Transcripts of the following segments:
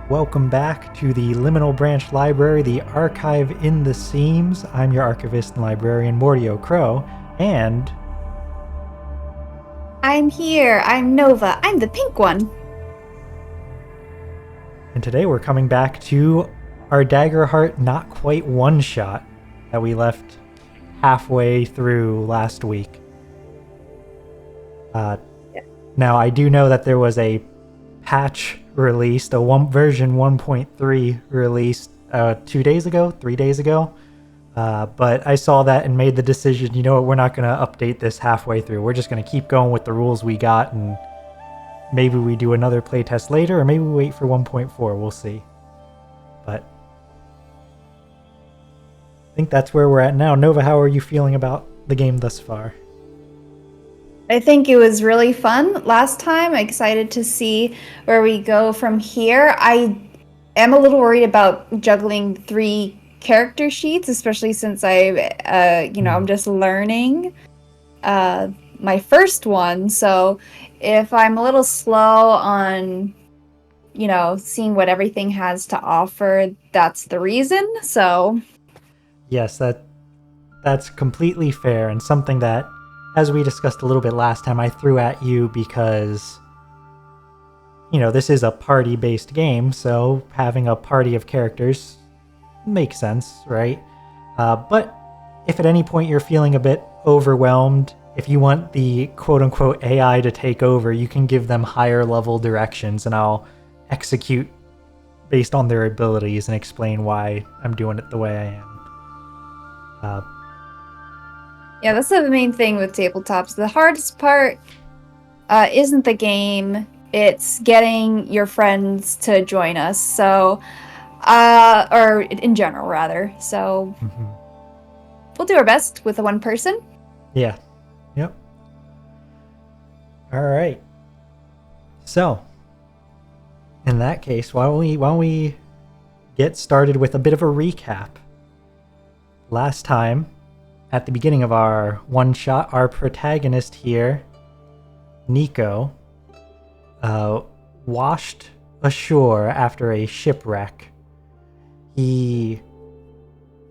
Welcome back to the Liminal Branch Library, the archive in the seams. I'm your archivist and librarian, Mordio Crow, and... I'm here. I'm Nova. I'm the pink one. And today we're coming back to our Daggerheart not quite one-shot that we left halfway through last week. Now, I do know that there was a patch released, version 1.3 released 3 days ago. But I saw that and made the decision, you know what, we're not going to update this halfway through. We're just going to keep going with the rules we got, and maybe we do another playtest later, or maybe we wait for 1.4. We'll see. But I think that's where we're at now. Nova, how are you feeling about the game thus far? I think it was really fun last time. I'm excited to see where we go from here. I am a little worried about juggling 3 character sheets, especially since I'm just learning my first one. So if I'm a little slow on, seeing what everything has to offer, that's the reason. So yes, that's completely fair, and something that, as we discussed a little bit last time, I threw at you because, this is a party-based game, so having a party of characters makes sense, right? But if at any point you're feeling a bit overwhelmed, if you want the quote-unquote AI to take over, you can give them higher-level directions, and I'll execute based on their abilities and explain why I'm doing it the way I am. yeah, that's the main thing with tabletops. The hardest part isn't the game, it's getting your friends to join us. So, or in general, rather. So, we'll do our best with the one person. Yeah. Yep. All right. So, in that case, why don't we get started with a bit of a recap? Last time, at the beginning of our one-shot, our protagonist here, Niko, washed ashore after a shipwreck. He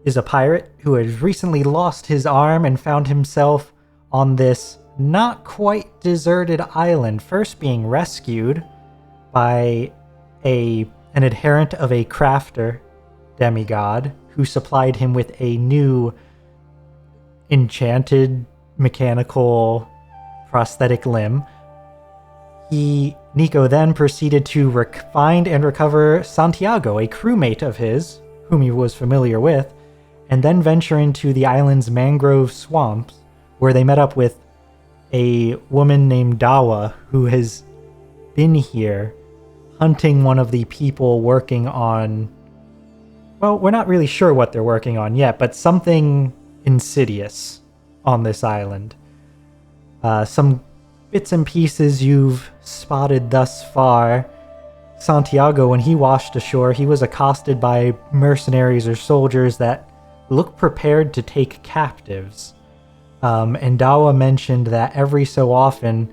is a pirate who has recently lost his arm and found himself on this not quite deserted island, first being rescued by an adherent of a crafter demigod who supplied him with a new enchanted mechanical prosthetic limb. Niko then proceeded to find and recover Santiago, a crewmate of his, whom he was familiar with, and then venture into the island's mangrove swamps, where they met up with a woman named Dawa, who has been here hunting one of the people working on... Well, we're not really sure what they're working on yet, but something insidious on this island. Some bits and pieces you've spotted thus far. Santiago, when he washed ashore, he was accosted by mercenaries or soldiers that look prepared to take captives. And Dawa mentioned that every so often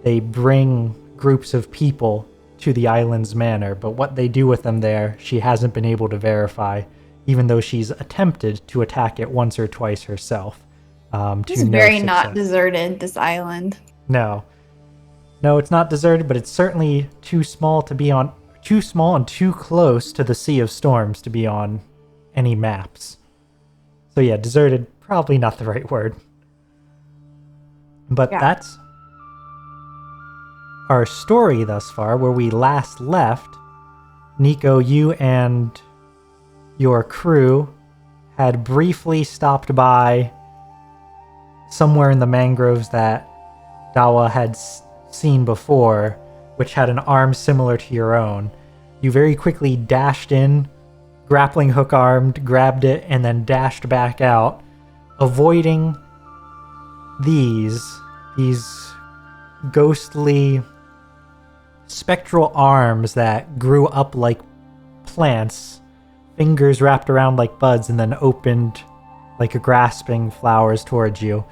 they bring groups of people to the island's manor, but what they do with them there, she hasn't been able to verify, even though she's attempted to attack it once or twice herself. It's very not deserted, this island. No, it's not deserted, but it's certainly too small and too close to the Sea of Storms to be on any maps. So yeah, deserted, probably not the right word. But That's our story thus far, where we last left. Niko, you and your crew had briefly stopped by somewhere in the mangroves that Dawa had seen before, which had an arm similar to your own. You very quickly dashed in, grappling hook armed, grabbed it, and then dashed back out, avoiding these ghostly spectral arms that grew up like plants, fingers wrapped around like buds, and then opened like grasping flowers towards you.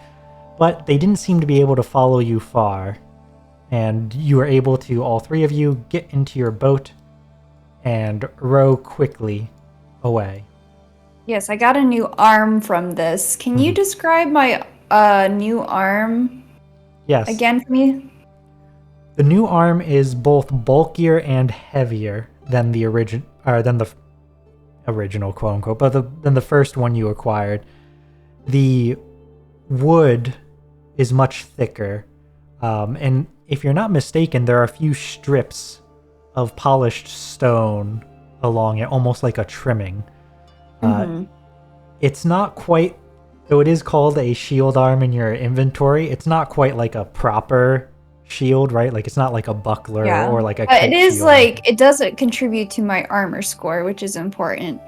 But they didn't seem to be able to follow you far, and you were able to, all 3 of you, get into your boat and row quickly away. Yes, I got a new arm from this. Can you describe my new arm Yes. again for me? The new arm is both bulkier and heavier than the original, quote unquote, but than the first one you acquired. The wood is much thicker, and if you're not mistaken, there are a few strips of polished stone along it, almost like a trimming. It's not quite, though it is called a shield arm in your inventory, it's not quite like a proper shield, right? Like it's not like a buckler or like a kite it is shield. like, it doesn't contribute to my armor score, which is important.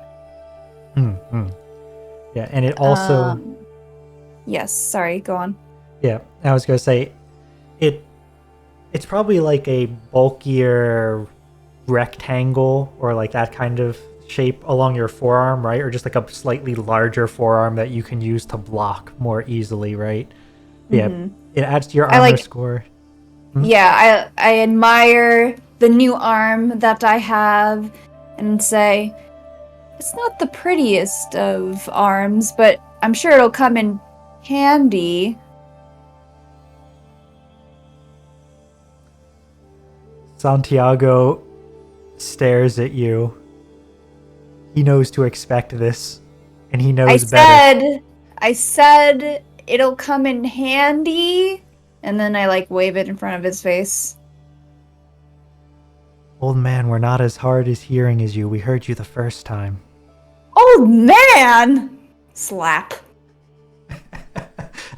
Yeah, and it also... yes, sorry, go on. Yeah, I was going to say, it's probably like a bulkier rectangle or like that kind of shape along your forearm, right? Or just like a slightly larger forearm that you can use to block more easily, right? Yeah, it adds to your armor score. Yeah, I admire the new arm that I have and say, it's not the prettiest of arms, but I'm sure it'll come in handy. Santiago stares at you. He knows to expect this, and he knows better. I said it'll come in handy, and then I like wave it in front of his face. Old man, we're not as hard as hearing as you. We heard you the first time. Old man! Slap.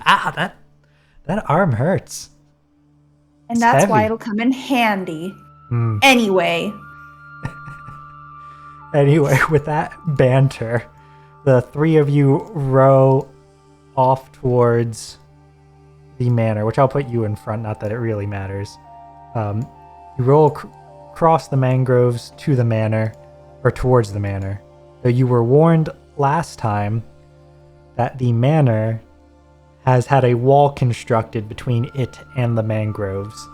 That arm hurts. And that's why it'll come in handy. Anyway, with that banter, the three of you row off towards the manor, which I'll put you in front, not that it really matters. You roll across the mangroves to the manor, or towards the manor. Though you were warned last time that the manor has had a wall constructed between it and the mangroves.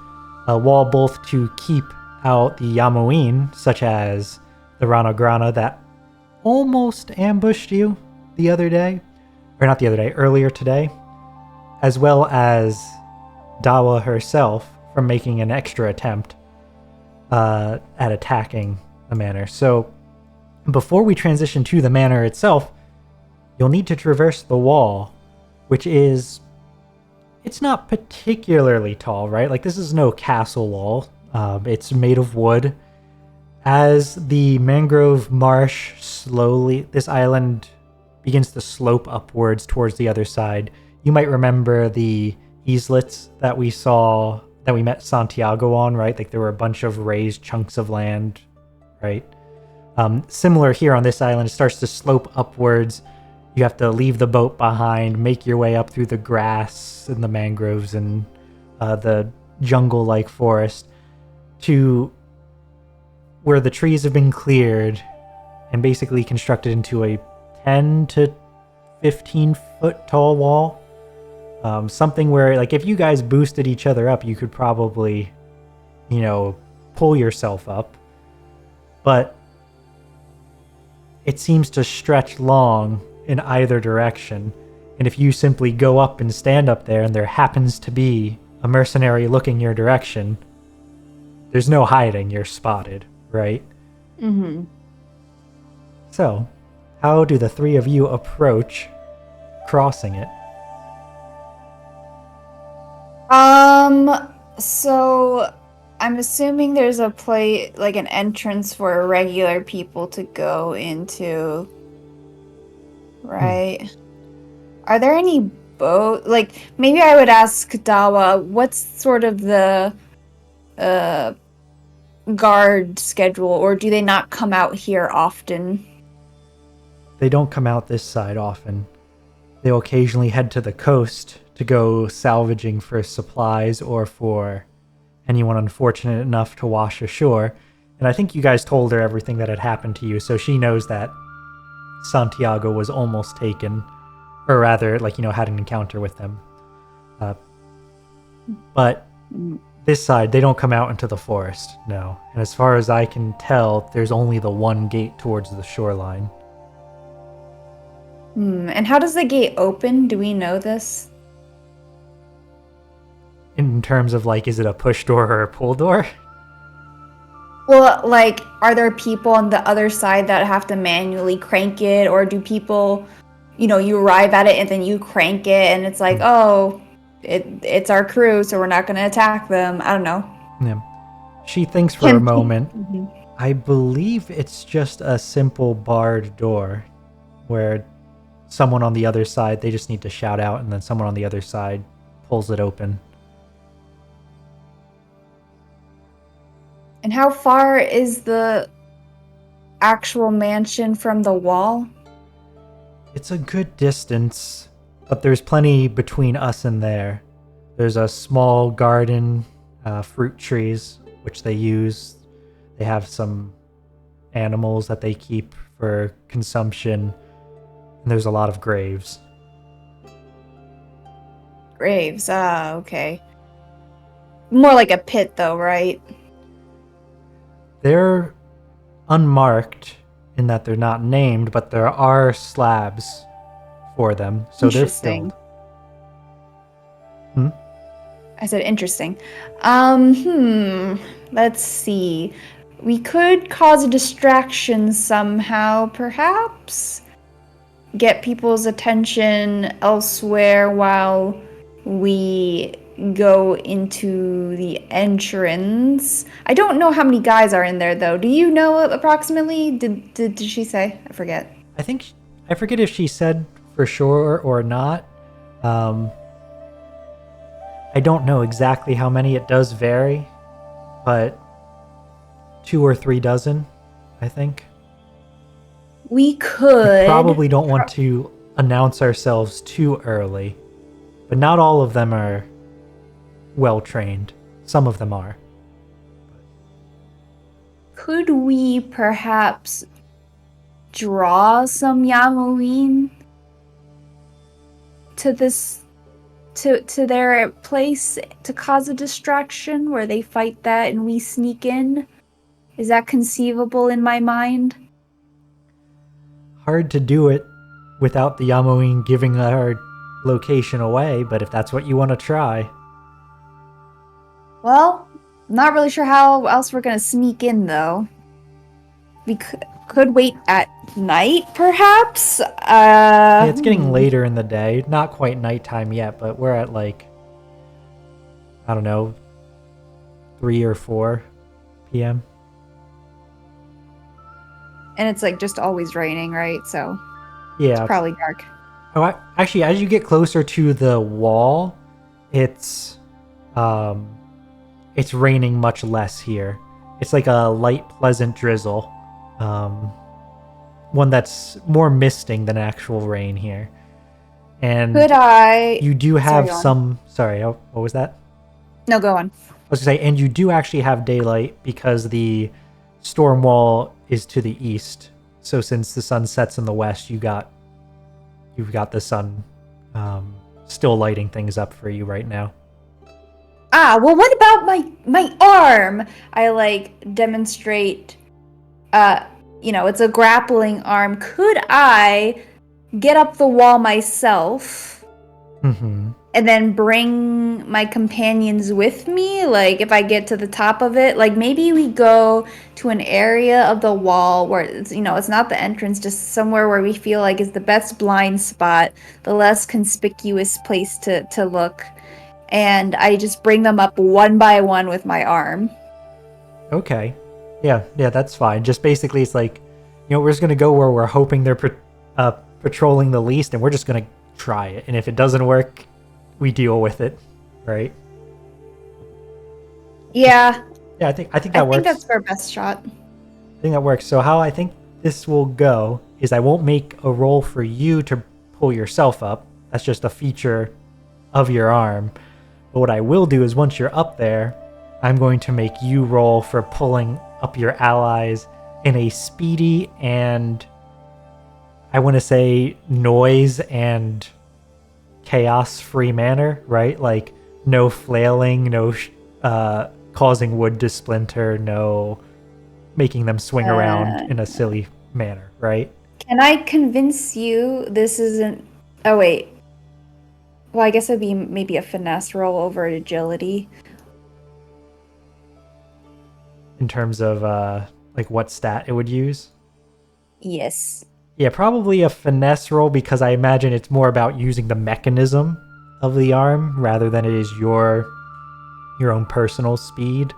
A wall both to keep out the Yamuin, such as the Ranagrana that almost ambushed you earlier today, as well as Dawa herself from making an extra attempt at attacking the manor. So before we transition to the manor itself, you'll need to traverse the wall, which is... it's not particularly tall, right? Like, this is no castle wall. It's made of wood. As the mangrove marsh this island begins to slope upwards towards the other side. You might remember the islets that we met Santiago on, right? Like, there were a bunch of raised chunks of land, right? Similar here on this island, it starts to slope upwards. You have to leave the boat behind, make your way up through the grass and the mangroves and the jungle-like forest to where the trees have been cleared and basically constructed into a 10 to 15 foot tall wall. Something where, like, if you guys boosted each other up, you could probably, pull yourself up. But it seems to stretch long in either direction, and if you simply go up and stand up there and there happens to be a mercenary looking your direction, there's no hiding, you're spotted, right? So, how do the three of you approach crossing it? So I'm assuming there's an entrance for regular people to go into, right? Are there any boat? Like, maybe I would ask Dawa, what's sort of the guard schedule, or do they not come out here often? They don't come out this side often. They'll occasionally head to the coast to go salvaging for supplies or for anyone unfortunate enough to wash ashore. And I think you guys told her everything that had happened to you, so she knows that Santiago was almost taken, or rather, had an encounter with them. But This side, they don't come out into the forest, no. And as far as I can tell, there's only the one gate towards the shoreline. And how does the gate open? Do we know this? In terms of, like, is it a push door or a pull door? Well, like, are there people on the other side that have to manually crank it? Or do people, you arrive at it and then you crank it and it's like, oh, it's our crew, so we're not going to attack them. I don't know. Yeah. She thinks for a moment. I believe it's just a simple barred door where someone on the other side, they just need to shout out, and then someone on the other side pulls it open. And how far is the actual mansion from the wall? It's a good distance, but there's plenty between us and there. There's a small garden, fruit trees, which they use. They have some animals that they keep for consumption, and there's a lot of graves. Graves, okay. More like a pit, though, right? They're unmarked in that they're not named, but there are slabs for them, so they're filled. I said interesting. Let's see. We could cause a distraction somehow, perhaps. Get people's attention elsewhere while we go into the entrance. I don't know how many guys are in there, though. Do you know approximately? Did she say? I forget. I forget if she said for sure or not. I don't know exactly how many. It does vary, but 2 or 3 dozen, I think. We could. We probably don't want to announce ourselves too early, but not all of them are well trained. Some of them are. Could we perhaps draw some Yamoin to their place to cause a distraction where they fight that and we sneak in? Is that conceivable in my mind? Hard to do it without the Yamoin giving our location away, but if that's what you want to try. Well, I'm not really sure how else we're gonna sneak in, though. We could wait at night, perhaps? Yeah, it's getting later in the day. Not quite nighttime yet, but we're at, like, I don't know, 3 or 4 p.m. And it's, like, just always raining, right? So yeah, it's probably dark. Oh, actually, as you get closer to the wall, it's raining much less here. It's like a light, pleasant drizzle. One that's more misting than actual rain here. And you do have Sorry, what was that? No, go on. I was going to say, and you do actually have daylight because the storm wall is to the east. So since the sun sets in the west, you've got the sun still lighting things up for you right now. Well, what about my arm? I, demonstrate, it's a grappling arm. Could I get up the wall myself and then bring my companions with me? Like, if I get to the top of it, maybe we go to an area of the wall where it's not the entrance, just somewhere where we feel like is the best blind spot, the less conspicuous place to look. And I just bring them up one by one with my arm. Okay. Yeah, that's fine. Just basically it's like, we're just going to go where we're hoping they're patrolling the least, and we're just going to try it. And if it doesn't work, we deal with it, right? Yeah. Yeah, I think that works. I think that's our best shot. I think that works. So how I think this will go is I won't make a roll for you to pull yourself up. That's just a feature of your arm. But what I will do is once you're up there, I'm going to make you roll for pulling up your allies in a speedy and, I want to say, noise and chaos-free manner, right? Like, no flailing, no causing wood to splinter, no making them swing around in a silly manner, right? Can I convince you this isn't... Oh, wait. Well, I guess it would be maybe a finesse roll over agility. In terms of, like, what stat it would use? Yes. Yeah, probably a finesse roll, because I imagine it's more about using the mechanism of the arm rather than it is your own personal speed.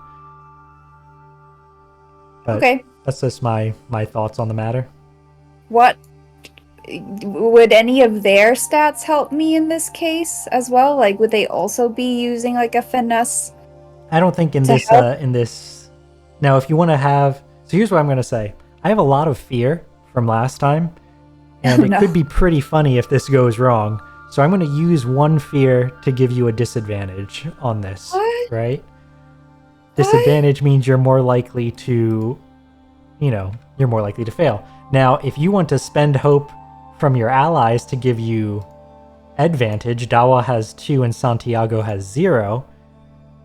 But okay. That's just my thoughts on the matter. What... Would any of their stats help me in this case as well? Like, would they also be using, like, a finesse? I don't think in this... Now, if you want to have... So here's what I'm going to say. I have a lot of fear from last time, and it could be pretty funny if this goes wrong. So I'm going to use one fear to give you a disadvantage on this, right? Disadvantage means you're more likely to, you're more likely to fail. Now, if you want to spend hope from your allies to give you advantage, Dawa has 2 and Santiago has 0.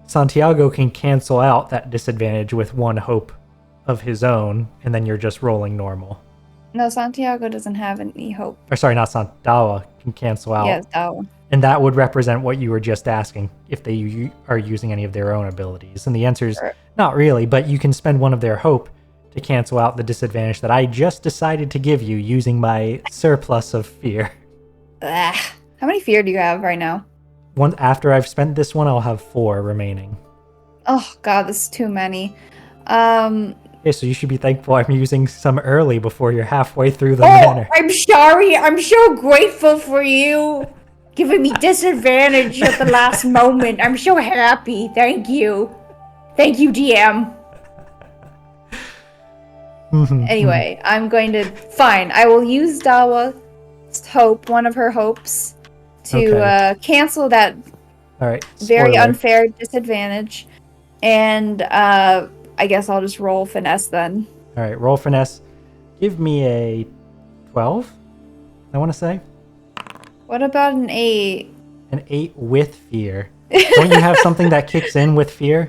Santiago can cancel out that disadvantage with 1 hope of his own, and then you're just rolling normal. No, Santiago doesn't have any hope. Or sorry, not Dawa can cancel out. Yes, Dawa. And that would represent what you were just asking, if they are using any of their own abilities. And the answer is not really, but you can spend 1 of their hope to cancel out the disadvantage that I just decided to give you using my surplus of fear. How many fear do you have right now? After I've spent this one, I'll have 4 remaining. Oh god, this is too many. Yeah, so you should be thankful I'm using some early before you're halfway through the manor. I'm sorry. I'm so grateful for you giving me disadvantage at the last moment. I'm so happy. Thank you. Thank you, DM. Anyway, I'm going to... Fine, I will use Dawa's hope, one of her hopes, to cancel that very unfair disadvantage. And I guess I'll just roll finesse then. Alright, roll finesse. Give me a 12, I want to say. What about an 8? An 8 with fear. Don't you have something that kicks in with fear?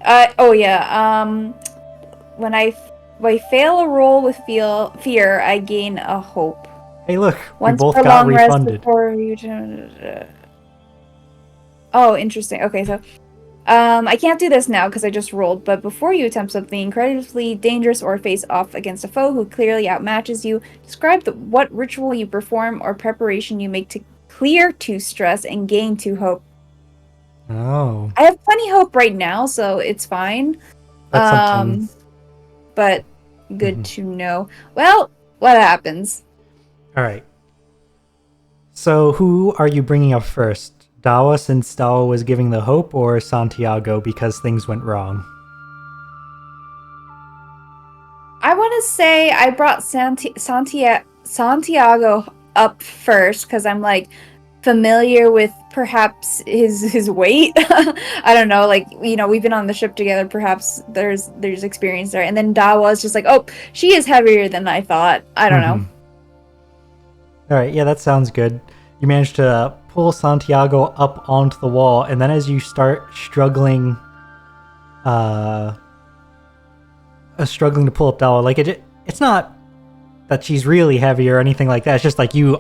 Oh yeah. When I fail a roll with fear, I gain a hope. Hey, look, Once we both per got long rest refunded. Before you... Oh, interesting. Okay, so I can't do this now because I just rolled, but before you attempt something incredibly dangerous or face off against a foe who clearly outmatches you, describe what ritual you perform or preparation you make to clear 2 stress and gain 2 hope. Oh. I have plenty hope right now, so it's fine. That's something... But good to know. Well, what happens? Alright. So who are you bringing up first? Dawa, since Dawa was giving the hope, or Santiago because things went wrong? I want to say I brought Santiago up first because I'm like familiar with perhaps his weight. I don't know, like, we've been on the ship together, perhaps there's experience there. And then Dawa is just like, oh, she is heavier than I thought. I don't know. Alright, yeah, that sounds good. You managed to pull Santiago up onto the wall, and then as you start struggling to pull up Dawa, like it's not that she's really heavy or anything like that. It's just like you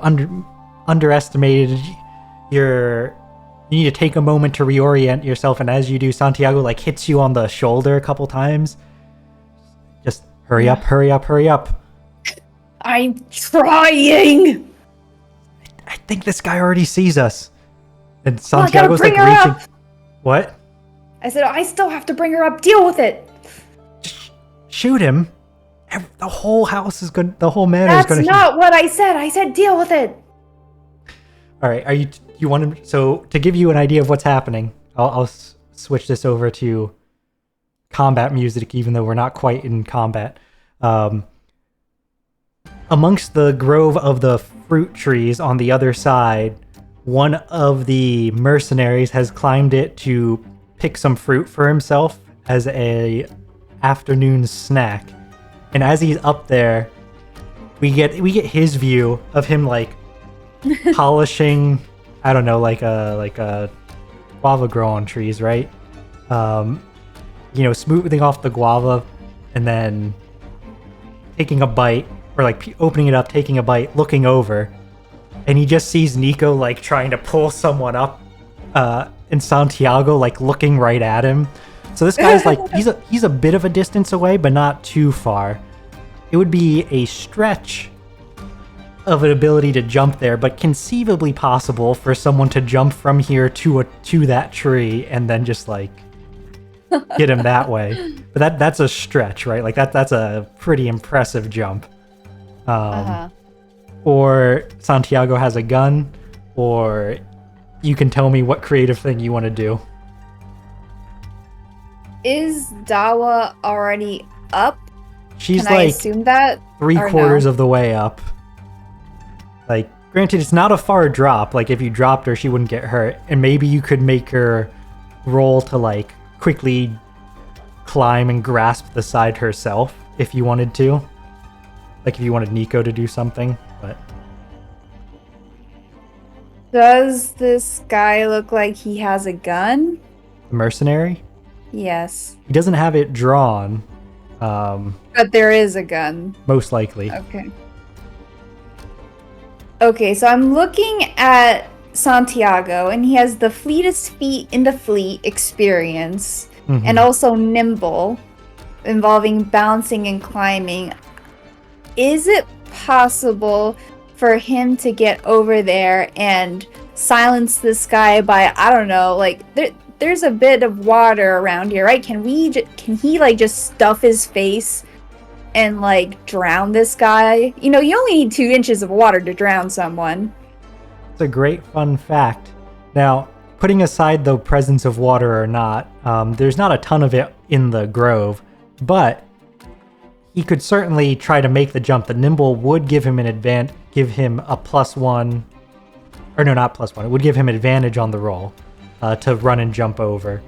underestimated you need to take a moment to reorient yourself, and as you do, Santiago like hits you on the shoulder a couple times. Just hurry up, hurry up, hurry up. I'm trying. I think this guy already sees us. And Santiago's like reaching. Up. What? I said, I still have to bring her up. Deal with it. Shoot him. The whole house is good. The whole manor is going to... That's not what I said. I said deal with it. All right. You want him... So to give you an idea of what's happening, I'll switch this over to combat music, even though we're not quite in combat. Amongst the grove of the fruit trees on the other side, one of the mercenaries has climbed it to pick some fruit for himself as a afternoon snack. And as he's up there, we get his view of him like polishing, I don't know, like a guava grow on trees, right? smoothing off the guava and then taking a bite, or like opening it up, taking a bite, looking over, and he just sees Niko like trying to pull someone up, and Santiago like looking right at him. So this guy's like he's a bit of a distance away, but not too far. It would be a stretch of an ability to jump there, but conceivably possible for someone to jump from here to that tree and then just like get him that way. But that's a stretch, right? Like that's a pretty impressive jump. Or Santiago has a gun, or you can tell me what creative thing you want to do. Is Dawa already up? She's Can I like assume that? 3/4 of the way up. Like, granted, it's not a far drop. Like, if you dropped her, she wouldn't get hurt. And maybe you could make her roll to, like, quickly climb and grasp the side herself if you wanted to. Like, if you wanted Niko to do something. But Does this guy look like he has a gun? the mercenary? Yes. He doesn't have it drawn. But there is a gun. Most likely. Okay. Okay, so I'm looking at Santiago, and he has the fleetest feet in the fleet experience, and also nimble, involving bouncing and climbing. Is it possible for him to get over there and silence this guy by, I don't know, like, there's a bit of water around here, right? Can he, like, just stuff his face and, like, drown this guy? You know, you only need 2 inches of water to drown someone. It's a great fun fact. Now, putting aside the presence of water or not, there's not a ton of it in the grove, but he could certainly try to make the jump. The nimble would give him give him a +1, or no, not +1. It would give him advantage on the roll to run and jump over.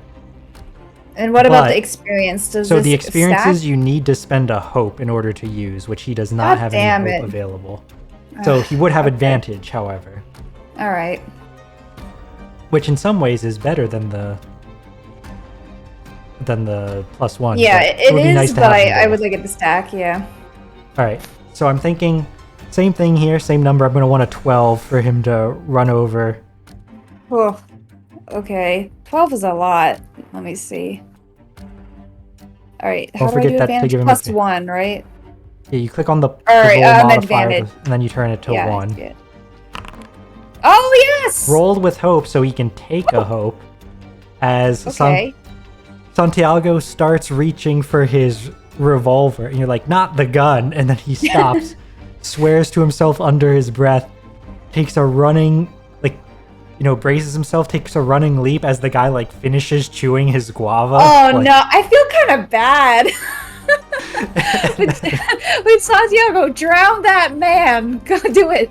And what about the experience? So the experiences you need to spend a hope in order to use, which he does not have any hope available. So he would have advantage, however. All right. Which in some ways is better than the +1. Yeah, it would be is, nice to but have I would look at the stack, yeah. All right, so I'm thinking same thing here, same number. I'm going to want a 12 for him to run over. Oh, okay. 12 is a lot. Let me see. All right, how do I do advantage? +1, right? Yeah, you click on the roll modifier, advantage. and then you turn it to 1. Yeah. Oh, yes! Rolled with hope so he can take a hope as Okay. Santiago starts reaching for his revolver, and you're like, not the gun, and then he stops, swears to himself under his breath, takes a running, braces himself, takes a running leap as the guy, finishes chewing his guava. Oh, no, I feel kind of bad. with Santiago, drown that man. Go do it.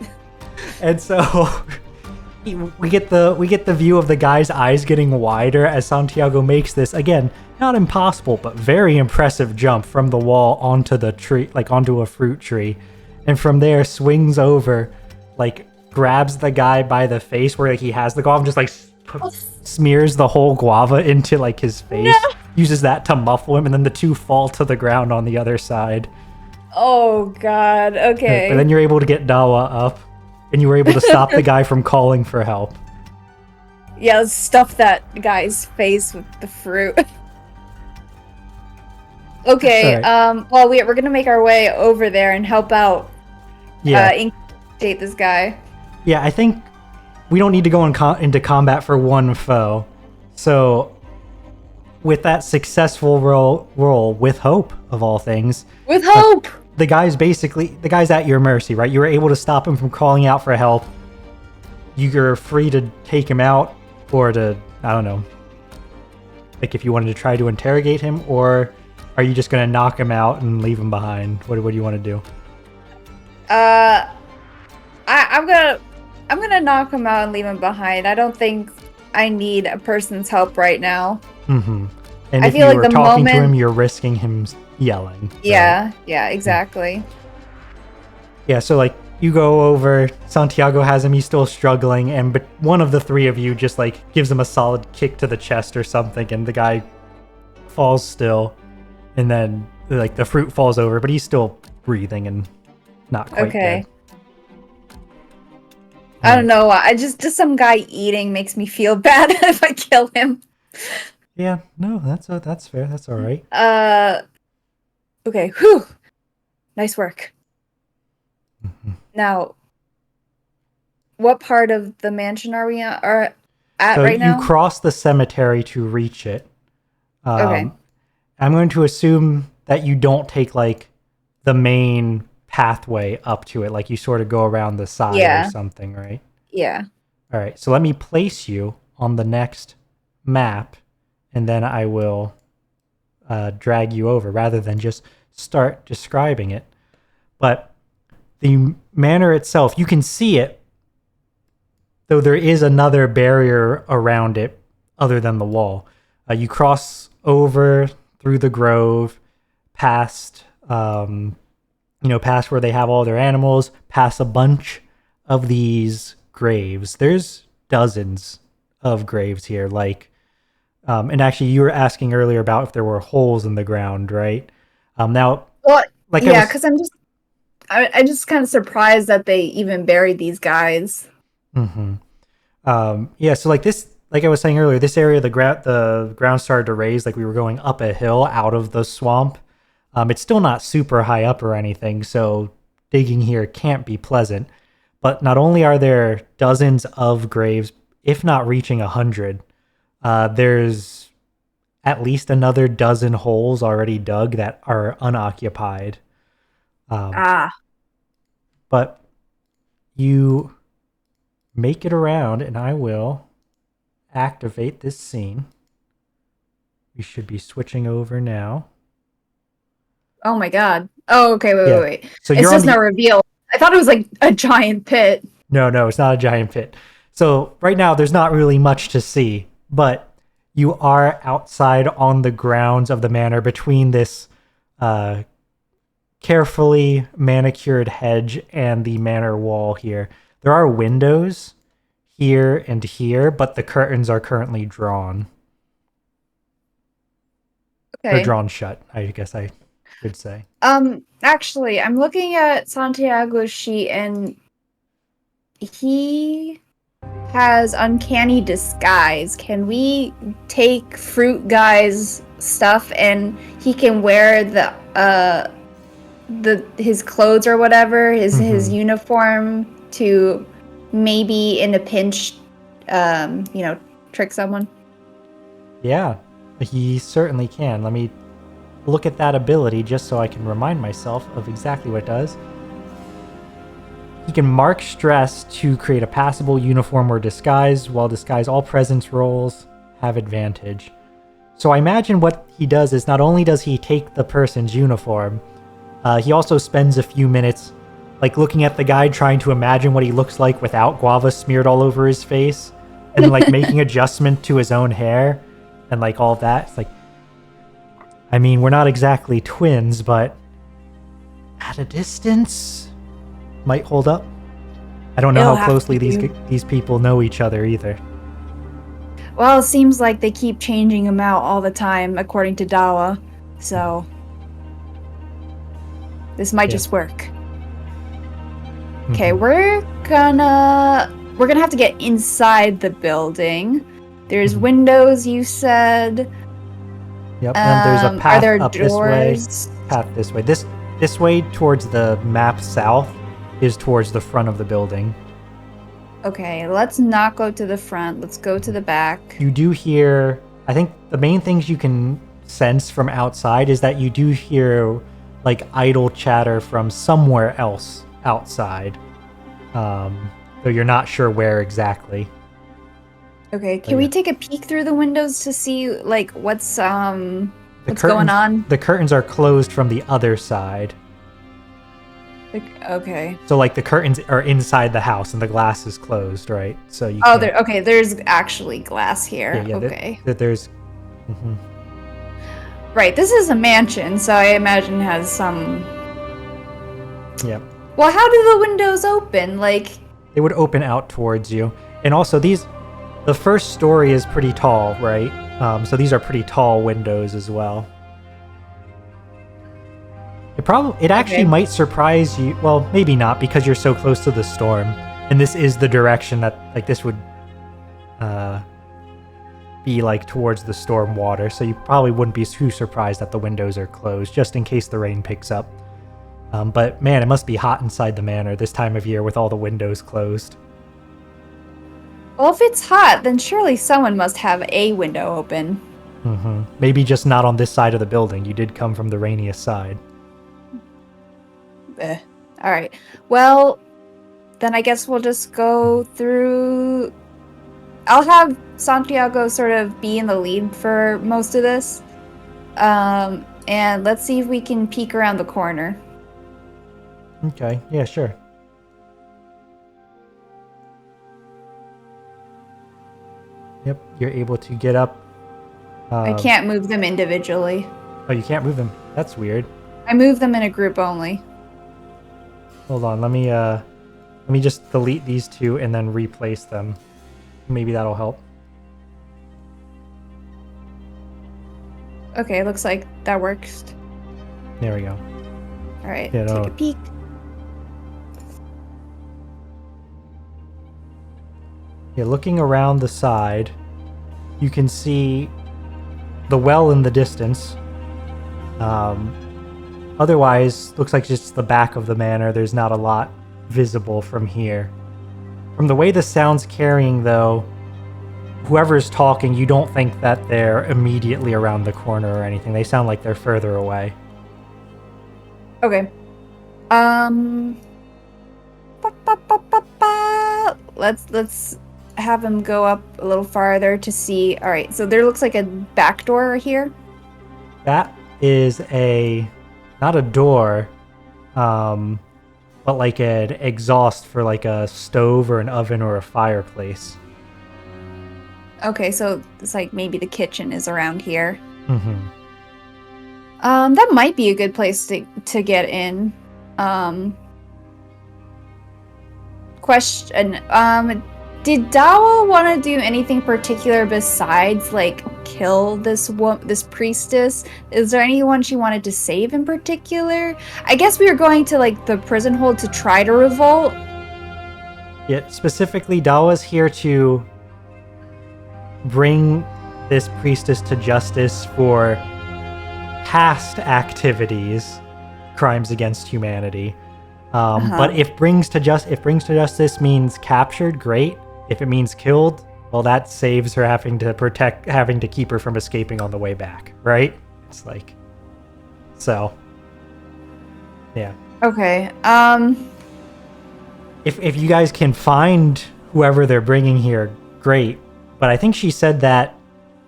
And so we get the view of the guy's eyes getting wider as Santiago makes this, again, not impossible, but very impressive jump from the wall onto the tree, onto a fruit tree. And from there swings over, grabs the guy by the face where he has the guava, just smears the whole guava into his face, uses that to muffle him, and then the two fall to the ground on the other side. Oh, God. Okay. But then you're able to get Dawa up. And you were able to stop the guy from calling for help. Yeah, let's stuff that guy's face with the fruit. Okay, well, we're gonna make our way over there and help out, incapacitate this guy. Yeah, I think we don't need to go into combat for one foe. So, with that successful roll with hope, of all things. With hope! The guy's at your mercy, right? You were able to stop him from calling out for help. You're free to take him out, or to, I don't know, if you wanted to try to interrogate him, or are you just gonna knock him out and leave him behind? What do you want to do? I'm gonna knock him out and leave him behind. I don't think I need a person's help right now. Mm-hmm. And I if feel you were talking to him, you're risking him yelling. Yeah, yeah, exactly. Yeah, so you go over, Santiago has him, he's still struggling, but one of the three of you just gives him a solid kick to the chest or something, and the guy falls still, and then like the fruit falls over, but he's still breathing and not quite dead. I don't know. I just some guy eating makes me feel bad if I kill him. Yeah, no, that's fair. That's all right. Okay. Whew. Nice work. Now, what part of the mansion are we at right now? You cross the cemetery to reach it. Okay. I'm going to assume that you don't take like the main pathway up to it, like you sort of go around the side or something, right? Yeah. All right. So let me place you on the next map, and then I will drag you over rather than just start describing it. But the manor itself, you can see it, though there is another barrier around it other than the wall. You cross over through the grove, past past where they have all their animals, past a bunch of these graves. There's dozens of graves here. Like, and actually, you were asking earlier about if there were holes in the ground, right? Now, well, like because I'm just kind of surprised that they even buried these guys. Mm-hmm. So like this, like I was saying earlier, this area, the ground started to raise, like we were going up a hill out of the swamp. It's still not super high up or anything, so digging here can't be pleasant. But not only are there dozens of graves, if not reaching 100, there's at least another dozen holes already dug that are unoccupied. But you make it around, and I will activate this scene. We should be switching over now. Oh my god. Oh, okay, wait. So it's just not revealed. I thought it was like a giant pit. No, it's not a giant pit. So right now there's not really much to see, but you are outside on the grounds of the manor between this carefully manicured hedge and the manor wall here. There are windows here and here, but the curtains are currently drawn. Okay. They're drawn shut, I guess I should say. Actually, I'm looking at Santiago's sheet, and he has uncanny disguise. Can we take Fruit Guy's stuff and he can wear his clothes or whatever, his uniform, to maybe in a pinch trick someone? Yeah, he certainly can. Let me look at that ability just so I can remind myself of exactly what it does. He can mark stress to create a passable uniform or disguise. While disguise, all presence rolls have advantage. So I imagine what he does is not only does he take the person's uniform, he also spends a few minutes like looking at the guy, trying to imagine what he looks like without guava smeared all over his face, and like making adjustment to his own hair and like all of that. It's like, I mean, we're not exactly twins, but at a distance might hold up. I don't know how closely these people know each other either. Well, it seems like they keep changing him out all the time, according to Dawa. So this might just work. Okay, we're gonna have to get inside the building. There's windows, you said. Yep, and there's a path are there up doors? this way. Path this way. This way towards the map south is towards the front of the building. Okay, let's not go to the front. Let's go to the back. You do hear, I think the main things you can sense from outside is that you do hear like idle chatter from somewhere else outside. Though you're not sure where exactly. Okay, can we take a peek through the windows to see like what's going on? The curtains are closed from the other side. Okay. So like the curtains are inside the house and the glass is closed, right? So you. There's actually glass here. Yeah, okay. There's. Right, this is a mansion, so I imagine it has some. Yeah. Well, how do the windows open? Like. They would open out towards you, and also these The first story is pretty tall, right? So these are pretty tall windows as well. It actually might surprise you. Well, maybe not, because you're so close to the storm, and this is the direction that like this would be like towards the storm water. So you probably wouldn't be too surprised that the windows are closed, just in case the rain picks up. But man, it must be hot inside the manor this time of year with all the windows closed. Well, if it's hot, then surely someone must have a window open. Mm-hmm. Maybe just not on this side of the building. You did come from the rainiest side. All right. Well, then I guess we'll just go through. I'll have Santiago sort of be in the lead for most of this. And let's see if we can peek around the corner. Okay. Yeah, sure. Yep, you're able to get up. I can't move them individually. Oh, you can't move them? That's weird. I move them in a group only. Hold on, let me just delete these two and then replace them. Maybe that'll help. Okay, looks like that works. There we go. All right, Yeah, take a peek. Yeah, looking around the side, you can see the well in the distance. Otherwise, looks like just the back of the manor. There's not a lot visible from here. From the way the sound's carrying, though, whoever's talking, you don't think that they're immediately around the corner or anything. They sound like they're further away. Okay. Let's have him go up a little farther to see. All right, so there looks like a back door right here. That is not a door, but like an exhaust for like a stove or an oven or a fireplace. Okay, so it's like maybe the kitchen is around here. Mm-hmm. That might be a good place to get in. Question. Did Dawa want to do anything particular besides like kill this priestess? Is there anyone she wanted to save in particular? I guess we were going to like the prison hold to try to revolt. Yeah, specifically, Dawa's here to bring this priestess to justice for past activities, crimes against humanity. But if brings to justice means captured, great. If it means killed, well, that saves her having to keep her from escaping on the way back, right? It's like, so, yeah. Okay. If you guys can find whoever they're bringing here, great. But I think she said that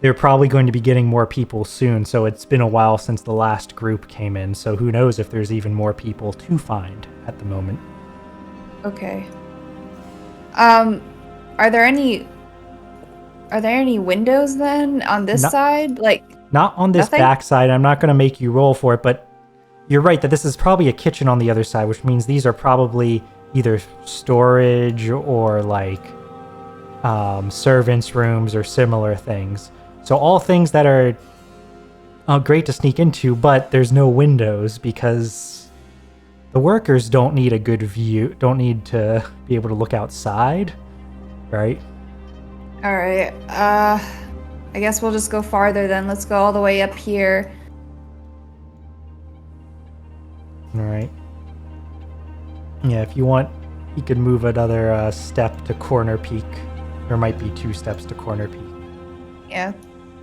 they're probably going to be getting more people soon, so it's been a while since the last group came in, so who knows if there's even more people to find at the moment. Okay. Are there any windows then on this side? Like, not on this nothing? back side. I'm not going to make you roll for it, but you're right that this is probably a kitchen on the other side, which means these are probably either storage or like servants' rooms or similar things. So all things that are great to sneak into, but there's no windows because the workers don't need a good view, don't need to be able to look outside, right? All right. I guess we'll just go farther then. Let's go all the way up here. All right. Yeah, if you want, you could move another step to corner peak. There might be 2 steps to corner peak. Yeah,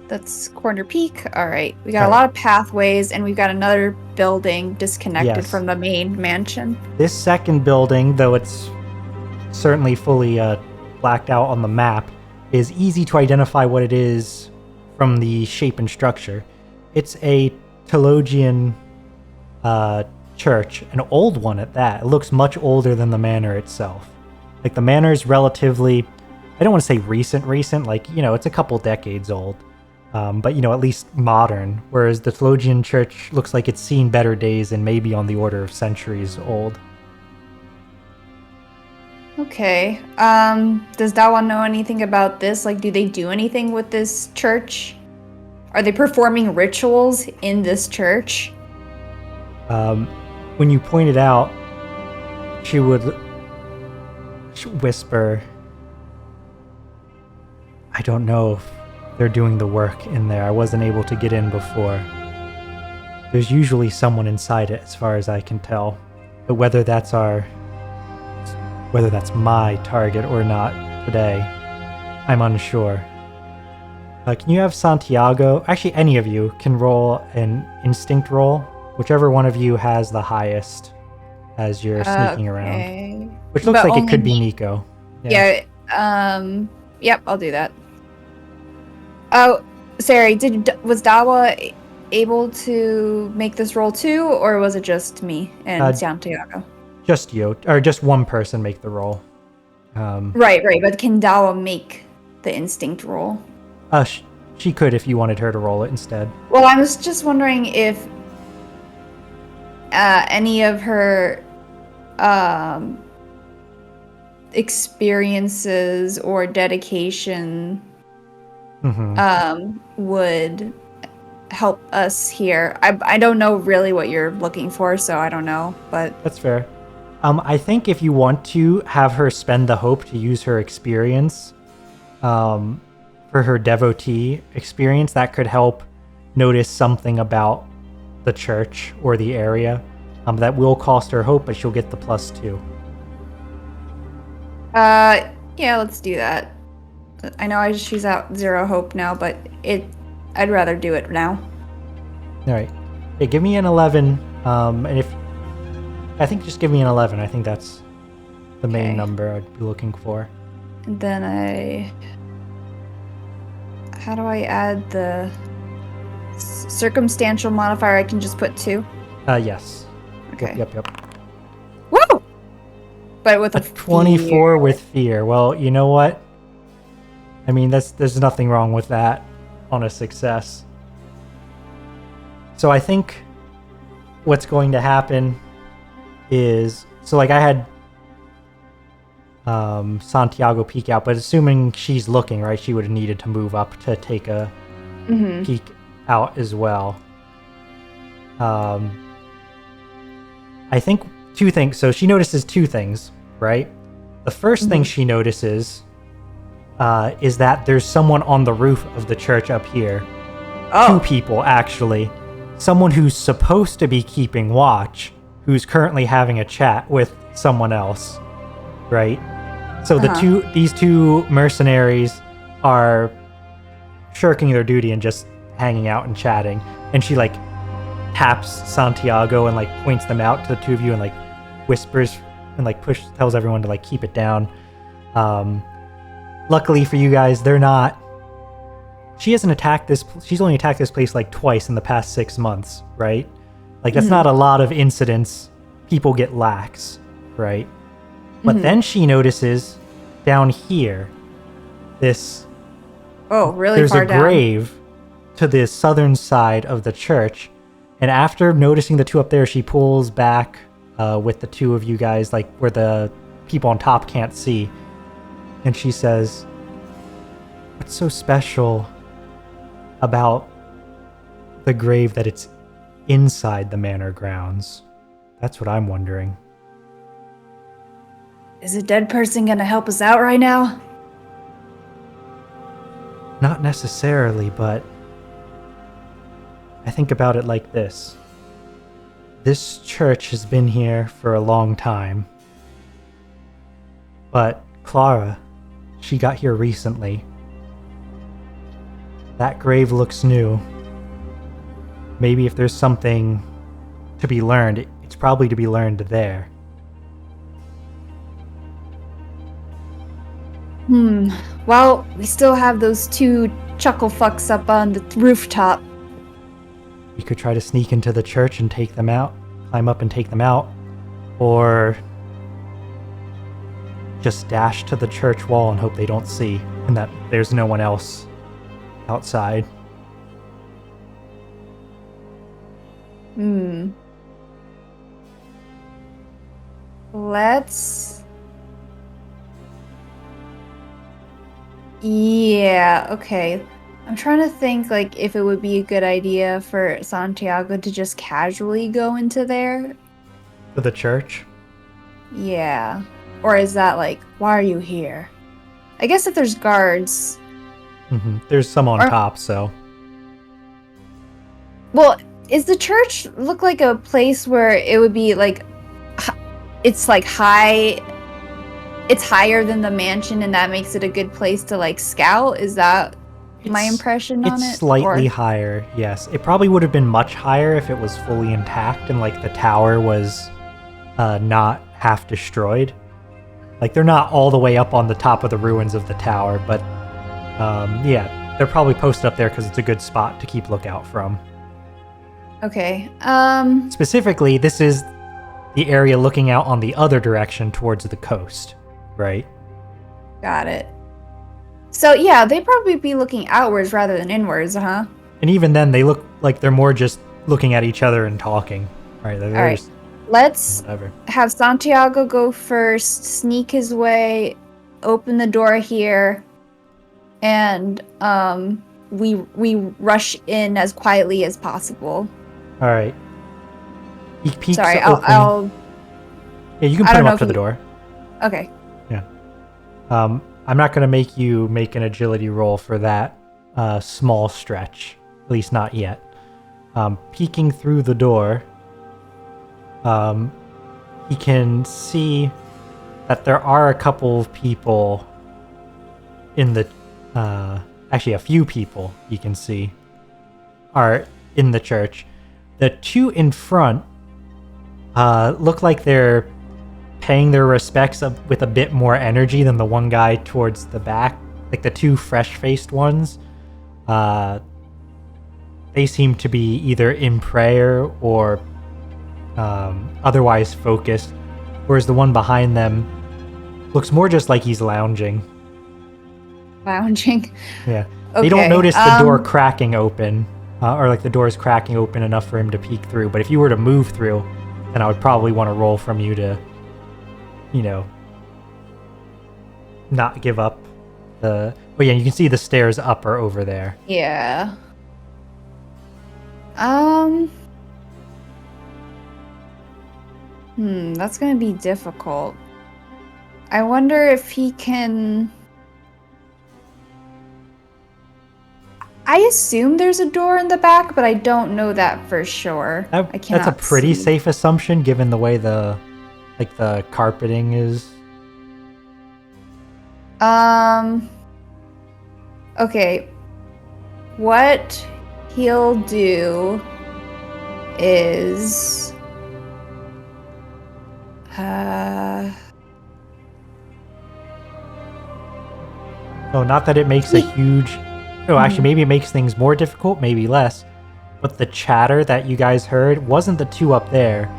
that's corner peak. All right. We got a lot of pathways, and we've got another building disconnected from the main mansion. This second building, though it's certainly fully blacked out on the map, is easy to identify what it is from the shape and structure. It's a Teologian church, an old one at that. It looks much older than the manor itself. Like, the manor is relatively, I don't want to say recent, like, you know, it's a couple decades old, but, you know, at least modern, whereas the Teologian church looks like it's seen better days and maybe on the order of centuries old. Okay. Does Dawa know anything about this? Like, do they do anything with this church? Are they performing rituals in this church? When you point it out, she would whisper, I don't know if they're doing the work in there. I wasn't able to get in before. There's usually someone inside it, as far as I can tell. But whether that's my target or not today, I'm unsure. Can you have Santiago? Actually, any of you can roll an instinct roll, whichever one of you has the highest as you're sneaking around. Which looks like it could be Niko. Yeah. Yep, I'll do that. Oh, Sari, was Dawa able to make this roll too, or was it just me and Santiago? Just you, or just one person make the roll. Right, but can Dawa make the instinct roll? She could if you wanted her to roll it instead. Well, I was just wondering if any of her experiences or dedication would help us here. I don't know really what you're looking for, so I don't know, but that's fair. I think if you want to have her spend the hope to use her experience for her devotee experience, that could help notice something about the church or the area that will cost her hope, but she'll get the +2. Yeah, let's do that. I know she's out 0 hope now, but I'd rather do it now. All right. Yeah, give me an 11. And I think just give me an 11. I think that's the main number I'd be looking for. And then how do I add the circumstantial modifier? I can just put 2? Yes. Okay. Yep. Woo! But with a 24 fear. With fear. Well, you know what? I mean, there's nothing wrong with that on a success. So I think what's going to happen is, so like I had Santiago peek out, but assuming she's looking, right, she would have needed to move up to take a peek out as well. I think 2 things. So she notices 2 things, right? The first thing she notices is that there's someone on the roof of the church up here. 2 people, actually. Someone who's supposed to be keeping watch, who's currently having a chat with someone else, right? So these two mercenaries are shirking their duty and just hanging out and chatting. And she like taps Santiago and like points them out to the 2 of you and like whispers and like tells everyone to like keep it down. Luckily for you guys, they're not. She hasn't attacked this. She's only attacked this place like twice in the past 6 months, right? Like that's not a lot of incidents. People get lax, right? But then she notices down here this. Oh, really? There's far a down? grave to the southern side of the church, and after noticing the 2 up there, she pulls back with the 2 of you guys, like where the people on top can't see, and she says, "What's so special about the grave that it's inside the manor grounds? That's what I'm wondering." Is a dead person gonna help us out right now? Not necessarily, but I think about it like this. This church has been here for a long time. But Clara, she got here recently. That grave looks new. Maybe if there's something to be learned, it's probably to be learned there. Well, we still have those 2 chuckle fucks up on the rooftop. We could try to sneak into the church and take them out, climb up and take them out, or just dash to the church wall and hope they don't see and that there's no one else outside. Yeah, okay. I'm trying to think like if it would be a good idea for Santiago to just casually go into there. To the church? Yeah. Or is that like, why are you here? I guess if there's guards. There's some on Or, top, so. well, is the church look like a place where it would be like, it's like high, it's higher than the mansion and that makes it a good place to like scout? Is that my impression on it? It's slightly higher, yes. It probably would have been much higher if it was fully intact and like the tower was not half destroyed. Like they're not all the way up on the top of the ruins of the tower, but yeah, they're probably posted up there because it's a good spot to keep lookout from. Okay. Specifically, this is the area looking out on the other direction towards the coast, right? Got it. So yeah, they'd probably be looking outwards rather than inwards, huh? And even then, they look like they're more just looking at each other and talking. Right? All right. Let's whatever. Have Santiago go first, sneak his way, open the door here, and we rush in as quietly as possible. All right. He peeks. Sorry, open. I'll. Yeah, you can put him up to the door. Okay. Yeah. I'm not gonna make you make an agility roll for that small stretch. At least not yet. Peeking through the door. He can see that there are a couple of people in the, actually a few people you can see are in the church. The two in front look like they're paying their respects with a bit more energy than the one guy towards the back. Like the two fresh-faced ones, they seem to be either in prayer or otherwise focused, whereas the one behind them looks more just like he's lounging. Lounging? Yeah. Okay, they don't notice the door cracking open, or like the door's cracking open enough for him to peek through, but if you were to move through, then I would probably want to roll from you to, you know, not give up the... But yeah, you can see the stairs up are over there. Yeah. That's gonna be difficult. I wonder if he can... I assume there's a door in the back, but I don't know that for sure. I cannot. That's a pretty safe assumption given the way the carpeting is. Okay. What he'll do is Oh, not that it makes a huge... Oh, actually, maybe it makes things more difficult, maybe less. But the chatter that you guys heard wasn't the two up there.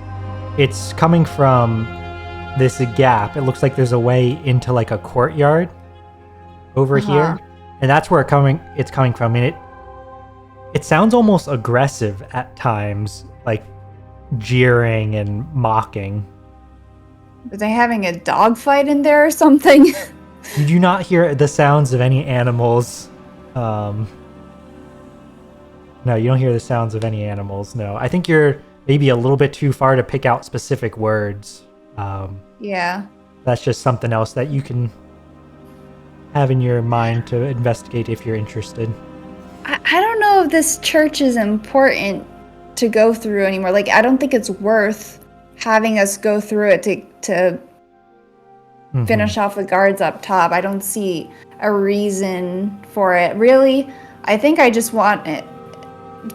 It's coming from this gap. It looks like there's a way into like a courtyard over here. And that's where it's coming from. And it sounds almost aggressive at times, like jeering and mocking. Are they having a dogfight in there or something? You do not hear the sounds of any animals. No, you don't hear the sounds of any animals, no. I think you're maybe a little bit too far to pick out specific words. Yeah. That's just something else that you can have in your mind to investigate if you're interested. I don't know if this church is important to go through anymore. Like, I don't think it's worth having us go through it to finish off the guards up top. I don't see a reason for it. Really, I think I just want it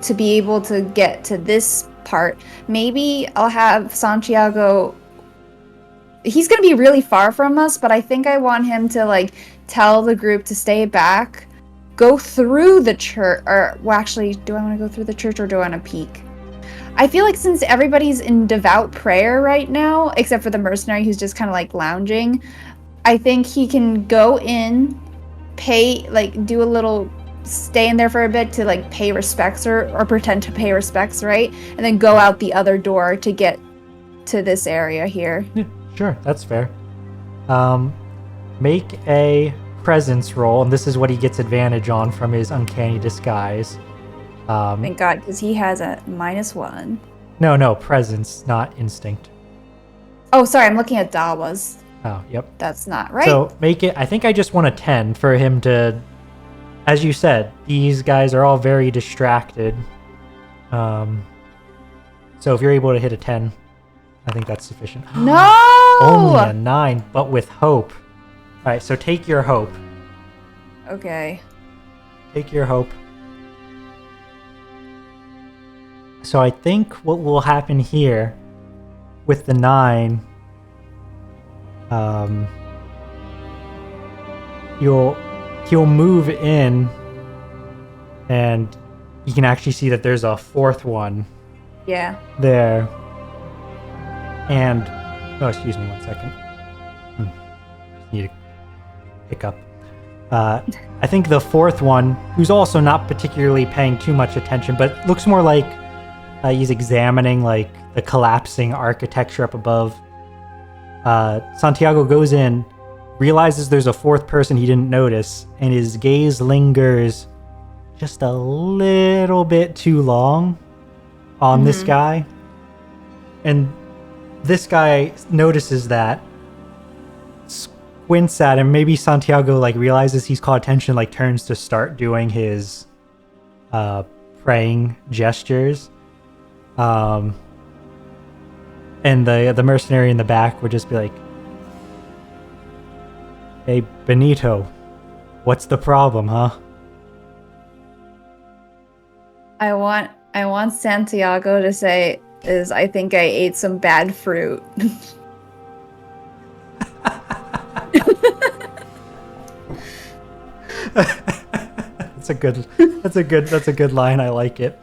to be able to get to this part. Maybe I'll have Santiago... He's going to be really far from us, but I think I want him to, like, tell the group to stay back, go through the church, or, well, actually, do I want to go through the church or do I want to peek? I feel like since everybody's in devout prayer right now, except for the mercenary who's just kind of, like, lounging, I think he can go in, pay, like, do a little... stay in there for a bit to, like, pay respects or pretend to pay respects, right? And then go out the other door to get to this area here. Yeah, sure, that's fair. Make a presence roll, and this is what he gets advantage on from his uncanny disguise. Thank God, because he has a -1. No, presence, not instinct. Oh, sorry, I'm looking at Dawa's. Oh, yep. That's not right. So make it, I think I just want a 10 for him to, as you said, these guys are all very distracted. So if you're able to hit a 10, I think that's sufficient. No! Only a 9, but with hope. All right, so take your hope. Okay. Take your hope. So I think what will happen here with the 9, he'll move in, and you can actually see that there's a 4th one. Yeah. There. And excuse me 1 second. Just need to pick up. I think the 4th one, who's also not particularly paying too much attention, but looks more like he's examining like the collapsing architecture up above. Santiago goes in, realizes there's a 4th person he didn't notice, and his gaze lingers just a little bit too long on this guy. And this guy notices that, squints at him. Maybe Santiago like realizes he's caught attention, like turns to start doing his praying gestures. And the mercenary in the back would just be like, "Hey, Benito, what's the problem, huh?" I want Santiago to say, I think I ate some bad fruit. That's a good line. I like it.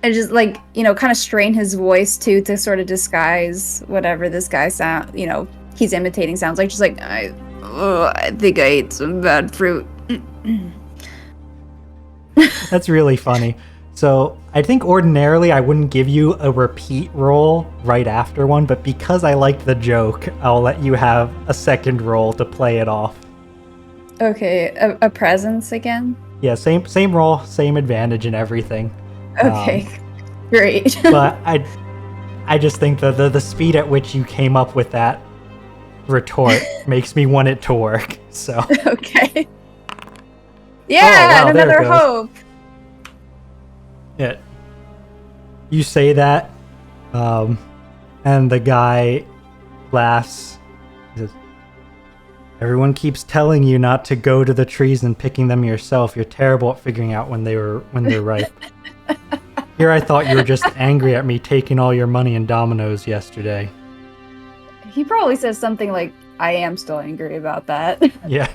And just like, kind of strain his voice too to sort of disguise whatever this guy he's imitating sounds like. Just like, I think I ate some bad fruit. That's really funny. So I think ordinarily I wouldn't give you a repeat roll right after one, but because I liked the joke, I'll let you have a second roll to play it off. Okay, a presence again? Yeah, same roll, same advantage and everything. Okay, great. But I just think the speed at which you came up with that retort makes me want it to work. So okay. Yeah, and another hope. Yeah. You say that, and the guy laughs. He says, "Everyone keeps telling you not to go to the trees and picking them yourself. You're terrible at figuring out when they're ripe. Here I thought you were just angry at me taking all your money and dominoes yesterday." He probably says something like, "I am still angry about that." Yeah.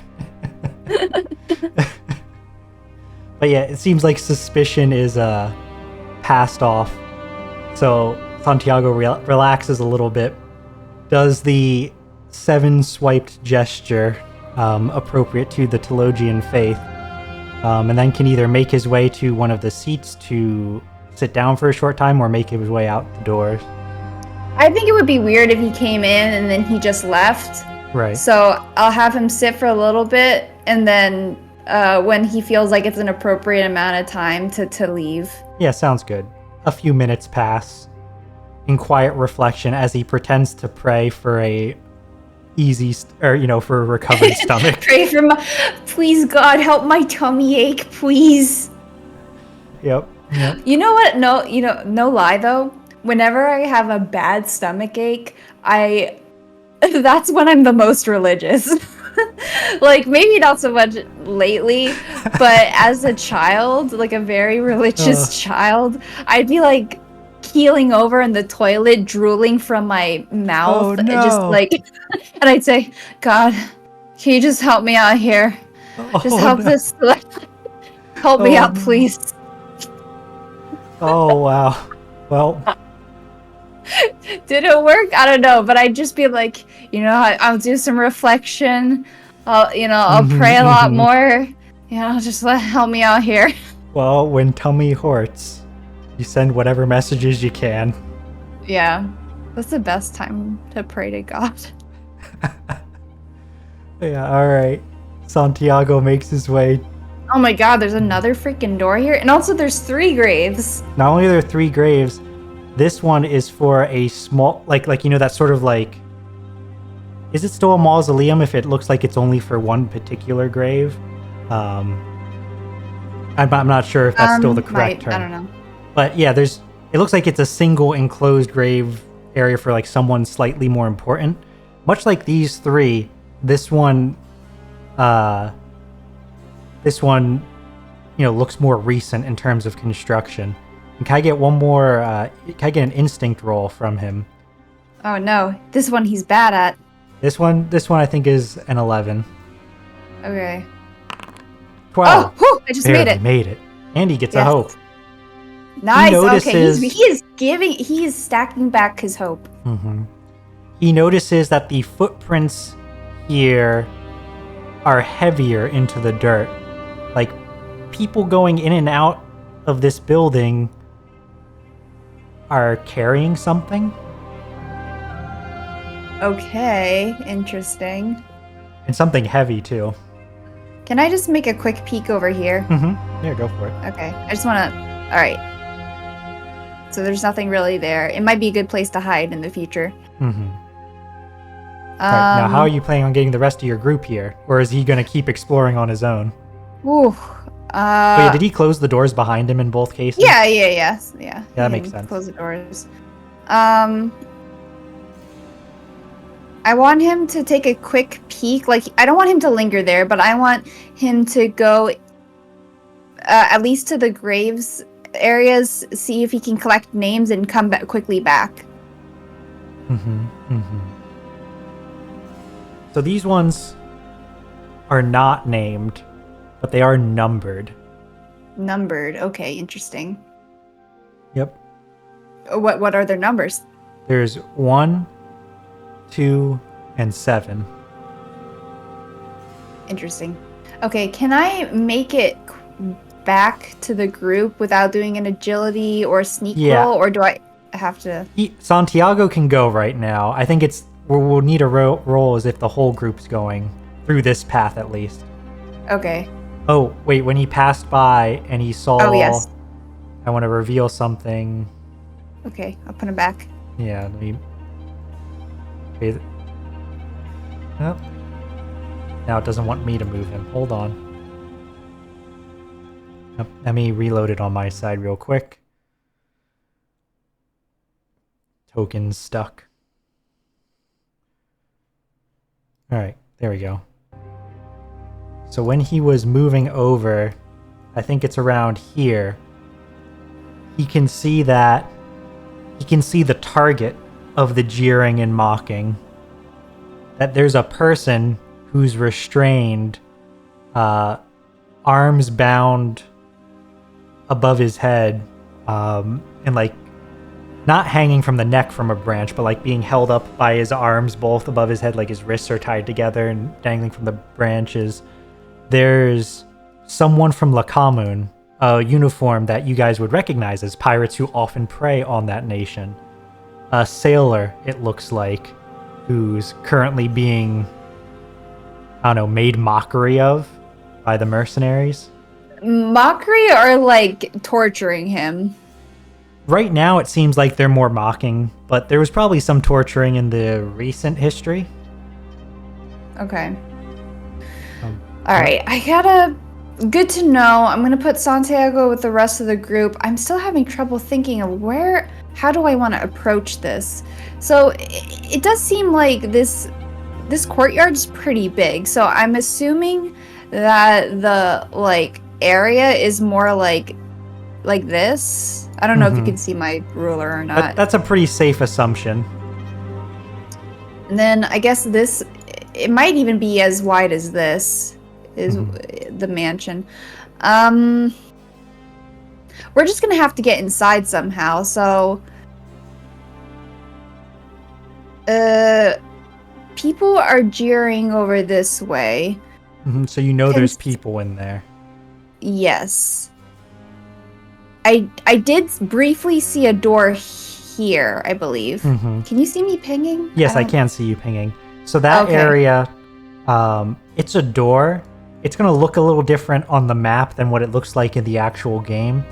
But yeah, it seems like suspicion is passed off. So Santiago relaxes a little bit, does the 7-swiped gesture appropriate to the Teologian faith, and then can either make his way to one of the seats to sit down for a short time or make his way out the doors. I think it would be weird if he came in and then he just left. Right. So I'll have him sit for a little bit, and then when he feels like it's an appropriate amount of time to leave. Yeah, sounds good. A few minutes pass in quiet reflection as he pretends to pray for a for a recovered stomach. Pray for please God, help my tummy ache, please. Yep. You know what? No lie though. Whenever I have a bad stomach ache, that's when I'm the most religious. Like, maybe not so much lately, but as a child, like a very religious child, I'd be like keeling over in the toilet, drooling from my mouth, no. just like, and I'd say, "God, can you just help me out here? Just help this, help me out, please." Oh, wow. Well, did it work? I don't know, but I'd just be like, I'll do some reflection. I'll pray a lot more. Just help me out here. Well, when tummy hurts, you send whatever messages you can. Yeah, that's the best time to pray to God. Yeah, alright. Santiago makes his way. Oh my god, there's another freaking door here. And also there's 3 graves. Not only are there 3 graves, this one is for a small, like that sort of like, is it still a mausoleum if it looks like it's only for one particular grave? I'm not sure if that's still the correct term. I don't know. But yeah, it looks like it's a single enclosed grave area for like someone slightly more important. Much like these 3, this one, looks more recent in terms of construction. And can I get one more, can I get an instinct roll from him? Oh no, this one he's bad at. This one I think is an 11. Okay. 12. Oh, whew, I just Barely made it. And he gets a hope. Nice. Okay, he is stacking back his hope. Mm-hmm. He notices that the footprints here are heavier into the dirt. Like, people going in and out of this building are carrying something. Okay, interesting. And something heavy, too. Can I just make a quick peek over here? Mm-hmm. Yeah, go for it. Okay, I just want to... Alright. So there's nothing really there. It might be a good place to hide in the future. Mm-hmm. Right, now, how are you planning on getting the rest of your group here? Or is he going to keep exploring on his own? Ooh. Wait, did he close the doors behind him in both cases? Yeah. Yeah, that makes sense. Close the doors. I want him to take a quick peek. Like, I don't want him to linger there, but I want him to go at least to the graves areas, see if he can collect names and come back quickly back. So these ones are not named, but they are numbered. Numbered. Okay, interesting. Yep. What are their numbers? There's 1, 2, and 7. Interesting. Okay, can I make it back to the group without doing an agility or sneak roll, or do I have to? Santiago can go right now. I think we'll need a roll as if the whole group's going through this path at least. Okay. Oh, wait, when he passed by and he saw... Oh, yes. I want to reveal something. Okay, I'll put him back. Yeah, let me... Okay. Oh. Now it doesn't want me to move him. Hold on. Let me reload it on my side real quick. Token's stuck. Alright, there we go. So when he was moving over, I think it's around here, he can see the target of the jeering and mocking. That there's a person who's restrained, arms bound above his head, and like not hanging from the neck from a branch, but like being held up by his arms both above his head, like his wrists are tied together and dangling from the branches. There's someone from La Commune, a uniform that you guys would recognize as pirates who often prey on that nation. A sailor, it looks like, who's currently being, I don't know, made mockery of by the mercenaries. Mockery or like torturing him? Right now it seems like they're more mocking, but there was probably some torturing in the recent history. Okay. Alright, I gotta... Good to know. I'm gonna put Santiago with the rest of the group. I'm still having trouble thinking of how do I want to approach this? So it does seem like this courtyard's pretty big. So I'm assuming that the like area is more like this. I don't know if you can see my ruler or not. That's a pretty safe assumption. And then I guess it might even be as wide as this is the mansion. We're just gonna have to get inside somehow. So people are jeering over this way. So you know there's people in there. Yes. I did briefly see a door here, I believe. Can you see me pinging? Yes, I can see you pinging. So that area, It's a door. It's going to look a little different on the map than what it looks like in the actual game.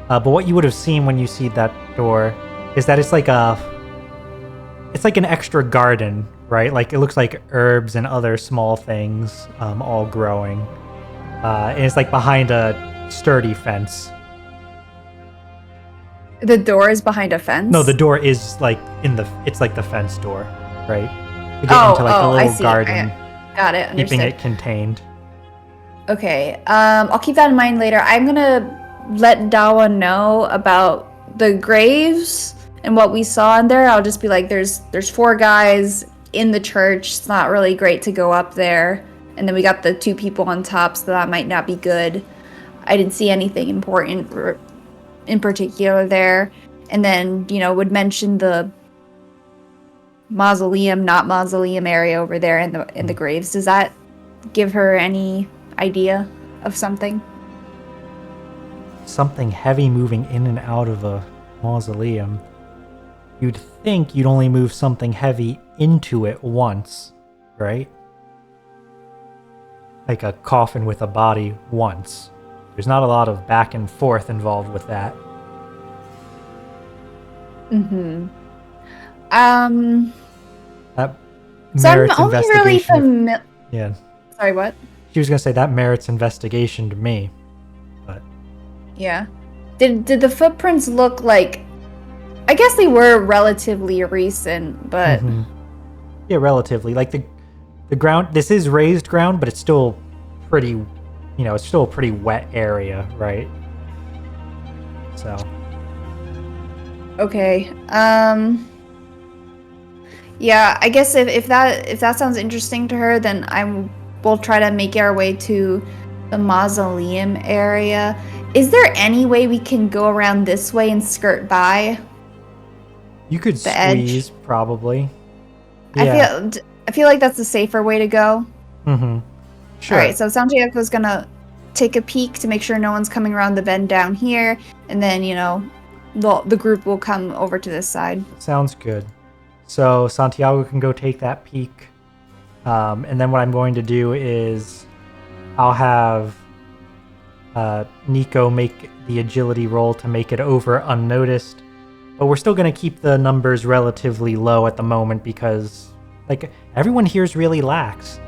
But what you would have seen when you see that door is that it's like an extra garden, right? Like it looks like herbs and other small things all growing. And it's like behind a sturdy fence. The door is behind a fence? No, the door is like it's like the fence door, right? To get into like a little garden. Got it. Understood. Keeping it contained. Okay. I'll keep that in mind later. I'm gonna let Dawa know about the graves and what we saw in there. I'll just be like, there's 4 guys in the church. It's not really great to go up there. And then we got the 2 people on top, so that might not be good. I didn't see anything important in particular there. And then, would mention the mausoleum, not mausoleum area over there in the graves. Does that give her any idea of something? Something heavy moving in and out of a mausoleum. You'd think you'd only move something heavy into it once, right? Like a coffin with a body once. There's not a lot of back and forth involved with that. Mm-hmm. That So I'm merits only really investigation. familiar. Yeah. Sorry, what? She was gonna say that merits investigation to me. But Yeah. Did the footprints look like? I guess they were relatively recent, but yeah, relatively. Like the ground. This is raised ground, but it's still pretty. It's still a pretty wet area, right? So. okay. Yeah, I guess if that sounds interesting to her, then we'll try to make our way to the mausoleum area. Is there any way we can go around this way and skirt by? You could the squeeze, edge? Probably. Yeah. I feel like that's the safer way to go. Mm-hmm. Sure. All right, so Santiago's gonna take a peek to make sure no one's coming around the bend down here, and then the group will come over to this side. Sounds good. So Santiago can go take that peek, and then what I'm going to do is I'll have Niko make the agility roll to make it over unnoticed. But we're still going to keep the numbers relatively low at the moment because, everyone here is really lax.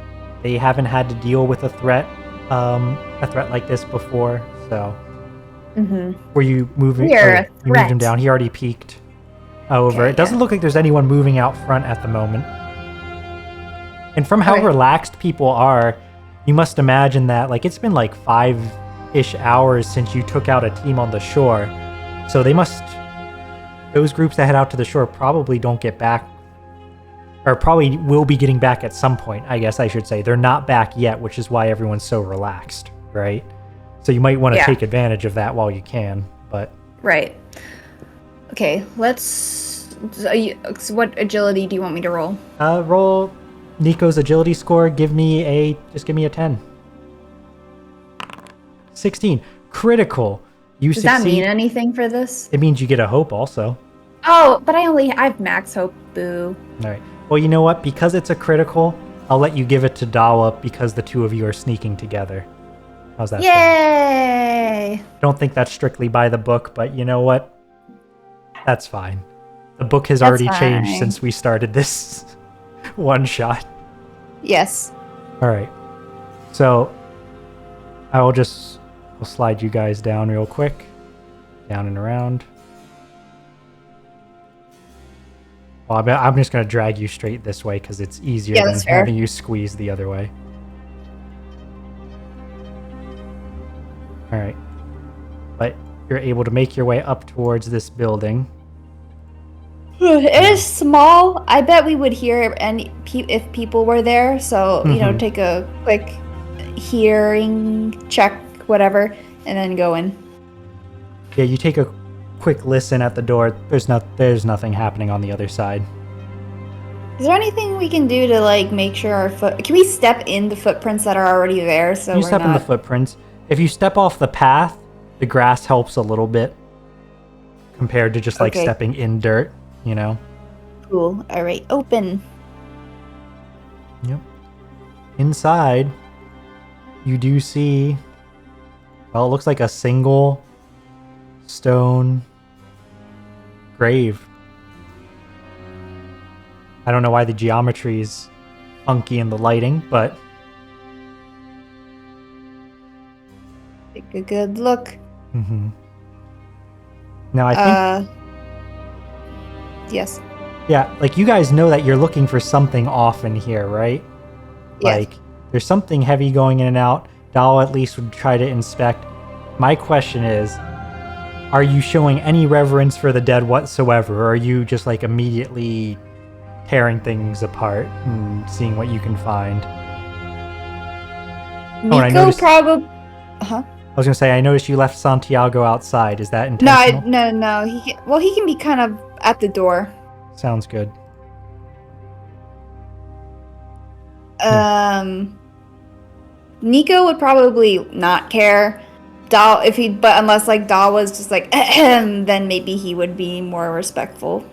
They haven't had to deal with a threat like this before. So, were you moving? You moved him down. He already peeked over. Okay, It doesn't look like there's anyone moving out front at the moment. And from how relaxed people are, you must imagine that it's been 5-ish hours since you took out a team on the shore. So those groups that head out to the shore probably don't get back, or probably will be getting back at some point, I guess I should say. They're not back yet, which is why everyone's so relaxed, right? So you might want to take advantage of that while you can, but... Right. Okay, so what agility do you want me to roll? Roll Niko's agility score. Just give me a 10. 16. Critical. You Does succeed. that mean anything for this? It means you get a hope also. Oh, but I have max hope. Boo. All right. Well, you know what? Because it's a critical, I'll let you give it to Dawa because the 2 of you are sneaking together. How's that? Yay! Don't think that's strictly by the book, but you know what? That's fine. The book has already changed since we started this one shot. Yes. All right. So I'll slide you guys down real quick. Down and around. Well, I'm just going to drag you straight this way because it's easier than having you squeeze the other way. All right. But you're able to make your way up towards this building. It is small. I bet we would hear if people were there. So, take a quick hearing check, whatever, and then go in. Yeah, you take a quick listen at the door. There's nothing happening on the other side. Is there anything we can do to make sure can we step in the footprints that are already there? So you step in the footprints. If you step off the path, the grass helps a little bit compared to just stepping in dirt, Cool. All right, open. Yep. inside, you do see, well, it looks like a single stone grave. I don't know why the geometry's funky in the lighting, but Take a good look. Now I think, Yes. yeah, like you guys know that you're looking for something off in here, right? Yes. Like there's something heavy going in and out. Dal at least would try to inspect. My question is, are you showing any reverence for the dead whatsoever, or are you just like immediately tearing things apart and seeing what you can find? Niko probably. Huh? I was gonna say, I noticed you left Santiago outside. Is that intentional? No. He can be kind of at the door. Sounds good. Niko would probably not care. Dal, but unless like Dal was just like, then maybe he would be more respectful.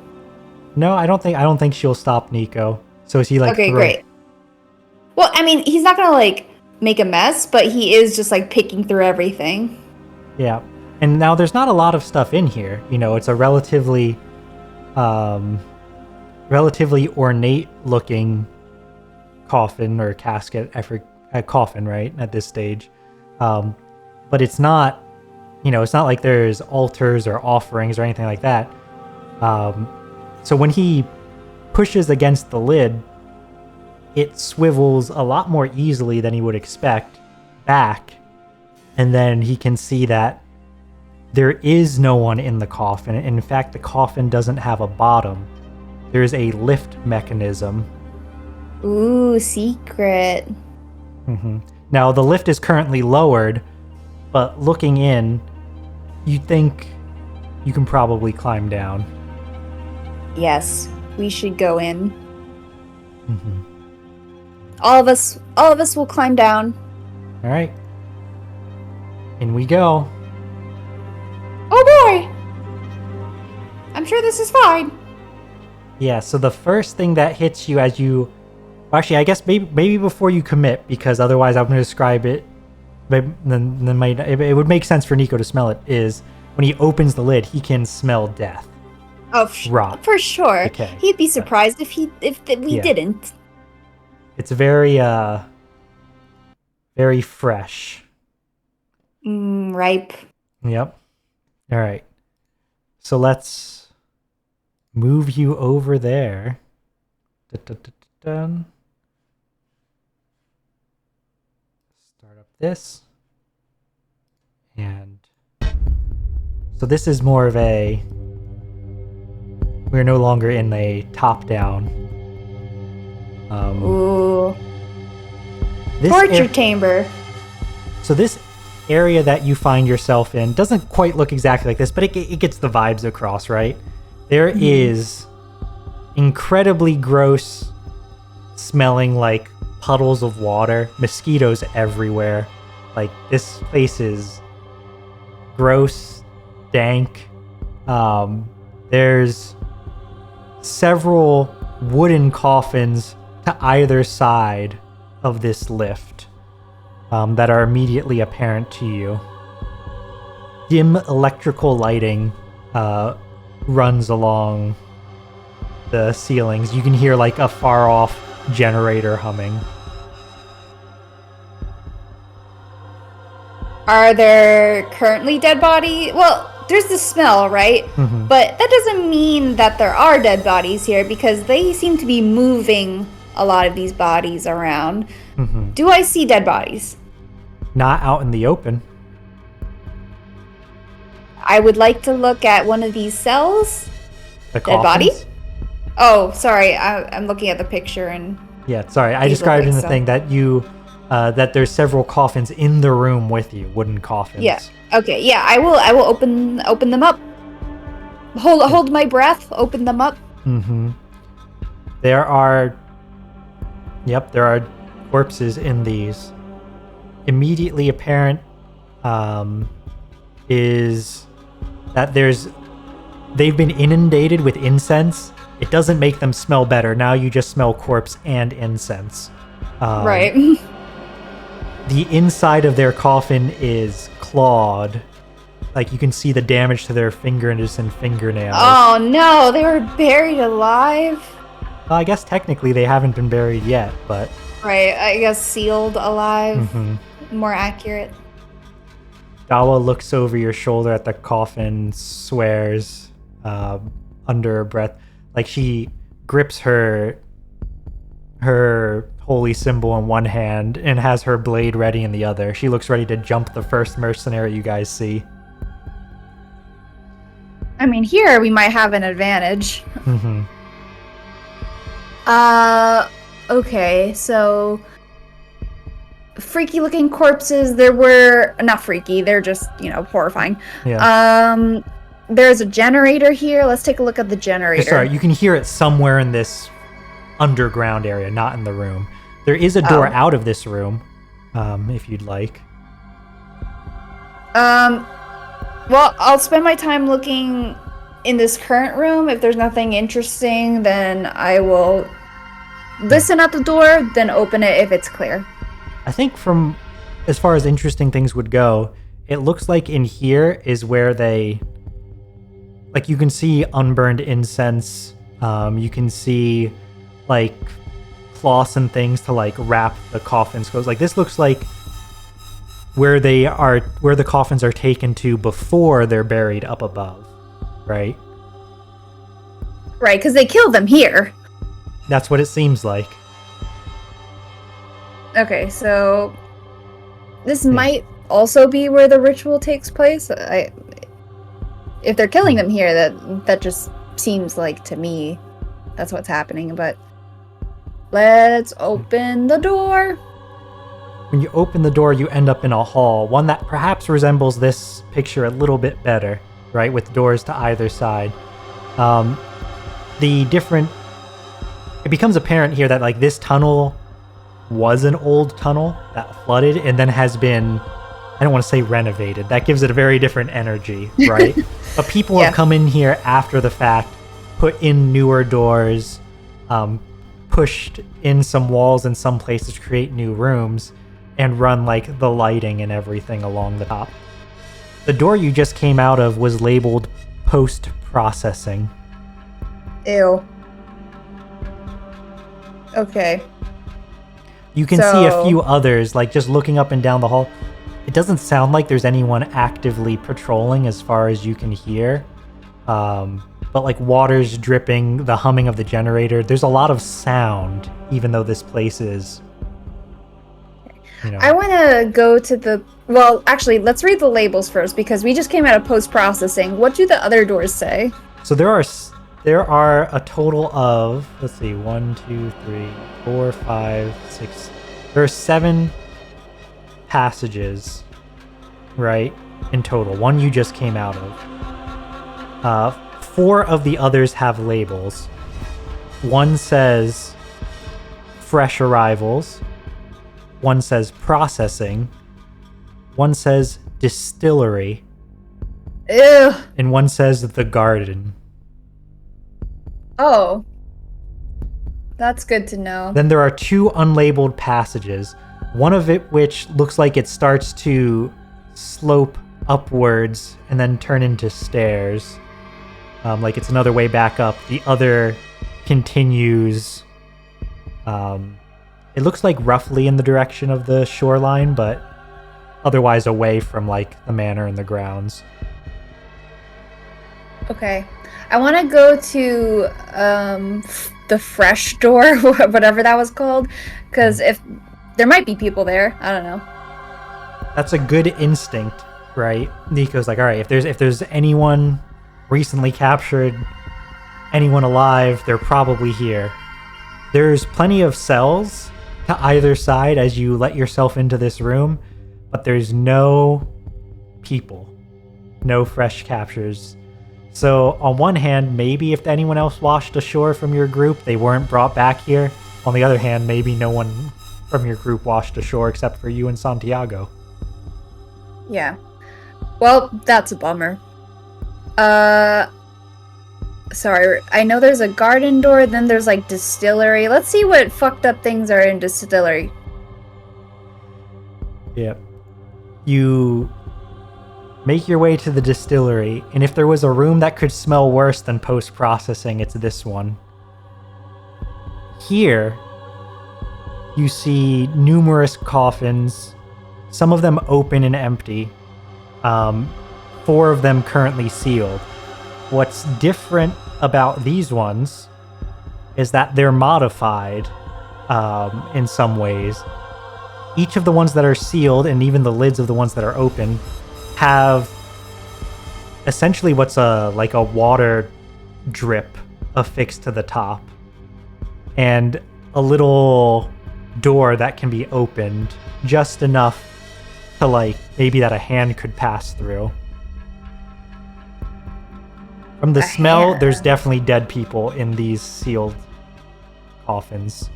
No, I don't think she'll stop Niko. So is he like? Okay, great. Well, I mean, he's not gonna like make a mess, but he is just like picking through everything. Yeah, and now there's not a lot of stuff in here. You know, it's a relatively ornate looking coffin or casket. Coffin, right? At this stage, but it's not. You know, it's not like there's altars or offerings or anything like that. So when he pushes against the lid, it swivels a lot more easily than he would expect back, and then he can see that there is no one in the coffin. In fact, the coffin doesn't have a bottom. There's a lift mechanism. Ooh, secret. Now, the lift is currently lowered, but looking in, you think you can probably climb down. Yes, we should go in. All of us will climb down. All right. In we go. Oh boy! I'm sure this is fine. Yeah, so the first thing that hits you as you... Actually, I guess maybe before you commit, because otherwise I'm going to describe it, then it would make sense for Niko to smell it, is when he opens the lid, he can smell death. Oh, for sure. Okay. He'd be surprised if we didn't. It's very fresh. Ripe. Yep. All right. So let's move you over there. Start up this. And so this is more of a... We're no longer in a top-down. Ooh. Torture chamber. So this area that you find yourself in doesn't quite look exactly like this, but it gets the vibes across, right? There is incredibly gross smelling like puddles of water, mosquitoes everywhere. Like this place is gross, dank. There's several wooden coffins to either side of this lift that are immediately apparent to you. Dim electrical lighting runs along the ceilings. You can hear like a far off generator humming. Are there currently dead bodies? Well, there's the smell, right? But that doesn't mean that there are dead bodies here, because they seem to be moving a lot of these bodies around. Do I see dead bodies? Not out in the open. I would like to look at one of these cells. The dead body? Oh, sorry. I'm looking at the picture and... Yeah, sorry. I described in the thing that you... that there's several coffins in the room with you, wooden coffins. Yeah. Okay. Yeah, I will open them up. Hold my breath. Open them up. There are corpses in these. Immediately apparent is that they've been inundated with incense. It doesn't make them smell better. Now you just smell corpse and incense. Right. The inside of their coffin is clawed. Like, you can see the damage to their fingers and fingernails. Oh no, they were buried alive. Well, I guess technically they haven't been buried yet, but... Right, I guess sealed alive. Mm-hmm. More accurate. Dawa looks over your shoulder at the coffin, swears under her breath. Like, she grips her holy symbol in one hand and has her blade ready in the other. She looks ready to jump the first mercenary you guys see. I mean, here we might have an advantage. Mm-hmm. Okay, so freaky looking corpses, there were not freaky, they're just, horrifying. Yeah. There's a generator here. Let's take a look at the generator. Sorry, you can hear it somewhere in this underground area, not in the room. There is a door out of this room, if you'd like. Well, I'll spend my time looking in this current room. If there's nothing interesting, then I will listen at the door, then open it if it's clear. I think from as far as interesting things would go, it looks like in here is where they... Like, you can see unburned incense. You can see, like, cloths and things to, like, wrap the coffins. Like, this looks like where the coffins are taken to before they're buried up above, right? Right, because they killed them here. That's what it seems like. Okay, so this might also be where the ritual takes place. If they're killing them here, that just seems like, to me, that's what's happening. But let's open the door. When you open the door, you end up in a hall, one that perhaps resembles this picture a little bit better, right? With doors to either side. It becomes apparent here that, like, this tunnel was an old tunnel that flooded and then has been, I don't want to say renovated. That gives it a very different energy, right? But people have come in here after the fact, put in newer doors, pushed in some walls in some places to create new rooms, and run, like, the lighting and everything along the top. The door you just came out of was labeled post-processing. Ew. Okay. You can see a few others, like, just looking up and down the hall. It doesn't sound like there's anyone actively patrolling as far as you can hear. But, like, water's dripping, the humming of the generator. There's a lot of sound, even though this place is... I want to go to the... Well, actually, let's read the labels first, because we just came out of post-processing. What do the other doors say? So there are a total of, let's see, 1, 2, 3, 4, 5, 6... There are 7 passages, right, in total. One you just came out of. 4 of the others have labels. One says fresh arrivals. One says processing. One says distillery. Ew. And one says the garden. Oh. That's good to know. Then there are 2 unlabeled passages. One of it which looks like it starts to slope upwards and then turn into stairs. Like it's another way back up. The other continues... it looks like roughly in the direction of the shoreline, but otherwise away from, like, the manor and the grounds. Okay. I want to go to the fresh door, whatever that was called, because if there might be people there, I don't know. That's a good instinct, right? Niko's like, all right, if there's anyone recently captured, anyone alive, they're probably here. There's plenty of cells to either side as you let yourself into this room, but there's no people, no fresh captures. So on one hand, maybe if anyone else washed ashore from your group, they weren't brought back here. On the other hand, maybe no one from your group washed ashore except for you and Santiago. Yeah. Well, that's a bummer. Sorry, I know there's a garden door, then there's like distillery. Let's see what fucked up things are in distillery. Yep. You make your way to the distillery, and if there was a room that could smell worse than post-processing, it's this one. Here, you see numerous coffins, some of them open and empty, 4 of them currently sealed. What's different about these ones is that they're modified in some ways. Each of the ones that are sealed, and even the lids of the ones that are open, have essentially what's like a water drip affixed to the top, and a little door that can be opened just enough to, like, maybe that a hand could pass through. From the smell, there's definitely dead people in these sealed coffins.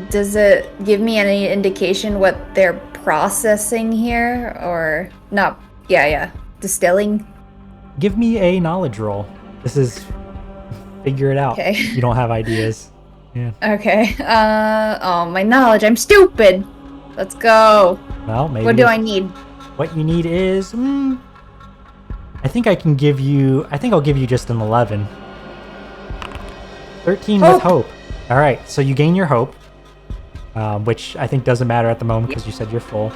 Does it give me any indication what they're processing here, or not? Yeah, distilling. Give me a knowledge roll. This is figure it out. Okay. You don't have ideas. Yeah. Okay. Oh, my knowledge. I'm stupid. Let's go. Well, maybe. What do I need? What you need is, I think I'll give you just an 11. 13 with hope. All right, so you gain your hope, which I think doesn't matter at the moment because you said you're full.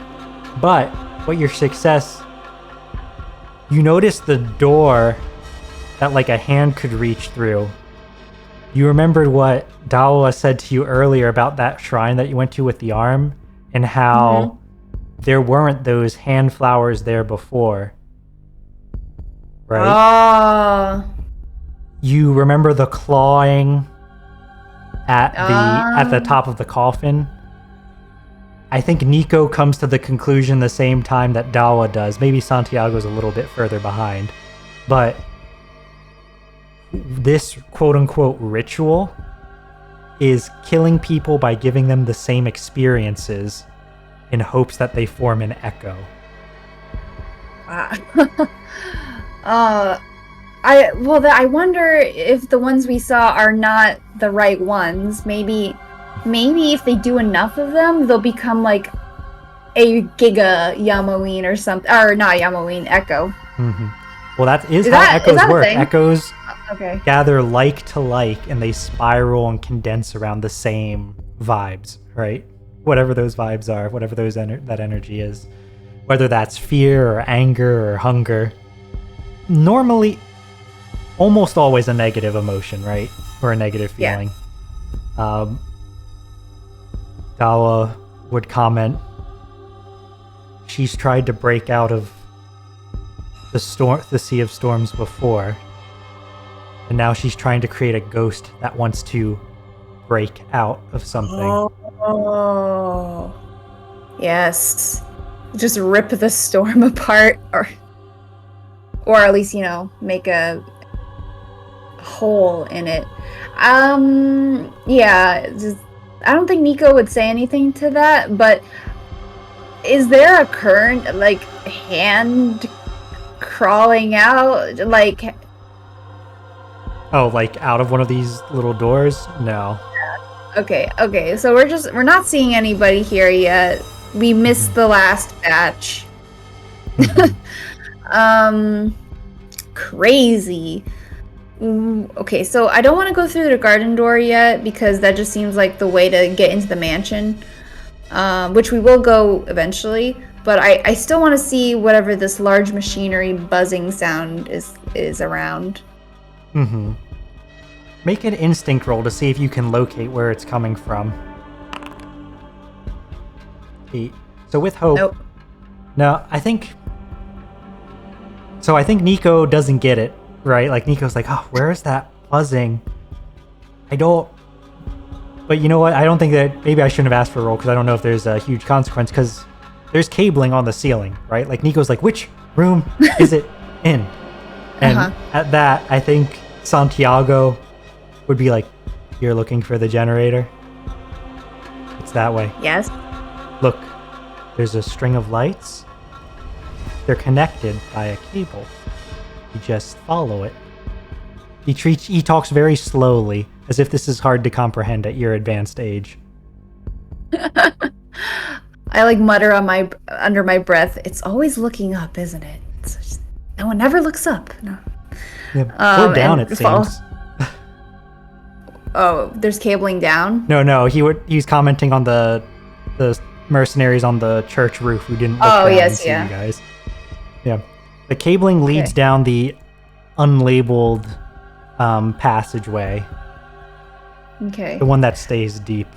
But what your success, you notice the door that like a hand could reach through. You remembered what Dawa said to you earlier about that shrine that you went to with the arm, and how there weren't those hand flowers there before. Right? You remember the clawing at the top of the coffin? I think Niko comes to the conclusion the same time that Dawa does. Maybe Santiago's a little bit further behind. But this quote-unquote ritual is killing people by giving them the same experiences in hopes that they form an echo. I wonder if the ones we saw are not the right ones. Maybe if they do enough of them, they'll become like a Giga Yamoween or something, or not Yamoween, Echo. Mm-hmm. Well, that is how echoes work. Echoes gather like to like, and they spiral and condense around the same vibes, right? Whatever those vibes are, whatever that energy is, whether that's fear or anger or hunger. Normally, almost always a negative emotion, right? Or a negative feeling. Dawa would comment, she's tried to break out of the Sea of Storms before, and now she's trying to create a ghost that wants to break out of something. Oh, yes. Just rip the storm apart, or at least, make a hole in it. I don't think Niko would say anything to that, but is there a current, like, hand crawling out, like... Oh, like out of one of these little doors? No. Okay, so we're not seeing anybody here yet. We missed the last batch. Crazy. Okay, so I don't want to go through the garden door yet, because that just seems like the way to get into the mansion, which we will go eventually, but I still want to see whatever this large machinery buzzing sound is around. Make an instinct roll to see if you can locate where it's coming from. 8. So with hope... Nope. No, I think Niko doesn't get it, right? Like, Niko's like, oh, where is that buzzing? But you know what? I don't think that... Maybe I shouldn't have asked for a roll, because I don't know if there's a huge consequence, because there's cabling on the ceiling, right? Like, Niko's like, which room is it in? And at that, I think Santiago would be like, you're looking for the generator? It's that way. Yes. Look, there's a string of lights. They're connected by a cable. You just follow it. He talks very slowly, as if this is hard to comprehend at your advanced age. I like mutter under my breath. It's always looking up, isn't it? No one ever looks up. No. Yeah, or down, it seems. Oh, there's cabling down? No. He's commenting on the mercenaries on the church roof who didn't look down and see you guys. Yeah. The cabling leads down the unlabeled passageway. Okay. The one that stays deep.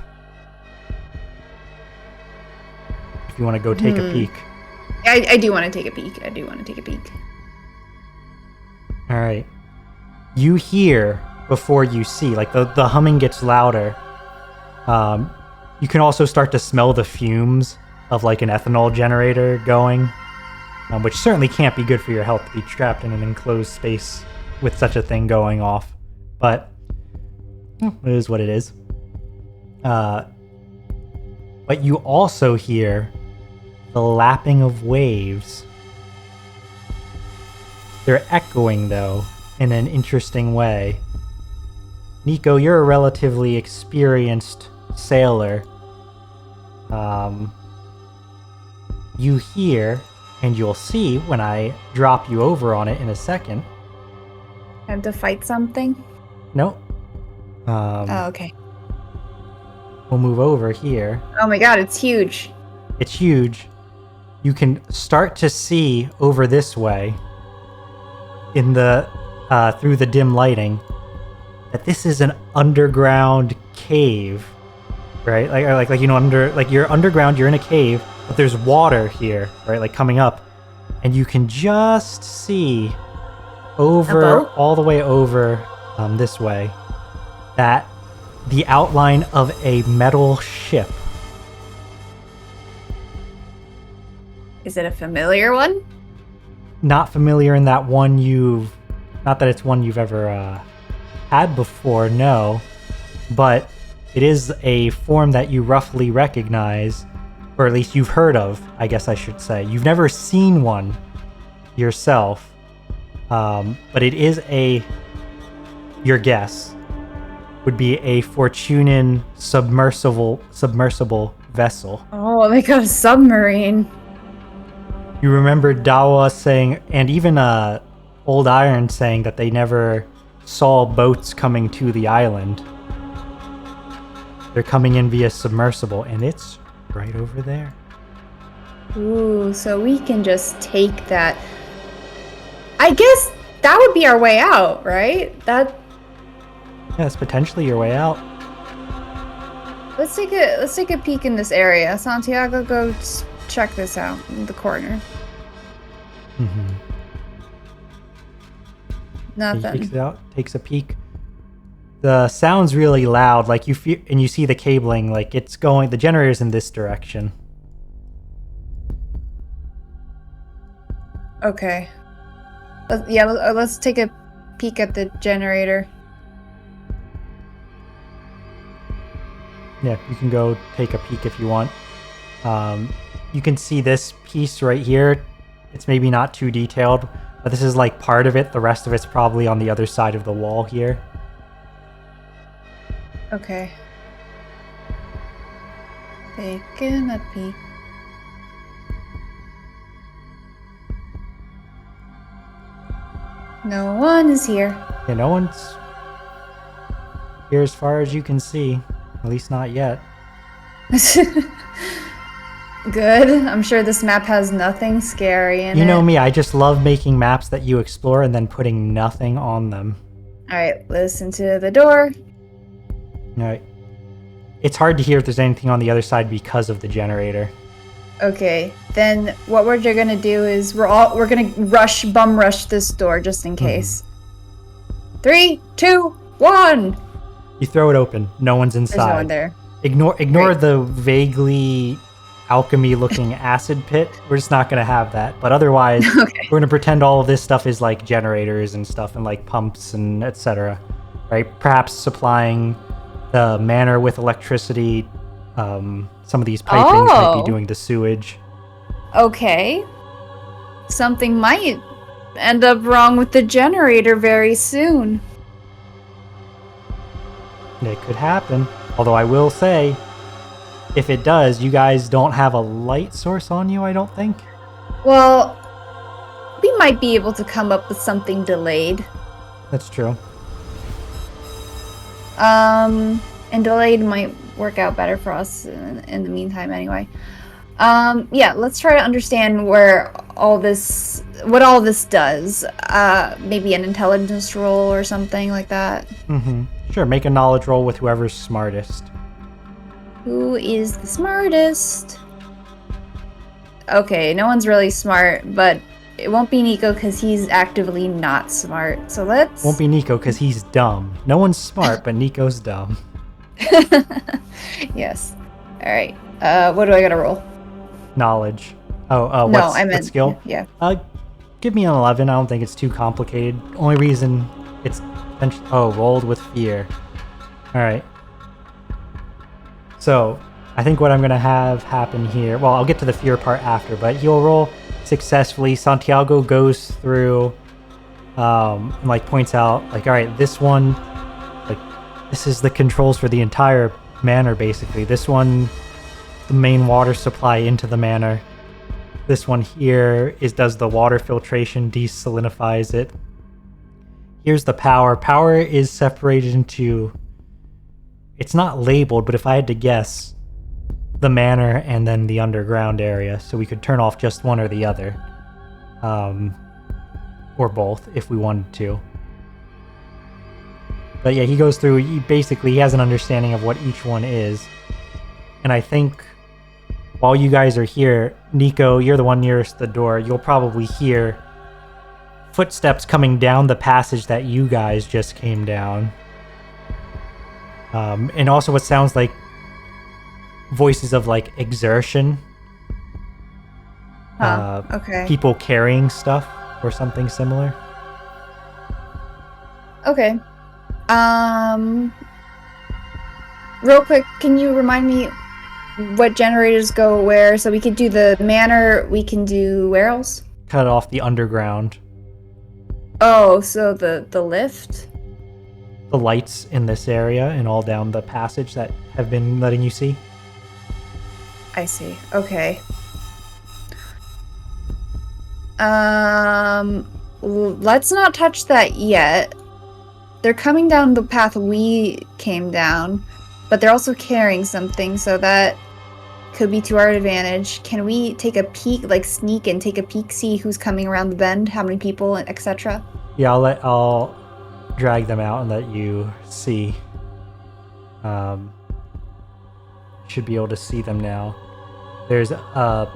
If you want to go take a peek. I do want to take a peek. All right. You hear before you see, like the humming gets louder. You can also start to smell the fumes of like an ethanol generator going, which certainly can't be good for your health to be trapped in an enclosed space with such a thing going off. But it is what it is. But you also hear the lapping of waves. They're echoing, though, in an interesting way. Niko, you're a relatively experienced sailor. You hear, and you'll see when I drop you over on it in a second. I have to fight something? Nope. Okay. We'll move over here. Oh my god, it's huge. It's huge. You can start to see over this way, in the through the dim lighting, that this is an underground cave, right? Like you know, you're underground, you're in a cave, but there's water here, right? Like coming up, and you can just see over all the way over this way that the outline of a metal ship. Is it a familiar one? Not familiar in that one not that it's one you've ever had before, no. But it is a form that you roughly recognize, or at least you've heard of, I guess I should say. You've never seen one yourself, but it is your guess would be a Fortunan submersible vessel. Oh, like a submarine. You remember Dawa saying, and even Old Iron saying, that they never saw boats coming to the island. They're coming in via submersible, and it's right over there. Ooh, so we can just take that. I guess that would be our way out, right? Yeah, it's potentially your way out. Let's take a peek in this area. Santiago, go check this out in the corner. Mm-hmm. Nothing. He takes it out, takes a peek. The sound's really loud, like you feel, and you see the cabling, like it's going. The generator's in this direction. Okay. Let's take a peek at the generator. Yeah, you can go take a peek if you want. You can see this piece right here. It's maybe not too detailed, but this is like part of it. The rest of it's probably on the other side of the wall here. Okay. Taking a peek. No one is here. Yeah, no one's here as far as you can see. At least not yet. Good. I'm sure this map has nothing scary in it. You know me, I just love making maps that you explore and then putting nothing on them. Alright, listen to the door. Alright. It's hard to hear if there's anything on the other side because of the generator. Okay, then what we're gonna do is we're gonna bum rush this door just in case. 3, 2, 1! You throw it open. No one's inside. There's no one there. Ignore the vaguely alchemy-looking acid pit. We're just not going to have that. But otherwise, okay. We're going to pretend all of this stuff is like generators and stuff and like pumps and etc. Right? Perhaps supplying the manor with electricity. Some of these pipings might be doing the sewage. Okay. Something might end up wrong with the generator very soon. It could happen. Although I will say, if it does, you guys don't have a light source on you, I don't think. Well, we might be able to come up with something delayed. That's true. And delayed might work out better for us in the meantime anyway. Yeah, let's try to understand what all this does. Maybe an intelligence roll or something like that. Mm-hmm. Sure, make a knowledge roll with whoever's smartest. Who is the smartest? Okay, no one's really smart, but it won't be Niko because he's actively not smart. So let's... Won't be Niko because he's dumb. No one's smart, but Niko's dumb. Yes. Alright. What do I gotta roll? Knowledge. No, I meant... what skill? Yeah. Give me an 11. I don't think it's too complicated. Only reason it's... rolled with fear. Alright. So, I think what I'm going to have happen here... Well, I'll get to the fear part after, but he'll roll successfully. Santiago goes through... and, points out, alright, this one... this is the controls for the entire manor, basically. This one... the main water supply into the manor. This one here does the water filtration, desalinifies it. Here's the power. Power is separated into... It's not labeled, but if I had to guess, the manor and then the underground area. So we could turn off just one or the other. Or both, if we wanted to. But yeah, he goes through... He has an understanding of what each one is. And I think... While you guys are here, Niko, you're the one nearest the door. You'll probably hear footsteps coming down the passage that you guys just came down. And also what sounds like voices of, exertion. Okay. People carrying stuff or something similar. Okay. Real quick, can you remind me... what generators go where? So we could do the manor, we can do where else? Cut off the underground. Oh, so the lift? The lights in this area and all down the passage that have been letting you see. I see. Okay. Let's not touch that yet. They're coming down the path we came down, but they're also carrying something, so that could be to our advantage. Can we take a peek, sneak and take a peek, see who's coming around the bend, how many people, etc.? Yeah, I'll drag them out and let you see. Should be able to see them now. There's a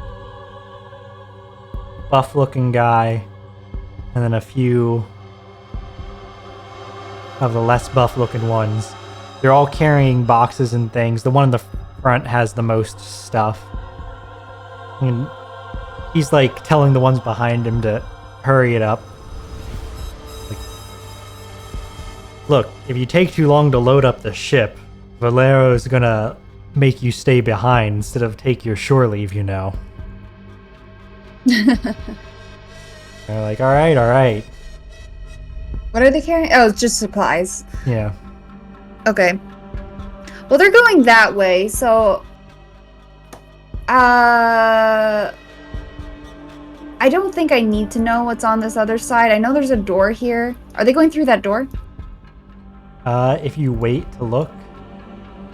buff-looking guy, and then a few of the less buff-looking ones. They're all carrying boxes and things. The one in the front has the most stuff. And he's telling the ones behind him to hurry it up. Look, if you take too long to load up the ship, Valero's gonna make you stay behind instead of take your shore leave, you know. They're alright. What are they carrying? Oh, it's just supplies. Yeah. Okay. Well, they're going that way, so... I don't think I need to know what's on this other side. I know there's a door here. Are they going through that door? If you wait to look...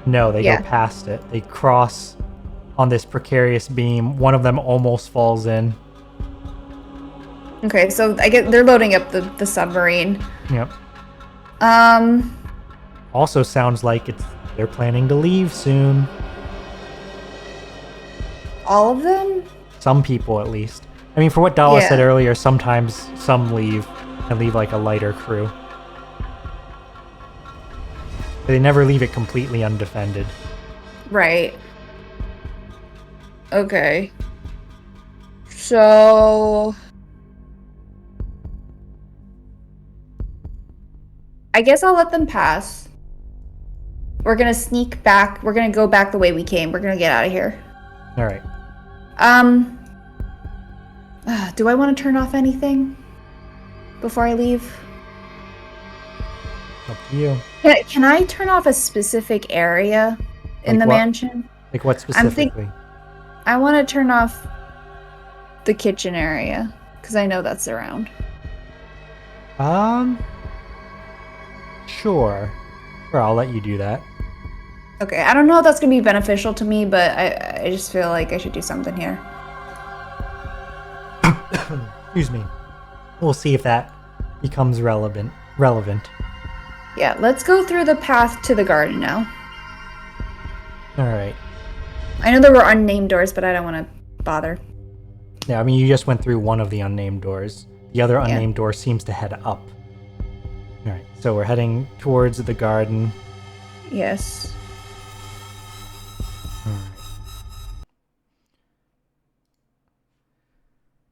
No, they go past it. They cross on this precarious beam. One of them almost falls in. Okay, so I get they're loading up the submarine. Yep. Also sounds like they're planning to leave soon. All of them? Some people, at least. I mean, for what Dala said earlier, sometimes some leave and leave a lighter crew. They never leave it completely undefended. Right. Okay. So... I guess I'll let them pass. We're gonna sneak back. We're gonna go back the way we came. We're gonna get out of here. Alright. Do I want to turn off anything before I leave? Up to you. Can I turn off a specific area in Like the what? mansion? Like what specifically? I want to turn off the kitchen area because I know that's around. Sure. Sure, I'll let you do that. Okay, I don't know if that's going to be beneficial to me, but I just feel like I should do something here. Excuse me. We'll see if that becomes relevant. Yeah, let's go through the path to the garden now. Alright. I know there were unnamed doors, but I don't want to bother. Yeah, I mean, you just went through one of the unnamed doors. The other unnamed door seems to head up. Alright, so we're heading towards the garden. Yes. Alright.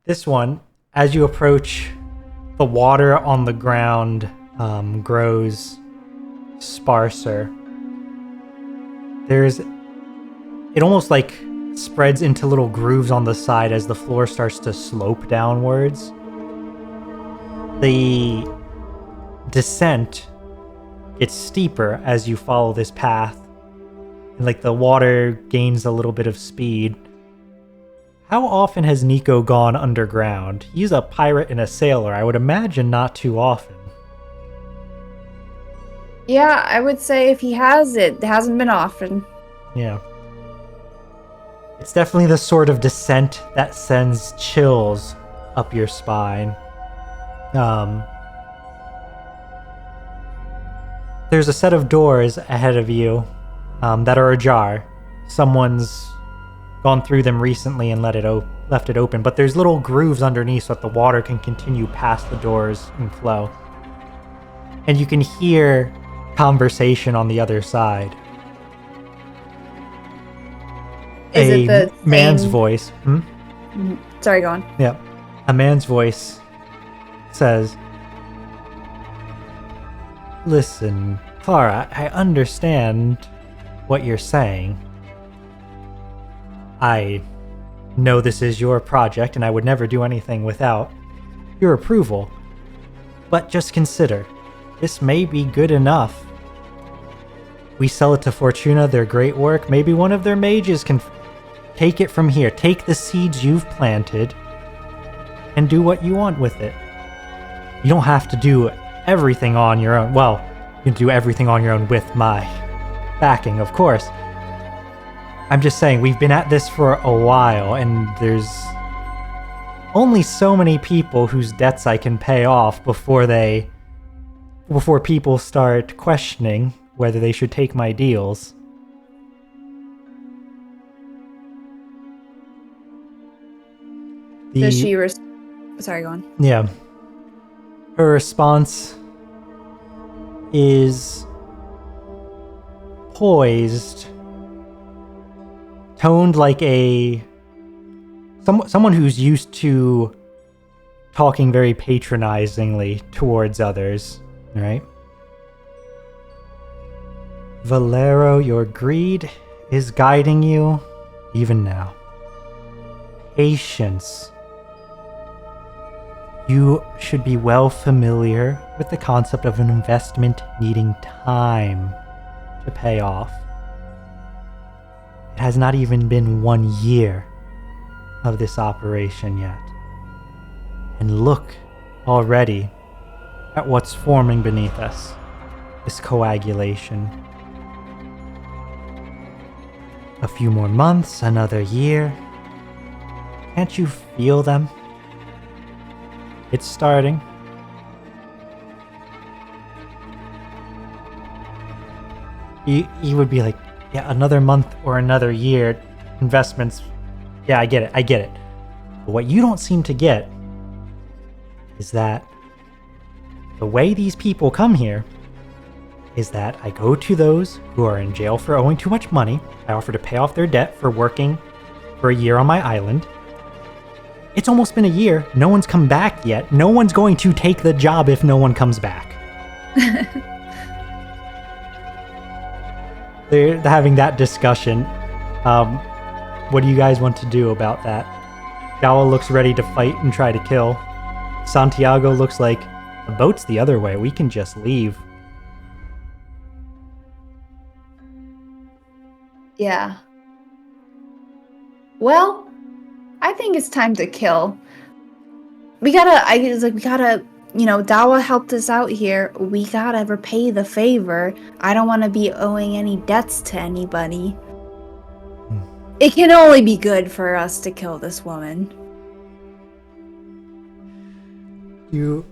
This one, as you approach, the water on the ground grows sparser. It almost like spreads into little grooves on the side as the floor starts to slope downwards. The descent gets steeper as you follow this path. And like the water gains a little bit of speed. How often has Niko gone underground? He's a pirate and a sailor. I would imagine not too often. Yeah, I would say if he has it hasn't been often. Yeah. It's definitely the sort of descent that sends chills up your spine. There's a set of doors ahead of you that are ajar. Someone's gone through them recently and left it open, but there's little grooves underneath so that the water can continue past the doors and flow. And you can hear conversation on the other side. Is it the man's same... voice? Sorry, go on. Yep. A man's voice says, "Listen, Clara, I understand what you're saying. I know this is your project and I would never do anything without your approval. But just consider, this may be good enough. We sell it to Fortuna, their great work. Maybe one of their mages can take it from here. Take the seeds you've planted and do what you want with it. You don't have to do everything on your own. Well, you can do everything on your own with my backing, of course. I'm just saying, we've been at this for a while, and there's only so many people whose debts I can pay off before people start questioning whether they should take my deals." Does she Sorry, go on. Yeah. Her response is poised, toned like someone who's used to talking very patronizingly towards others, right? "Valero, your greed is guiding you even now. Patience. You should be well familiar with the concept of an investment needing time to pay off. It has not even been 1 year of this operation yet. And look already at what's forming beneath us, this coagulation. A few more months, another year. Can't you feel them? It's starting." He would be like, "Yeah, another month or another year, investments. Yeah, I get it. But what you don't seem to get is that the way these people come here is that I go to those who are in jail for owing too much money. I offer to pay off their debt for working for a year on my island. It's almost been a year. No one's come back yet. No one's going to take the job if no one comes back." They're having that discussion. What do you guys want to do about that? Gawa looks ready to fight and try to kill. Santiago looks like, "The boat's the other way. We can just leave." Yeah. Well, I think it's time to kill. We gotta, Dawa helped us out here. We gotta repay the favor. I don't want to be owing any debts to anybody. It can only be good for us to kill this woman. You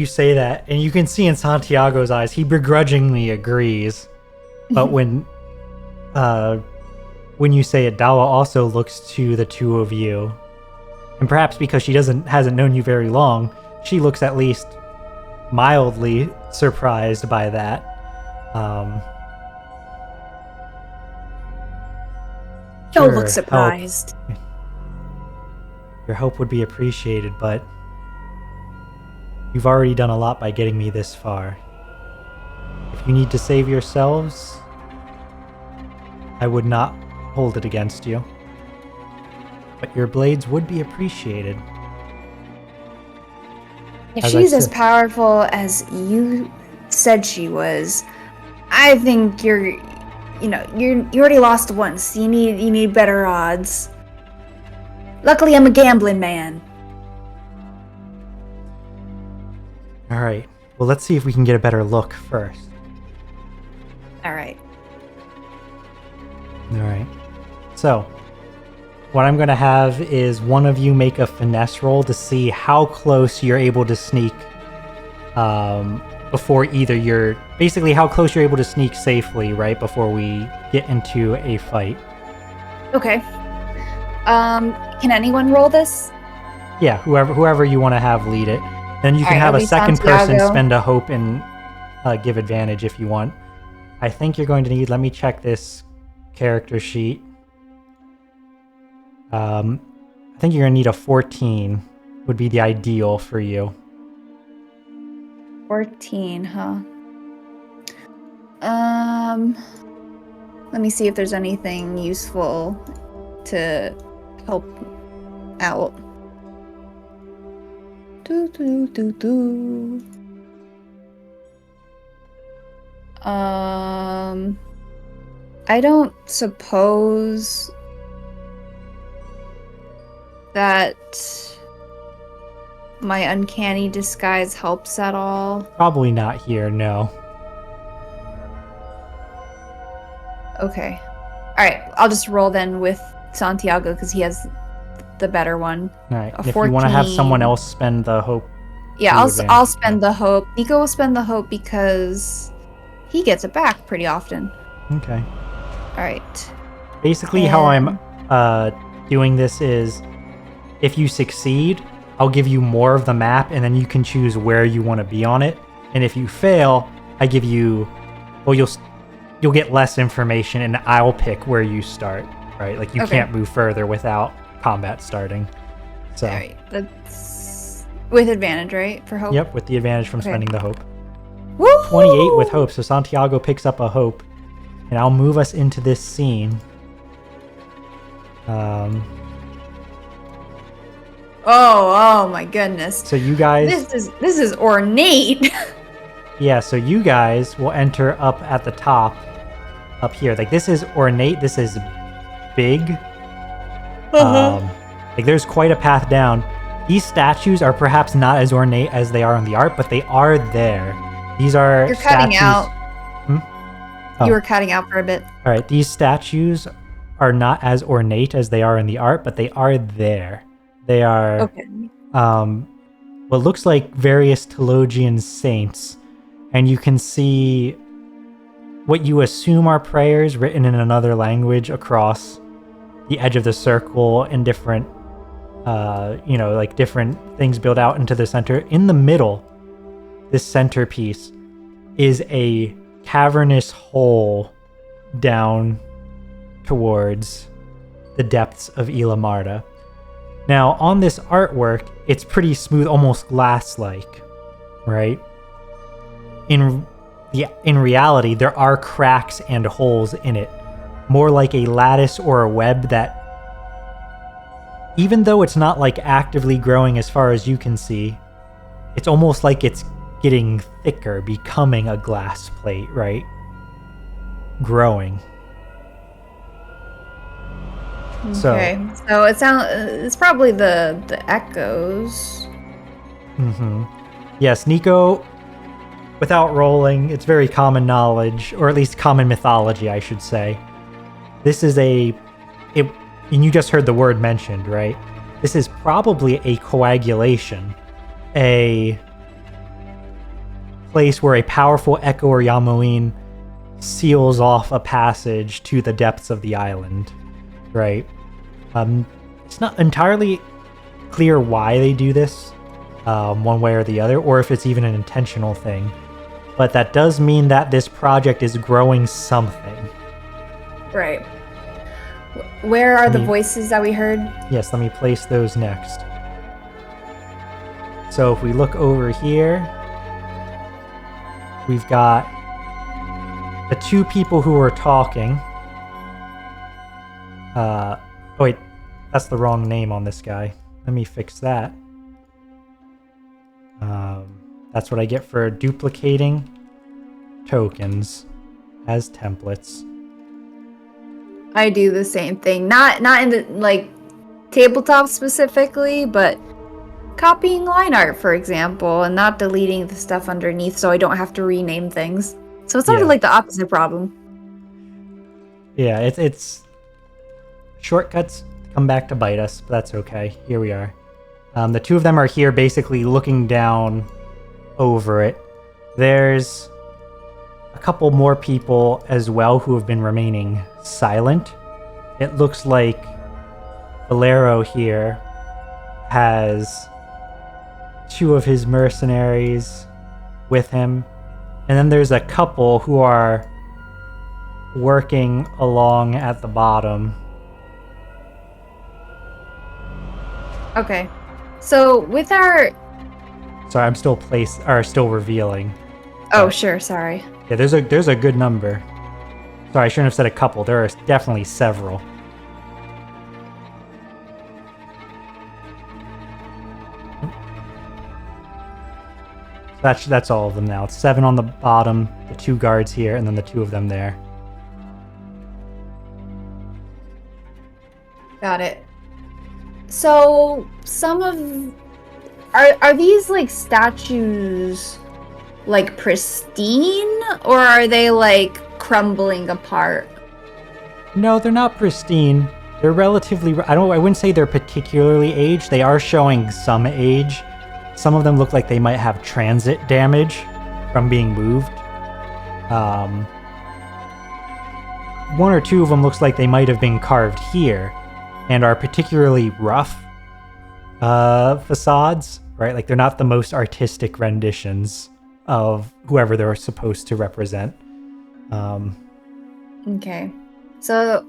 say that, and you can see in Santiago's eyes, he begrudgingly agrees. But when you say it, Dawa also looks to the two of you. And perhaps because she hasn't known you very long, she looks at least mildly surprised by that. Don't look surprised. Your help would be appreciated, but you've already done a lot by getting me this far. If you need to save yourselves, I would not hold it against you. But your blades would be appreciated. If she's as powerful as you said she was, I think you already lost once. You need better odds. Luckily, I'm a gambling man. All right. Well, let's see if we can get a better look first. All right. So, what I'm going to have is one of you make a finesse roll to see how close you're able to sneak before how close you're able to sneak safely, right, before we get into a fight. Okay. Can anyone roll this? Yeah, whoever you want to have lead it. Then you can have a second person spend a hope and give advantage if you want. I think you're going to need, let me check this character sheet. I think you're going to need a 14 would be the ideal for you. 14, huh? Let me see if there's anything useful to help out. I don't suppose that my uncanny disguise helps at all. Probably not here, no. Okay. Alright, I'll just roll then with Santiago because he has the better one. Alright, if you want to have someone else spend the hope. Yeah, I'll spend the hope. Niko will spend the hope because he gets it back pretty often. Okay. Alright. Basically, how I'm doing this is, if you succeed, I'll give you more of the map, and then you can choose where you want to be on it. And if you fail, I give you, well, you'll get less information, and I'll pick where you start. Right? Like you can't move further without combat starting. So. All right, that's with advantage, right, for hope? Yep, with the advantage from spending the hope. Woo! 28 with hope, so Santiago picks up a hope, and I'll move us into this scene. Oh my goodness. So you guys... This is ornate. Yeah, so you guys will enter up at the top, up here. Like, this is ornate, this is big. Like, there's quite a path down. These statues are perhaps not as ornate as they are in the art, but they are there. These are You're cutting statues... out. Oh. You were cutting out for a bit. All right, these statues are not as ornate as they are in the art, but they are there. They are what looks like various Teologian saints, and you can see what you assume are prayers written in another language across the edge of the circle, and different, like different things built out into the center. In the middle, this centerpiece is a cavernous hole down towards the depths of Isla Marta. Now, on this artwork, it's pretty smooth, almost glass-like, right? In reality, there are cracks and holes in it, more like a lattice or a web that, even though it's not like actively growing as far as you can see, it's almost like it's getting thicker, becoming a glass plate, right? Growing. Okay. So it sounds. It's probably the echoes. Yes, Niko, without rolling, it's very common knowledge, or at least common mythology, I should say. This is and you just heard the word mentioned, right? This is probably a coagulation, a place where a powerful echo or Yamoin seals off a passage to the depths of the island, right? It's not entirely clear why they do this, one way or the other, or if it's even an intentional thing. But that does mean that this project is growing something. Right. Where are the voices that we heard? Yes, let me place those next. So if we look over here, we've got the two people who are talking. Oh wait, that's the wrong name on this guy. Let me fix that. That's what I get for duplicating tokens as templates. I do the same thing. Not in the tabletop specifically, but copying line art, for example, and not deleting the stuff underneath so I don't have to rename things. So it's sort of like the opposite problem. Yeah, it's shortcuts come back to bite us, but that's okay. Here we are. The two of them are here basically looking down over it. There's a couple more people as well who have been remaining silent. It looks like Valero here has two of his mercenaries with him. And then there's a couple who are working along at the bottom. Okay. So with our... Sorry, I'm still revealing. Oh, sure, sorry. Yeah, there's a good number. Sorry, I shouldn't have said a couple. There are definitely several. That's all of them now. It's 7 on the bottom, the 2 guards here, and then the 2 of them there. Got it. So are these like statues like pristine, or are they like crumbling apart? No, they're not pristine. They're relatively... I wouldn't say they're particularly aged. They are showing some age. Some of them look like they might have transit damage from being moved. 1 or 2 of them looks like they might have been carved here and are particularly rough facades, right? Like they're not the most artistic renditions of whoever they're supposed to represent. Okay. So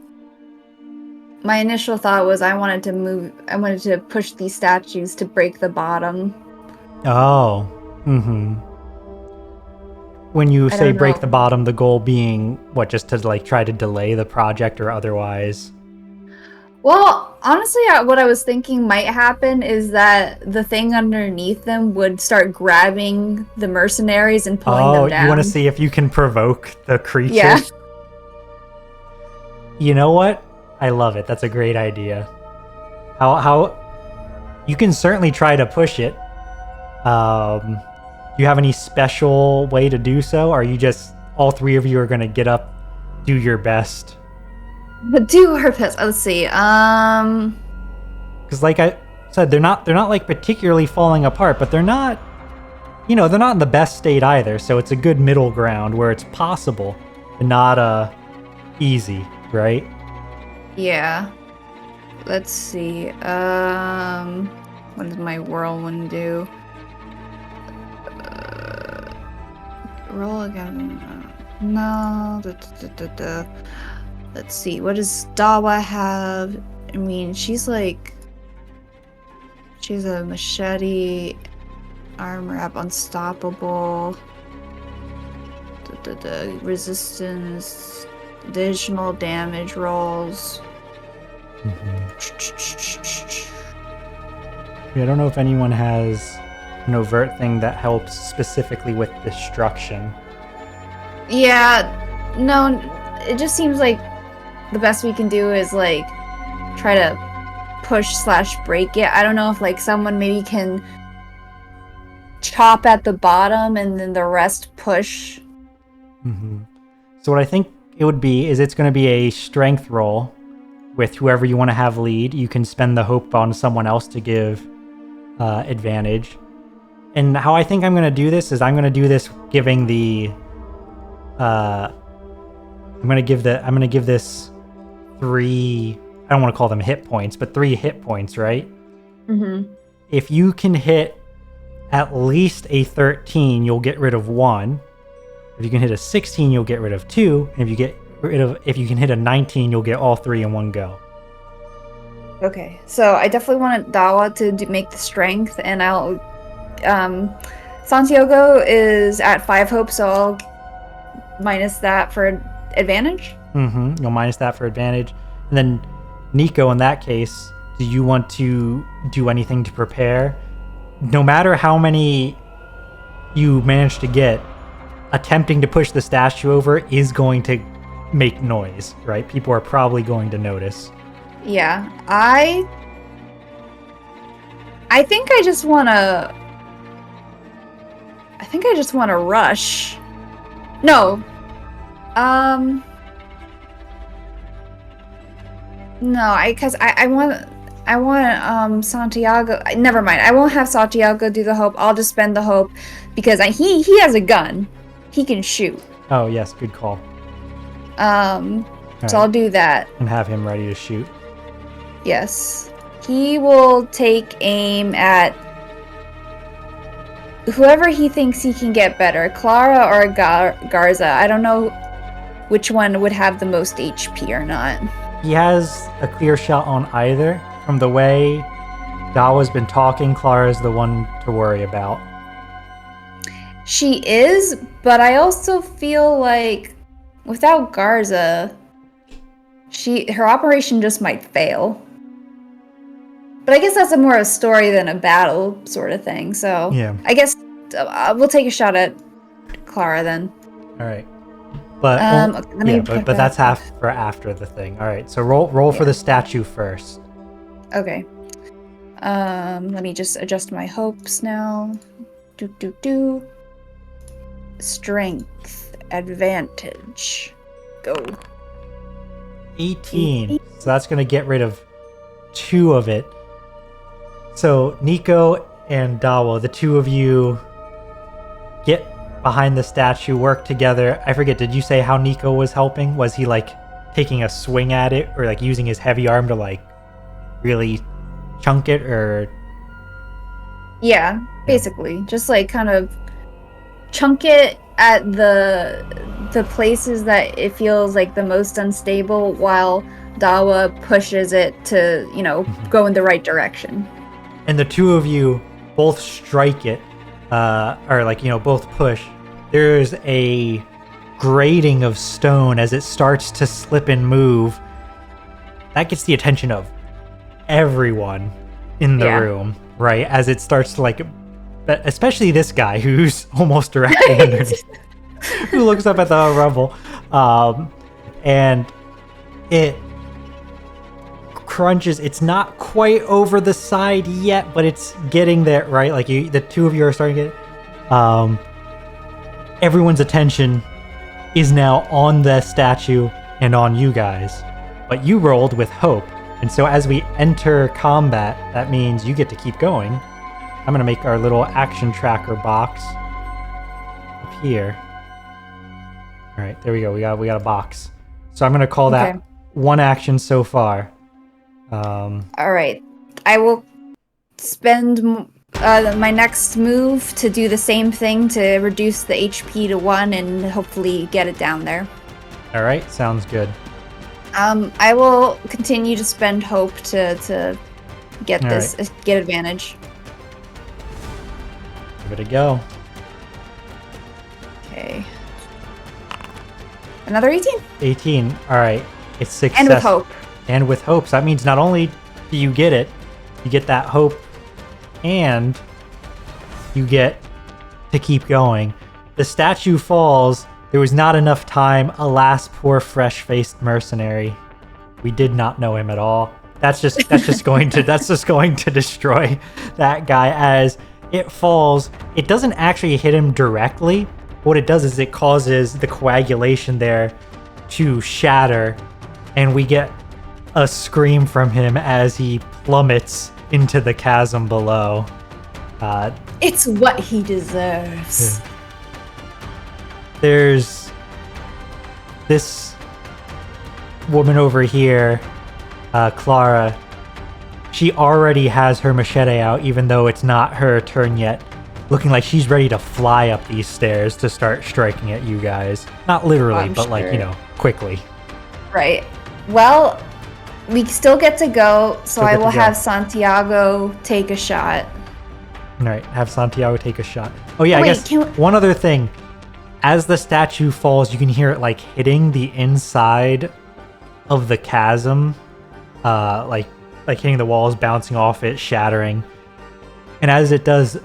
my initial thought was I wanted to push these statues to break the bottom. Oh. Mm-hmm. When you say break the bottom, the goal being what, just to like try to delay the project or otherwise? Well, honestly, what I was thinking might happen is that the thing underneath them would start grabbing the mercenaries and pulling them down. Oh, you want to see if you can provoke the creature? Yeah. You know what? I love it. That's a great idea. How you can certainly try to push it. Do you have any special way to do so? Or are you just, all 3 of you are going to get up, do your best? But do our best. Let's see. Because like I said, they're not like particularly falling apart, but they're not, they're not in the best state either. So it's a good middle ground where it's possible, but not easy, right? Yeah. Let's see. What does my whirlwind do? Roll again. No. Let's see. What does Dawa have? I mean, she's a machete, armor up, unstoppable. The resistance, additional damage rolls. Yeah, I don't know if anyone has an overt thing that helps specifically with destruction. Yeah, no, it just seems like the best we can do is like try to push/break it. I don't know if like someone maybe can chop at the bottom and then the rest push. So what I think it would be is it's going to be a strength roll with whoever you want to have lead. You can spend the hope on someone else to give advantage. And how I think I'm going to do this is I'm going to do this giving the I'm going to give this 3, I don't want to call them hit points, but 3 hit points, right? If you can hit at least a 13, you'll get rid of 1. If you can hit a 16, you'll get rid of 2. And if you can hit a 19, you'll get all 3 in one go. Okay, so I definitely want Dawa to make the strength, and I'll Santiago is at 5 hope, so I'll minus that for advantage. You'll minus that for advantage. And then Niko, in that case, do you want to do anything to prepare? No matter how many you manage to get, attempting to push the statue over is going to make noise, right? People are probably going to notice. Yeah, I think I just want to rush. No. No, because I want Santiago. Never mind. I won't have Santiago do the hope. I'll just spend the hope because he has a gun. He can shoot. Oh yes, good call. So I'll do that. And have him ready to shoot. Yes. He will take aim at whoever he thinks he can get better, Clara or Garza. I don't know which one would have the most HP or not. He has a clear shot on either. From the way Dawa's been talking, Clara's the one to worry about. She is, but I also feel like without Garza, her operation just might fail. But I guess that's more a story than a battle sort of thing. So yeah. I guess we'll take a shot at Clara then. All right. But but that's half for after the thing. All right. So roll for the statue first. Okay. Let me just adjust my hopes now. Strength advantage. Go. 18. So that's going to get rid of 2 of it. So Niko and Dawa, the 2 of you get behind the statue, work together. I forget, did you say how Niko was helping? Was he like taking a swing at it or like using his heavy arm to like really chunk it or? Yeah, basically. Just like kind of chunk it at the places that it feels like the most unstable while Dawa pushes it to, go in the right direction. And the 2 of you both strike it, or like, both push. There's a grating of stone as it starts to slip and move. That gets the attention of everyone in the room, right? As it starts to like, especially this guy who's almost directly underneath, who looks up at the rubble, and it crunches. It's not quite over the side yet, but it's getting there, right? Like the 2 of you are starting to get everyone's attention is now on the statue and on you guys, but you rolled with hope, and so as we enter combat, that means you get to keep going. I'm gonna make our little action tracker box up here. All right, there we go. We got a box. So I'm gonna call that 1 action so far. All right, I will spend my next move to do the same thing to reduce the HP to 1 and hopefully get it down there. All right, sounds good. I will continue to spend hope to get get advantage. Give it a go. Okay. Another 18? 18. All right. It's success. And with hope. And with hope. So that means not only do you get it, you get that hope, and you get to keep going. The statue falls. There was not enough time. Alas, poor fresh-faced mercenary. We did not know him at all. that's just going to destroy that guy as it falls. It doesn't actually hit him directly. What it does is it causes the coagulation there to shatter, and we get a scream from him as he plummets into the chasm below. It's what he deserves. Yeah. There's this woman over here, Clara. She already has her machete out, even though it's not her turn yet, looking like she's ready to fly up these stairs to start striking at you guys. Not literally, but like, quickly. Right. Well, we still get to go, so I will have Santiago take a shot. All right, have Santiago take a shot. Oh yeah, I guess one other thing. As the statue falls, you can hear it like hitting the inside of the chasm, like hitting the walls, bouncing off it, shattering. And as it does,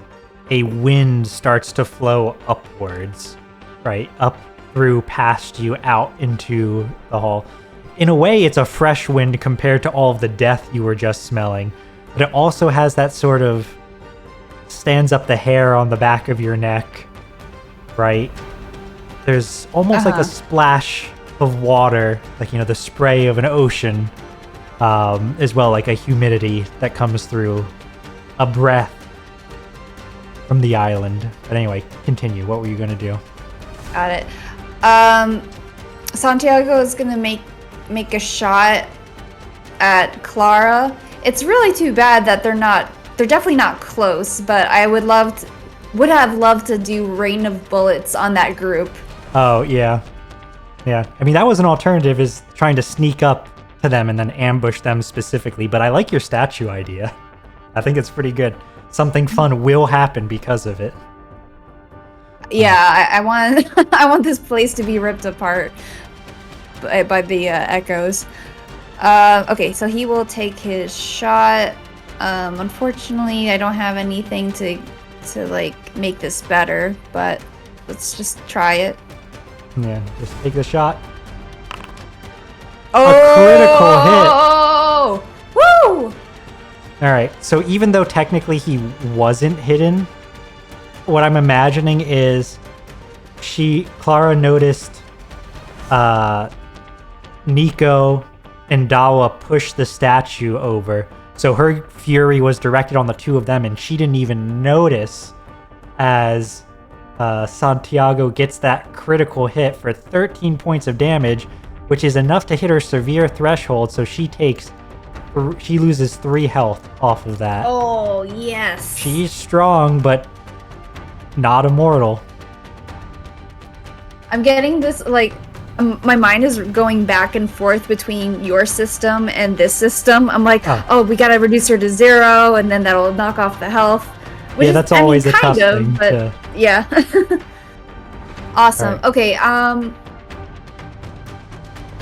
a wind starts to flow upwards, right? Up through past you out into the hall. In a way, it's a fresh wind compared to all of the death you were just smelling. But it also has that sort of stands up the hair on the back of your neck, right? There's almost like a splash of water, like, the spray of an ocean, as well, like a humidity that comes through, a breath from the island. But anyway, continue. What were you going to do? Got it. Santiago is going to make a shot at Clara. It's really too bad that they're definitely not close, but I would have loved to do rain of bullets on that group. Oh, yeah. Yeah. I mean, that was an alternative, is trying to sneak up to them and then ambush them specifically, but I like your statue idea. I think it's pretty good. Something fun will happen because of it. Yeah, I want I want this place to be ripped apart by the echoes. Okay, so he will take his shot. Unfortunately, I don't have anything to like make this better, but let's just try it. Yeah, just take the shot. Oh! A critical hit. Woo! All right, so even though technically he wasn't hidden, what I'm imagining is Clara noticed Niko and Dawa push the statue over. So her fury was directed on the two of them, and she didn't even notice as Santiago gets that critical hit for 13 points of damage, which is enough to hit her severe threshold, so she loses 3 health off of that. Oh, yes. She's strong, but not immortal. I'm getting this, like, my mind is going back and forth between your system and this system. I'm like, oh, we gotta reduce her to 0, and then that'll knock off the health. Yeah, that's always a tough thing. But yeah. Awesome. Right. Okay,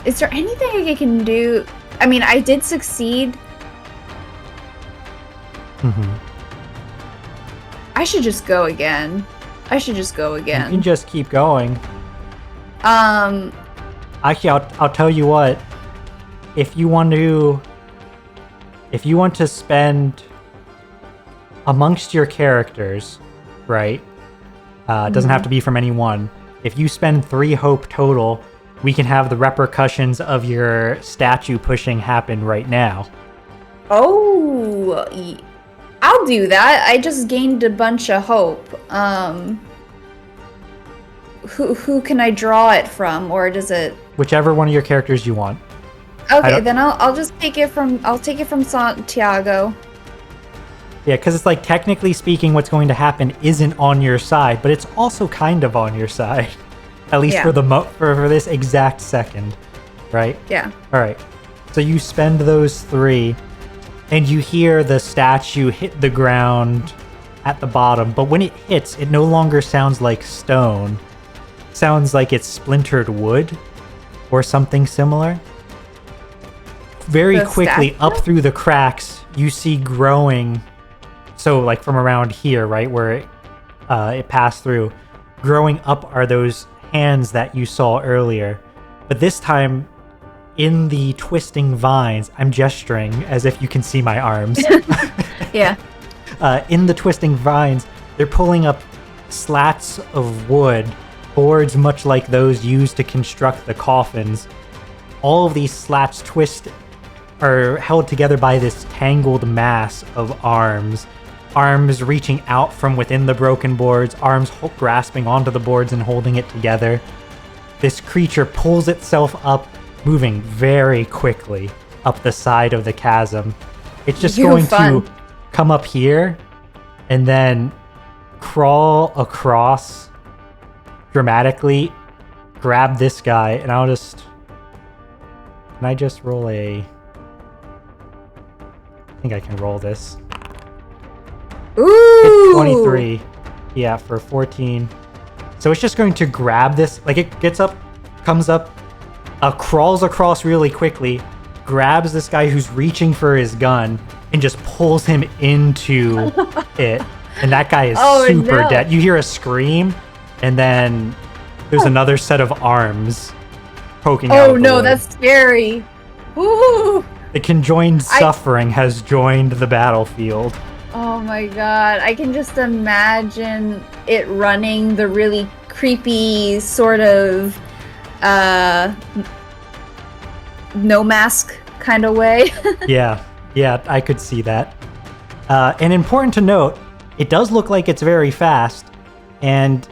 is there anything I can do? I mean, I did succeed. I should just go again. You can just keep going. Actually, I'll tell you what. If you want to spend amongst your characters, right? It doesn't have to be from any one. If you spend 3 hope total, we can have the repercussions of your statue pushing happen right now. Oh, I'll do that. I just gained a bunch of hope. Who can I draw it from, or does it? Whichever one of your characters you want. Okay, then I'll just take it from Santiago. Yeah, because it's like, technically speaking, what's going to happen isn't on your side, but it's also kind of on your side, at least for this exact second, right? Yeah. All right. So you spend those 3, and you hear the statue hit the ground at the bottom, but when it hits, it no longer sounds like stone. It sounds like it's splintered wood or something similar. Very quickly, up through the cracks, you see growing. So, like, from around here, right, where it passed through, growing up are those hands that you saw earlier. But this time, in the twisting vines, I'm gesturing as if you can see my arms. Yeah. In the twisting vines, they're pulling up slats of wood, boards much like those used to construct the coffins. All of these slats are held together by this tangled mass of arms reaching out from within the broken boards, arms grasping onto the boards and holding it together. This creature pulls itself up, moving very quickly up the side of the chasm. It's just going to come up here and then crawl across dramatically, grab this guy, and can I just roll I think I can roll this. Ooh! It's 23. Yeah, for 14. So it's just going to grab this, like it gets up, comes up, crawls across really quickly, grabs this guy who's reaching for his gun, and just pulls him into it. And that guy is super dead. You hear a scream, and then there's another set of arms poking out. Oh no, that's scary. Ooh. The conjoined suffering has joined the battlefield. Oh my god, I can just imagine it running the really creepy sort of no mask kind of way. Yeah, I could see that. And important to note, it does look like it's very fast, and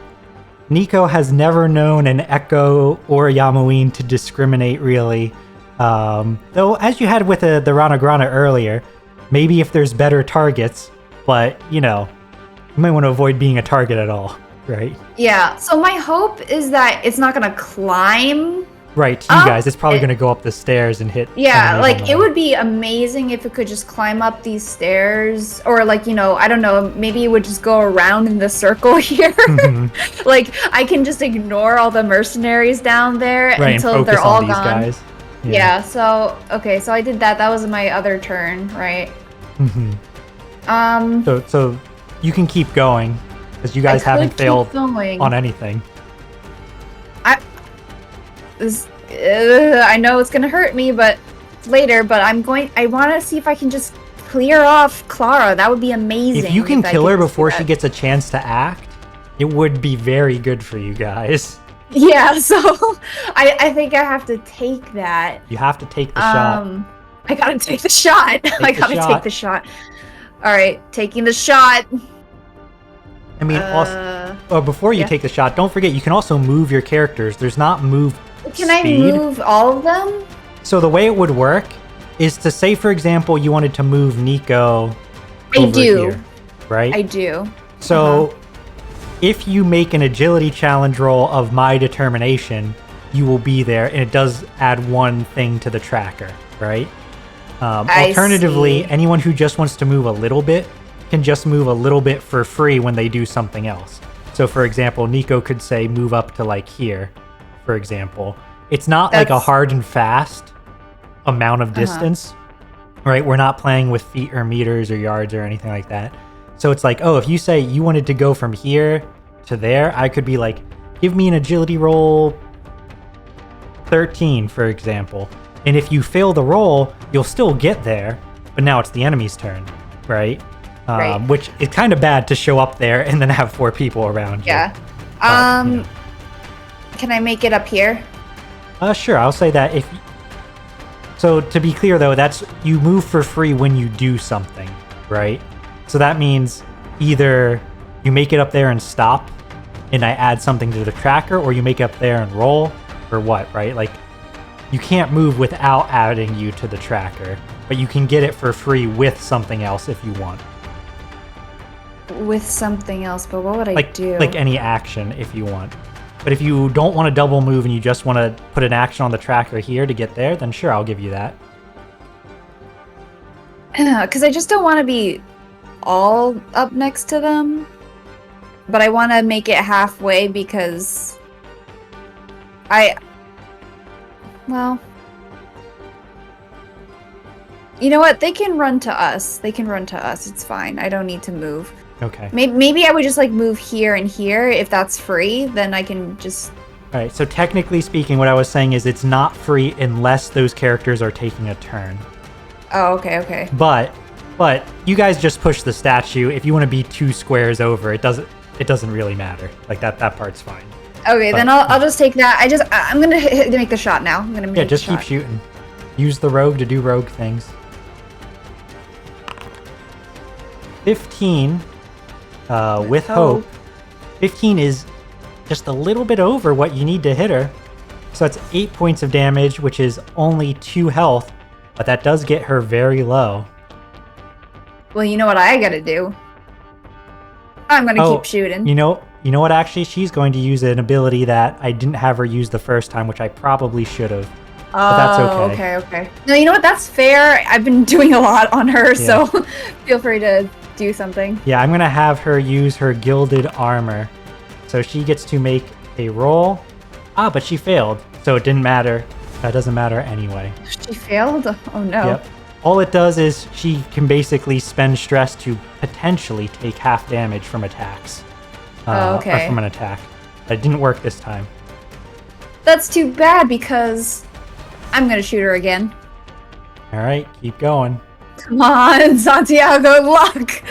Niko has never known an Echo or a Yamuin to discriminate really. Though, as you had with the Ranagrana earlier, maybe if there's better targets, but, you might want to avoid being a target at all, right? Yeah, so my hope is that it's not going to climb. Right, to you guys, it's probably going to go up the stairs and hit. Yeah, like, it would be amazing if it could just climb up these stairs, or like, I don't know, maybe it would just go around in the circle here. Mm-hmm. Like, I can just ignore all the mercenaries down there until they're all gone. Guys. Yeah, so, okay, so I did that. That was my other turn, right? Mm-hmm. So you can keep going, because you guys haven't failed on anything. I know it's gonna hurt me, but later. But I want to see if I can just clear off Clara. That would be amazing. If you can kill her before she gets a chance to act, it would be very good for you guys. Yeah, so I think I have to take that. You have to take the shot. I gotta take the shot. Take the shot. All right, taking the shot. I mean, also, before you take the shot, don't forget you can also move your characters. There's not move Can I move all of them? So the way it would work is to say, for example, you wanted to move Niko over here, right? I do. So if you make an agility challenge roll of my determination, you will be there, and it does add one thing to the tracker, right? Alternatively, anyone who just wants to move a little bit can just move a little bit for free when they do something else. So, for example, Niko could say move up to like here, for example. It's not like a hard and fast amount of distance, right? We're not playing with feet or meters or yards or anything like that. So it's like, if you say you wanted to go from here to there, I could be like, give me an agility roll 13, for example. And if you fail the roll, you'll still get there, but now it's the enemy's turn, right? Which is kind of bad to show up there and then have 4 people around you. Yeah. Can I make it up here? Sure. I'll say that if. So to be clear, though, that's you move for free when you do something, right? So that means either you make it up there and stop, and I add something to the tracker, or you make it up there and roll, or what, right? Like. You can't move without adding you to the tracker, but you can get it for free with something else if you want. With something else, but what would I do? Like any action if you want. But if you don't want to double move and you just want to put an action on the tracker here to get there, then sure, I'll give you that. Because I just don't want to be all up next to them, but I want to make it halfway because well, you know what? They can run to us. It's fine. I don't need to move. Okay. Maybe I would just like move here and here. If that's free, then I can just All right, so technically speaking, what I was saying is it's not free unless those characters are taking a turn. Oh, okay. But you guys just push the statue. If you want to be 2 squares over, it doesn't really matter. Like that part's fine. Okay, then I'll just take that. I'm gonna make the shot now. I'm gonna make just keep shooting. Use the rogue to do rogue things. 15 with hope. 15 is just a little bit over what you need to hit her. So that's 8 points of damage, which is only 2 health, but that does get her very low. Well, you know what I gotta do? I'm gonna keep shooting. You know what, actually? She's going to use an ability that I didn't have her use the first time, which I probably should have. But that's okay. Okay. No, you know what? That's fair. I've been doing a lot on her, so feel free to do something. Yeah, I'm going to have her use her gilded armor. So she gets to make a roll. But she failed, so it didn't matter. That doesn't matter anyway. She failed? Oh, no. Yep. All it does is she can basically spend stress to potentially take half damage from attacks. Or from an attack. That didn't work this time. That's too bad because I'm going to shoot her again. All right, keep going. Come on, Santiago, luck!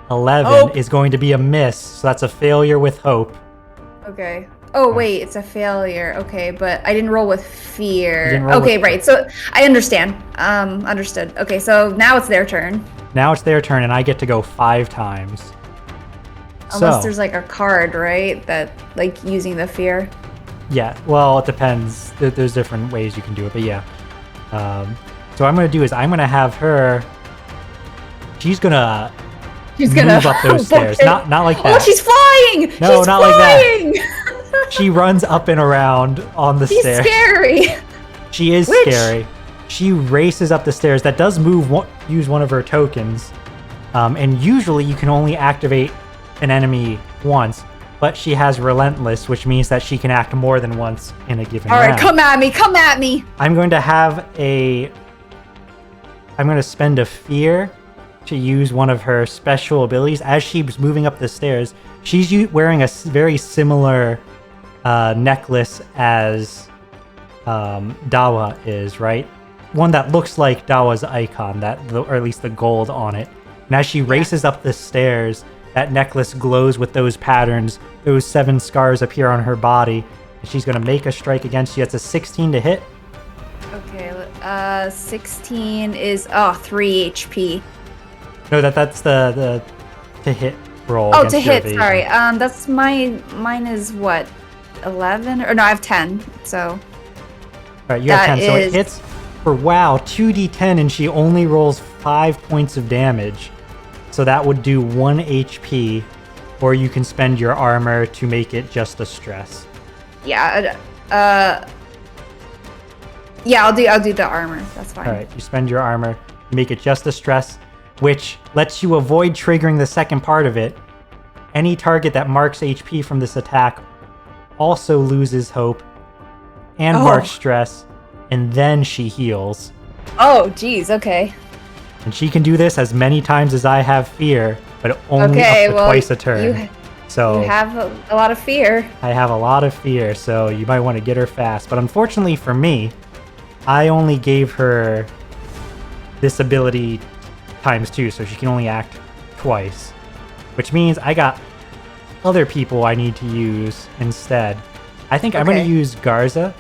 11 is going to be a miss, so that's a failure with hope. Okay. Oh, wait, it's a failure. Okay, but I didn't roll with fear. Okay, right, so I understand. Understood. Okay, so now it's their turn. Now it's their turn, and I get to go 5 times. Unless there's like a card, right? That, like, using the fear. Yeah, well, it depends. There's different ways you can do it, but yeah. So what I'm going to do is I'm going to have her... She's going to move up those stairs. Not like that. Oh, she's flying! No, she's not flying! like that. She runs up and around on the stairs. She's scary. She is scary. She races up the stairs. That does use one of her tokens. And usually you can only activate an enemy once. But she has Relentless, which means that she can act more than once in a given round. All right, come at me! I'm going to have I'm going to spend a fear to use one of her special abilities. As she's moving up the stairs, she's wearing a very similar necklace as Dawa is, right? One that looks like Dawa's icon, or at least the gold on it. And as she races up the stairs, that necklace glows with those patterns. Those 7 scars appear on her body. And she's going to make a strike against you. That's a 16 to hit. Okay, 16 is 3 HP. No, that's the to hit roll. Oh, to hit. Sorry. That's mine is what, 11? Or no, I have 10. So. All right, you have 10. So it hits for 2d10, and she only rolls 5 points of damage. So that would do 1 HP, or you can spend your armor to make it just a stress. Yeah. Yeah, I'll do the armor. That's fine. All right, you spend your armor, make it just a stress, which lets you avoid triggering the second part of it. Any target that marks HP from this attack also loses hope and marks stress, and then she heals. Oh, geez. Okay. And she can do this as many times as I have fear, but only up to twice a turn. So you have a lot of fear. I have a lot of fear, so you might want to get her fast. But unfortunately for me, I only gave her this ability ×2, so she can only act twice. Which means I got other people I need to use instead. I think I'm going to use Garza,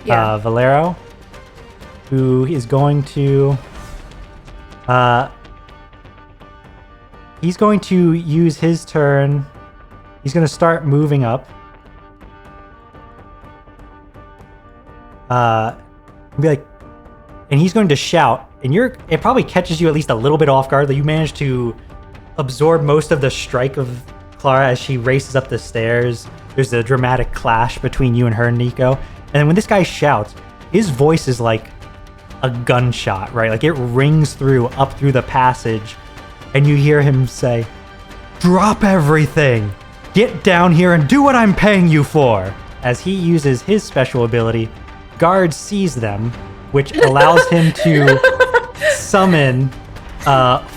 Valero, who is going to... he's going to use his turn. He's going to start moving up. Be like, and he's going to shout, and it probably catches you at least a little bit off guard that you managed to absorb most of the strike of Clara as she races up the stairs. There's a dramatic clash between you and her, Niko. And then when this guy shouts, his voice is like a gunshot, right? Like it rings up through the passage, and you hear him say, "Drop everything! Get down here and do what I'm paying you for!" As he uses his special ability, Guard sees them, which allows him to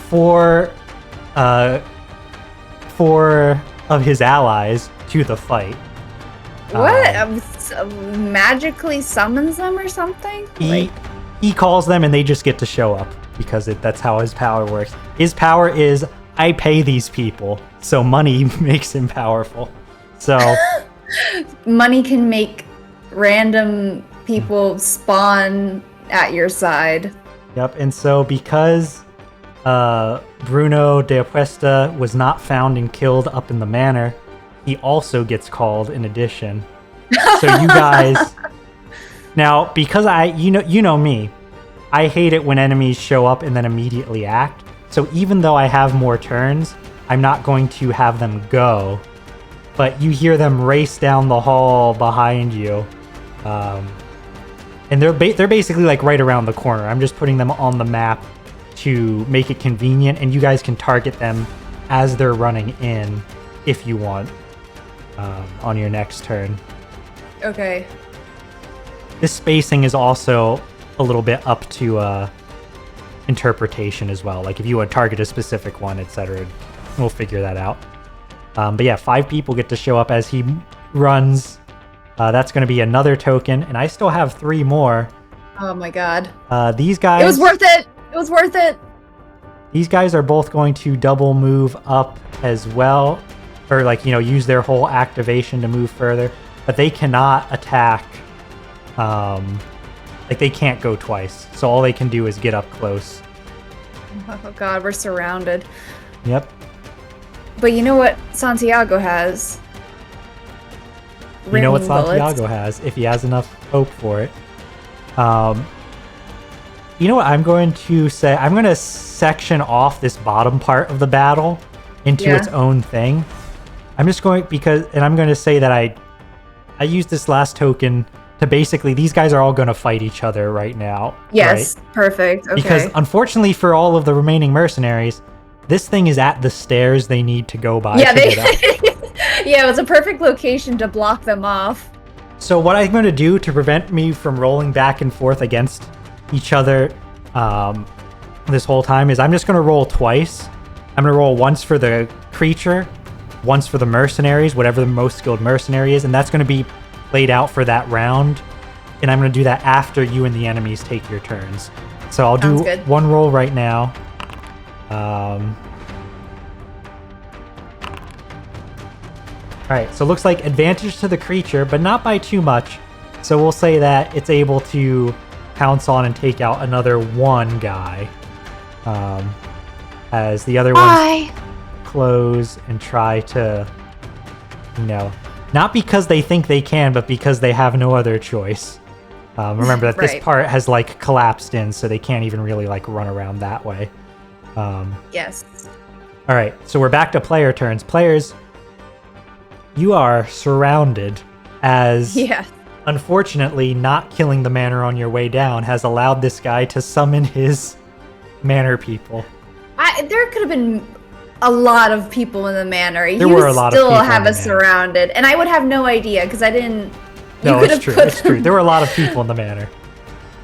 four of his allies to the fight. What? Magically summons them or something? He calls them and they just get to show up because that's how his power works. His power is, I pay these people, so money makes him powerful. So money can make random people spawn at your side. Yep, and so because Bruno de Apuesta was not found and killed up in the manor, he also gets called in addition. So you guys... Now, because you know me, I hate it when enemies show up and then immediately act. So even though I have more turns, I'm not going to have them go. But you hear them race down the hall behind you. And they're basically like right around the corner. I'm just putting them on the map to make it convenient, and you guys can target them as they're running in if you want on your next turn. Okay. This spacing is also a little bit up to interpretation as well. Like if you want to target a specific one, etc., we'll figure that out. But yeah, 5 people get to show up as he runs. That's going to be another token, and I still have 3 more. Oh my god. These guys... It was worth it! It was worth it! These guys are both going to double move up as well, or like, use their whole activation to move further, but they cannot attack. Like they can't go twice, so all they can do is get up close. Oh god, we're surrounded. Yep. But you know what Santiago has? You know what Ringing Santiago has, if he has enough hope for it. You know what I'm going to say? I'm going to section off this bottom part of the battle into its own thing. I'm just going, and I'm going to say that I used this last token to basically, these guys are all going to fight each other right now. Yes, right? Perfect. Okay. Because unfortunately for all of the remaining mercenaries, this thing is at the stairs they need to go by. Yeah, yeah, it was a perfect location to block them off. So what I'm going to do to prevent me from rolling back and forth against each other this whole time is I'm just going to roll twice. I'm going to roll once for the creature, once for the mercenaries, whatever the most skilled mercenary is, and that's going to be played out for that round. And I'm going to do that after you and the enemies take your turns. So I'll do one roll right now. Alright, so it looks like advantage to the creature, but not by too much. So we'll say that it's able to pounce on and take out another 1 guy. As the other ones close and try to, not because they think they can, but because they have no other choice. Remember that this part has like collapsed in, so they can't even really like run around that way. Yes. All right, so we're back to player turns. Players, you are surrounded as, unfortunately, not killing the manor on your way down has allowed this guy to summon his manor people. There could have been a lot of people in the manor. There were a lot of people still have us surrounded, and I would have no idea because I didn't. No, it's true. It's true. There were a lot of people in the manor.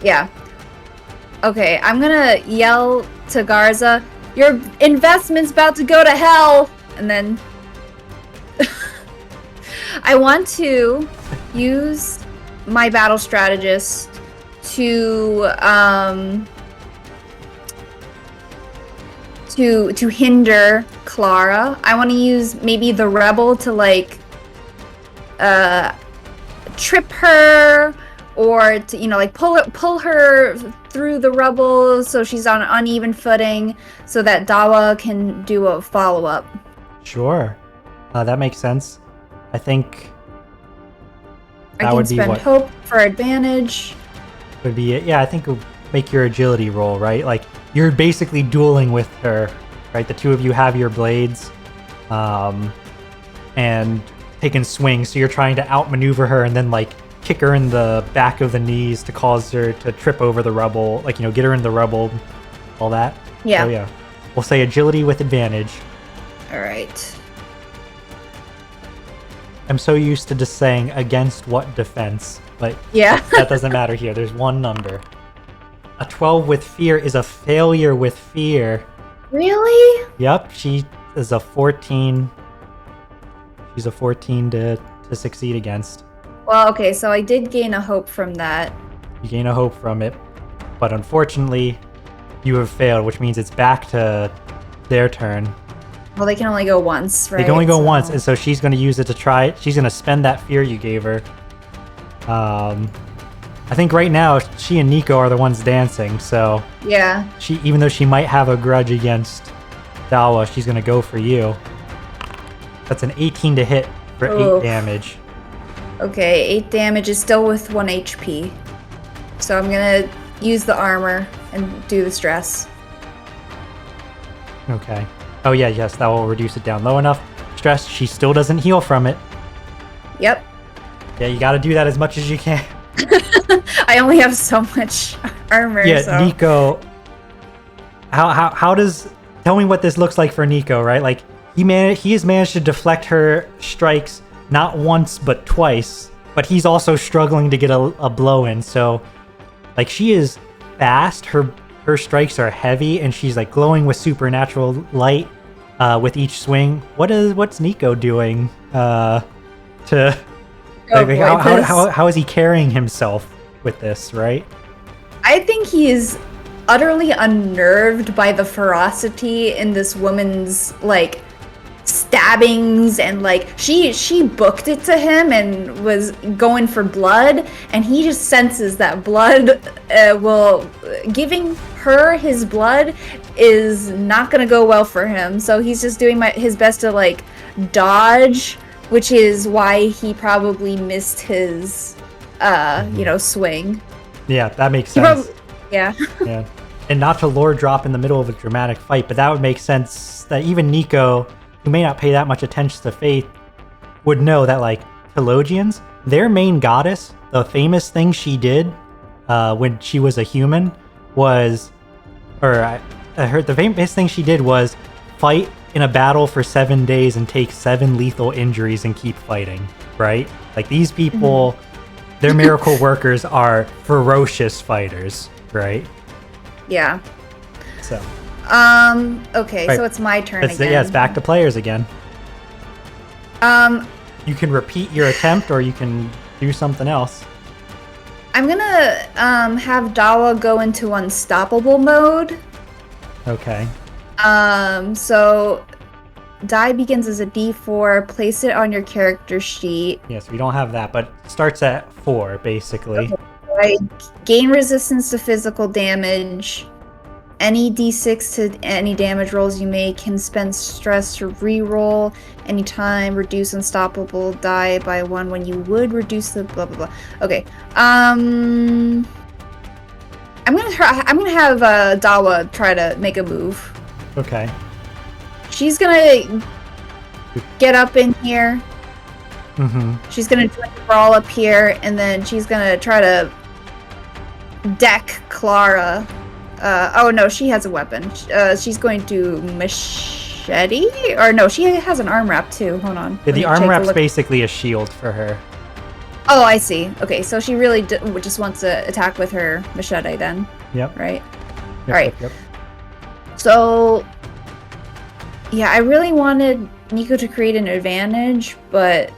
Yeah. Okay, I'm gonna yell to Garza, "Your investment's about to go to hell!" And then I want to use my battle strategist to hinder Clara. I want to use maybe the rebel to like trip her, or to like pull her through the rubble so she's on uneven footing, so that Dawa can do a follow-up. Sure, that makes sense. I think that I can would spend be hope for advantage. Would be it. Yeah, I think it would make your agility roll, right? Like you're basically dueling with her, right? The two of you have your blades, and taking swings. So you're trying to outmaneuver her and then like kick her in the back of the knees to cause her to trip over the rubble, like get her in the rubble, all that. Yeah. So yeah, we'll say agility with advantage. All right. I'm so used to just saying against what defense, but that doesn't matter here. There's one number. A 12 with fear is a failure with fear. Really? Yep, she is a 14. She's a 14 to succeed against. Well, okay, so I did gain a hope from that. You gain a hope from it, but unfortunately, you have failed, which means it's back to their turn. Well, they can only go once, right? They can only go once, and so she's going to use it to try. She's going to spend that fear you gave her. I think right now she and Niko are the ones dancing, so yeah. Even though she might have a grudge against Dawa, she's going to go for you. That's an 18 to hit for 8 damage. Okay, 8 damage is still with 1 HP. So I'm going to use the armor and do the stress. Okay. Oh yeah, yes, that will reduce it down low enough. Stress, she still doesn't heal from it. Yep. Yeah, you got to do that as much as you can. I only have so much armor. Yeah, so. Niko. How does? Tell me what this looks like for Niko, right? Like he has managed to deflect her strikes not once but twice, but he's also struggling to get a blow in. So, like she is fast. Her strikes are heavy, and she's like glowing with supernatural light with each swing. What's Niko doing to? How is he carrying himself with this, right? I think he is utterly unnerved by the ferocity in this woman's like stabbings, and like she booked it to him and was going for blood, and he just senses that blood giving her his blood is not gonna go well for him, so he's just doing his best to like dodge, which is why he probably missed his swing. Yeah, that makes sense. Yeah. Yeah. And not to lore drop in the middle of a dramatic fight, but that would make sense that even Niko, who may not pay that much attention to Faith, would know that, like, Theologians, their main goddess, the famous thing she did when she was a human was, I heard the famous thing she did was fight in a battle for 7 days and take 7 lethal injuries and keep fighting, right? Like, these people, their miracle workers are ferocious fighters, right? Yeah. So. Okay, right. So it's my turn again. Yeah, it's back to players again. You can repeat your attempt, or you can do something else. I'm gonna have Dawa go into unstoppable mode. Okay. So die begins as a D4. Place it on your character sheet. Yes, we don't have that, but starts at 4 basically. Okay. Right. Gain resistance to physical damage. Any D6 to any damage rolls you make can spend stress to re-roll anytime. Reduce unstoppable die by 1 when you would reduce the blah blah blah. Okay. I'm gonna have Dawa try to make a move. Okay. She's gonna get up in here. She's gonna join the brawl up here, and then she's gonna try to deck Clara. Oh no, she has a weapon. She's going to machete, or no, she has an arm wrap too. Hold on. Yeah, the arm wrap's basically a shield for her. Oh, I see. Okay, so she really just wants to attack with her machete then. Yep. Right. Yep, all right. Yep. So, yeah, I really wanted Niko to create an advantage, but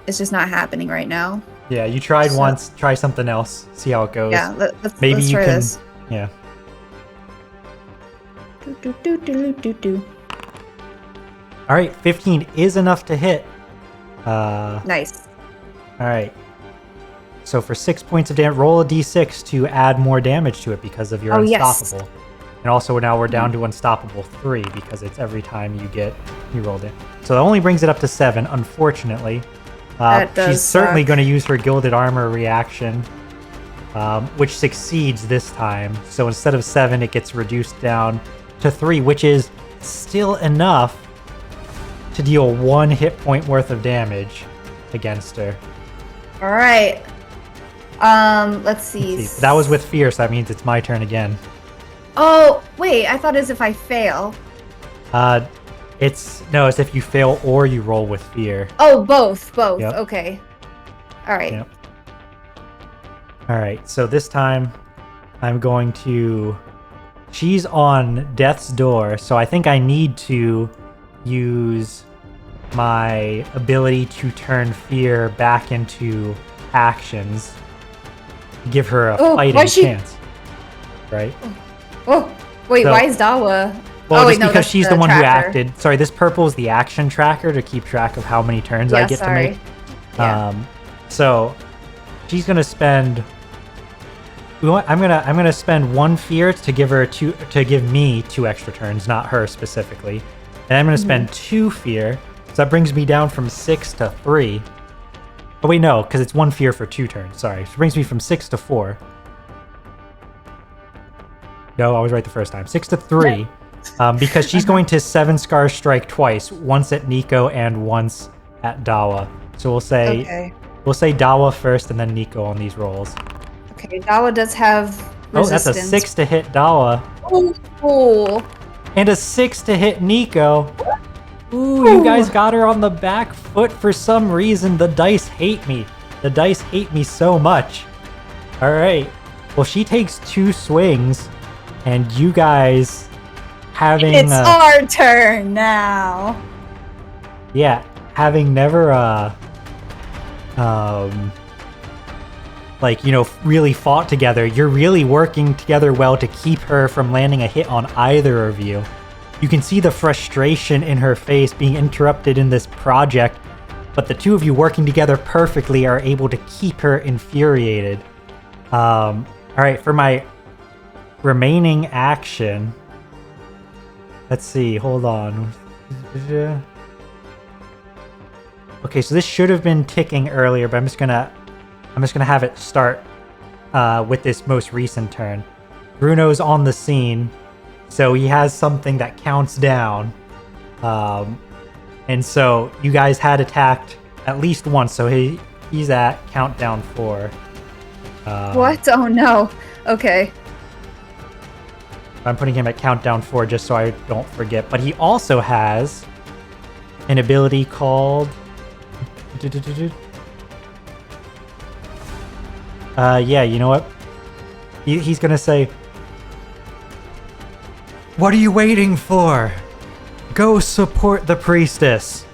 it's just not happening right now. Yeah, you tried once. Try something else. See how it goes. Yeah, maybe let's you try can. This. Yeah. All right, 15 is enough to hit. Nice. All right. So for 6 points of damage, roll a d6 to add more damage to it because of your unstoppable. Yes. And also now we're down to unstoppable 3 because it's every time you rolled it. So that only brings it up to 7, unfortunately. She's certainly going to use her gilded armor reaction, which succeeds this time. So instead of 7, it gets reduced down to 3, which is still enough to deal 1 hit point worth of damage against her. All right. Let's see. That was with fear, so that means it's my turn again. Oh, wait, I thought as if I fail. It's if you fail or you roll with fear. Oh, both. Yep. Okay. All right. Yep. All right, so this time I'm going to... She's on death's door, so I think I need to use my ability to turn fear back into actions. Give her a fighting chance. Right? Oh, wait, So, why is Dawa? Well, oh, just wait, no, because that's she's the the one who tracker. acted. Sorry, this purple is the action tracker to keep track of how many turns I get to make. Yeah. So she's gonna spend. I'm gonna spend 1 fear to give her to give me 2 extra turns, not her specifically, and I'm gonna spend 2 fear. So that brings me down from 6 to 3. Oh wait, no, because it's 1 fear for 2 turns. Sorry, so it brings me from 6 to 4. No, I was right the first time. 6 to 3, because she's going to 7 Scar Strike twice, once at Niko and once at Dawa. So we'll say Dawa first and then Niko on these rolls. Okay, Dawa does have resistance. Oh, that's a 6 to hit Dawa. Oh, cool. And a 6 to hit Niko. Ooh, you guys got her on the back foot for some reason. The dice hate me. The dice hate me so much. All right. Well, she takes 2 swings, and you guys having... It's our turn now. Yeah, having never, like, you know, really fought together, you're really working together well to keep her from landing a hit on either of you. You can see the frustration in her face being interrupted in this project, but the two of you working together perfectly are able to keep her infuriated. All right, for my remaining action, let's see, hold on. Okay, so this should have been ticking earlier, but I'm just gonna have it start with this most recent turn. Bruno's on the scene, so he has something that counts down. And so you guys had attacked at least once, so he's at countdown 4. What? Oh no. Okay. I'm putting him at countdown 4 just so I don't forget. But he also has an ability called... yeah, you know what? He's gonna say, "What are you waiting for? Go support the priestess."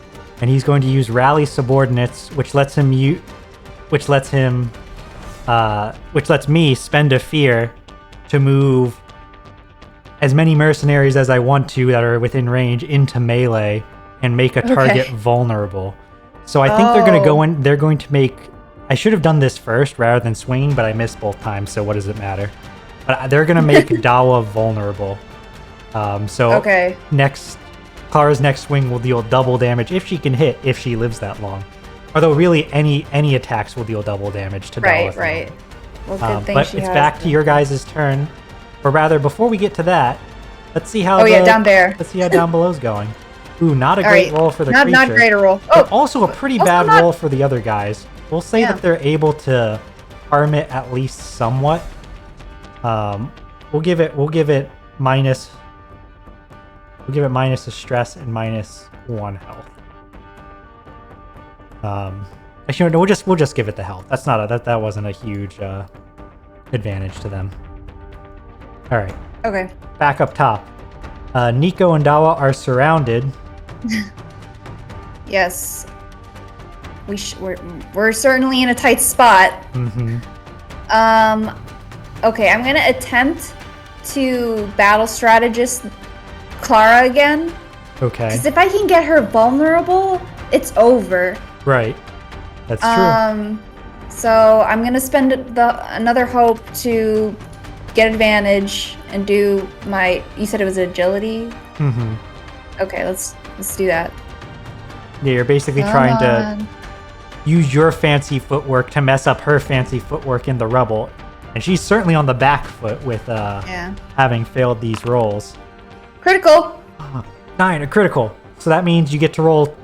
And he's going to use rally subordinates, which lets me spend a fear to move as many mercenaries as I want to that are within range into melee and make a target vulnerable. So I think they're going to go in. They're going to make. I should have done this first rather than swinging, but I missed both times. So what does it matter? But they're going to make Dawa vulnerable. Clara's next swing will deal double damage if she can hit, if she lives that long. Although really any attacks will deal double damage to Dawa. Right. Well, good thing but she it's has back to your guys' turn. Or rather, before we get to that, let's see how. Down there. Let's see how down below's going. Ooh, not a great roll for the creature. Not great a roll. But also a pretty bad roll for the other guys. We'll say that they're able to harm it at least somewhat. We'll give it minus a stress and -1 health. Actually, no, we'll just give it the health. That's not that wasn't a huge advantage to them. All right. Okay. Back up top. Niko and Dawa are surrounded. Yes. We're certainly in a tight spot. Mm-hmm. Okay, I'm gonna attempt to battle strategist Clara again. Okay. Because if I can get her vulnerable, it's over. Right. That's true. So I'm gonna spend another hope to get advantage and do my. You said it was agility. Mm-hmm. Okay, let's do that. Yeah, you're basically trying to use your fancy footwork to mess up her fancy footwork in the rubble, and she's certainly on the back foot with having failed these rolls. Critical. 9, a critical. So that means you get to roll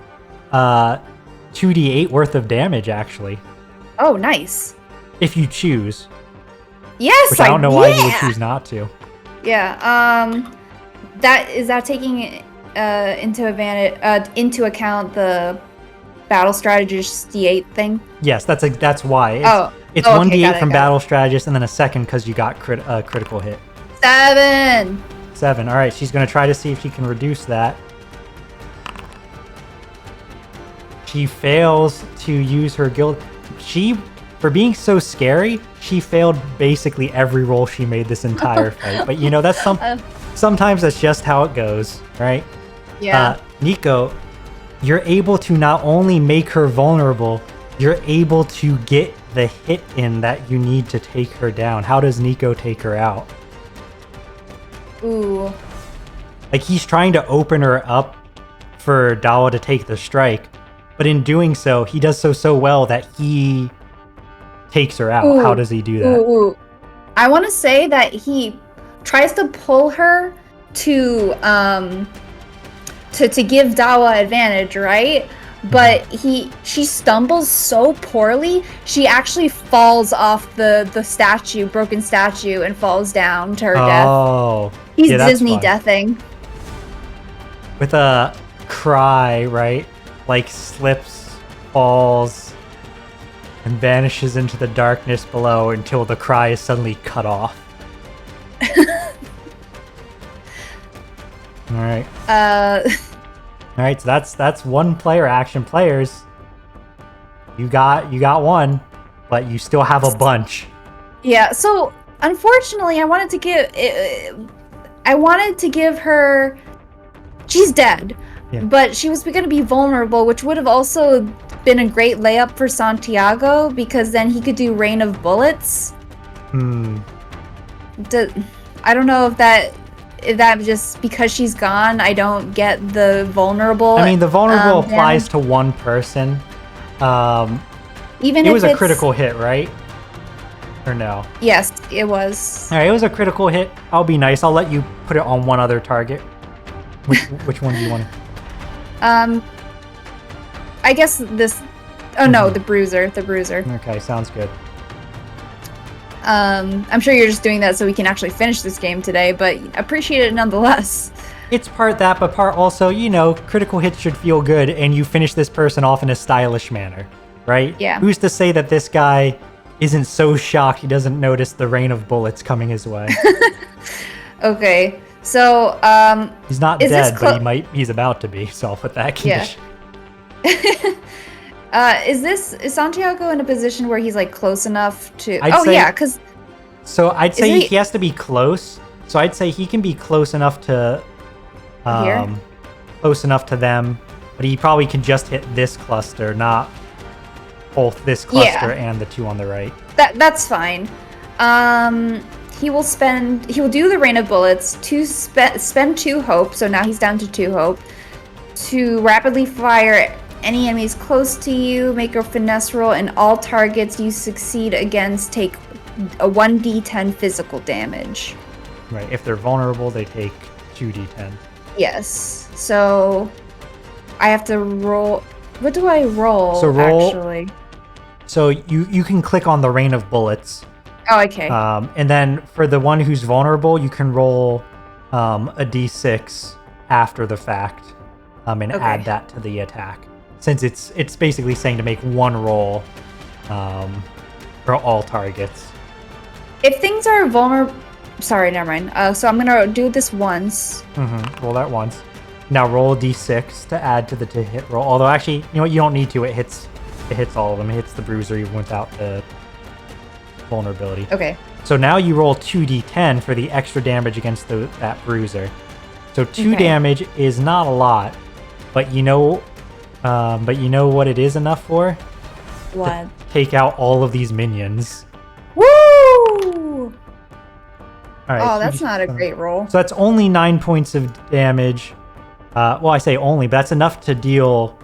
2d8 worth of damage, actually. Oh, nice. If you choose. Yes, which I don't know why you would choose not to. Yeah. Is that taking into account the battle strategist D8 thing? Yes, that's why. It's okay, 1d8 from battle strategist and then a second because you got critical hit. 7. 7. All right, she's going to try to see if she can reduce that. She fails to use her guild. For being so scary, she failed basically every roll she made this entire fight. But that's sometimes that's just how it goes, right? Yeah. Niko, you're able to not only make her vulnerable, you're able to get the hit in that you need to take her down. How does Niko take her out? Ooh. Like, he's trying to open her up for Dawa to take the strike, but in doing so, he does so well that he takes her out. Ooh. How does he do that? Ooh. I want to say that he tries to pull her to give Dawa advantage, right? But she stumbles so poorly, she actually falls off the broken statue, and falls down to her death. Oh, he's Disney deathing. With a cry, right? Like, slips, falls, and vanishes into the darkness below until the cry is suddenly cut off. All right. All right, so that's one player action. Players, you got one, but you still have a bunch. Yeah. So unfortunately, I wanted to give her. She's dead, but she was going to be vulnerable, which would have also been a great layup for Santiago, because then he could do Rain of Bullets. I don't know if that just because she's gone, I don't get the vulnerable. I mean, the vulnerable applies to one person. Even it if was a critical hit, right? Or no? Yes, it was. All right, it was a critical hit. I'll be nice. I'll let you put it on one other target. Which one do you want? I guess this. Oh no, the bruiser. The bruiser. Okay, sounds good. I'm sure you're just doing that so we can actually finish this game today, but appreciate it nonetheless. It's part that, but part also, critical hits should feel good, and you finish this person off in a stylish manner, right? Yeah. Who's to say that this guy isn't so shocked he doesn't notice the rain of bullets coming his way? Okay, so he's not dead, but he's about to be. So I'll put that condition. Yeah. Is Santiago in a position where he's like close enough to? Because. So I'd say he has to be close. So I'd say he can be close enough to. Here? Close enough to them, but he probably can just hit this cluster, not both this cluster and the two on the right. That's fine. He will do the Rain of Bullets to spend 2 hope, so now he's down to 2 hope, to rapidly fire any enemies close to you, make a finesse roll, and all targets you succeed against take a 1d10 physical damage. Right, if they're vulnerable, they take 2d10. Yes, so I have to roll. What do I roll, actually? So you can click on the Rain of Bullets. Oh, okay. And then for the one who's vulnerable, you can roll a d6 after the fact and add that to the attack. Since it's basically saying to make one roll for all targets. If things are vulnerable... Sorry, never mind. So I'm going to do this once. Roll that once. Now roll a d6 to add to the hit roll. Although actually, you know what? You don't need to. It hits all of them. It hits the bruiser even without the vulnerability. Okay. So now you roll 2d10 for the extra damage against that bruiser. So 2 damage is not a lot, but you know what it is enough for? What? To take out all of these minions. Woo! All right, that's not a great roll. So that's only 9 points of damage. Well, I say only, but that's enough to deal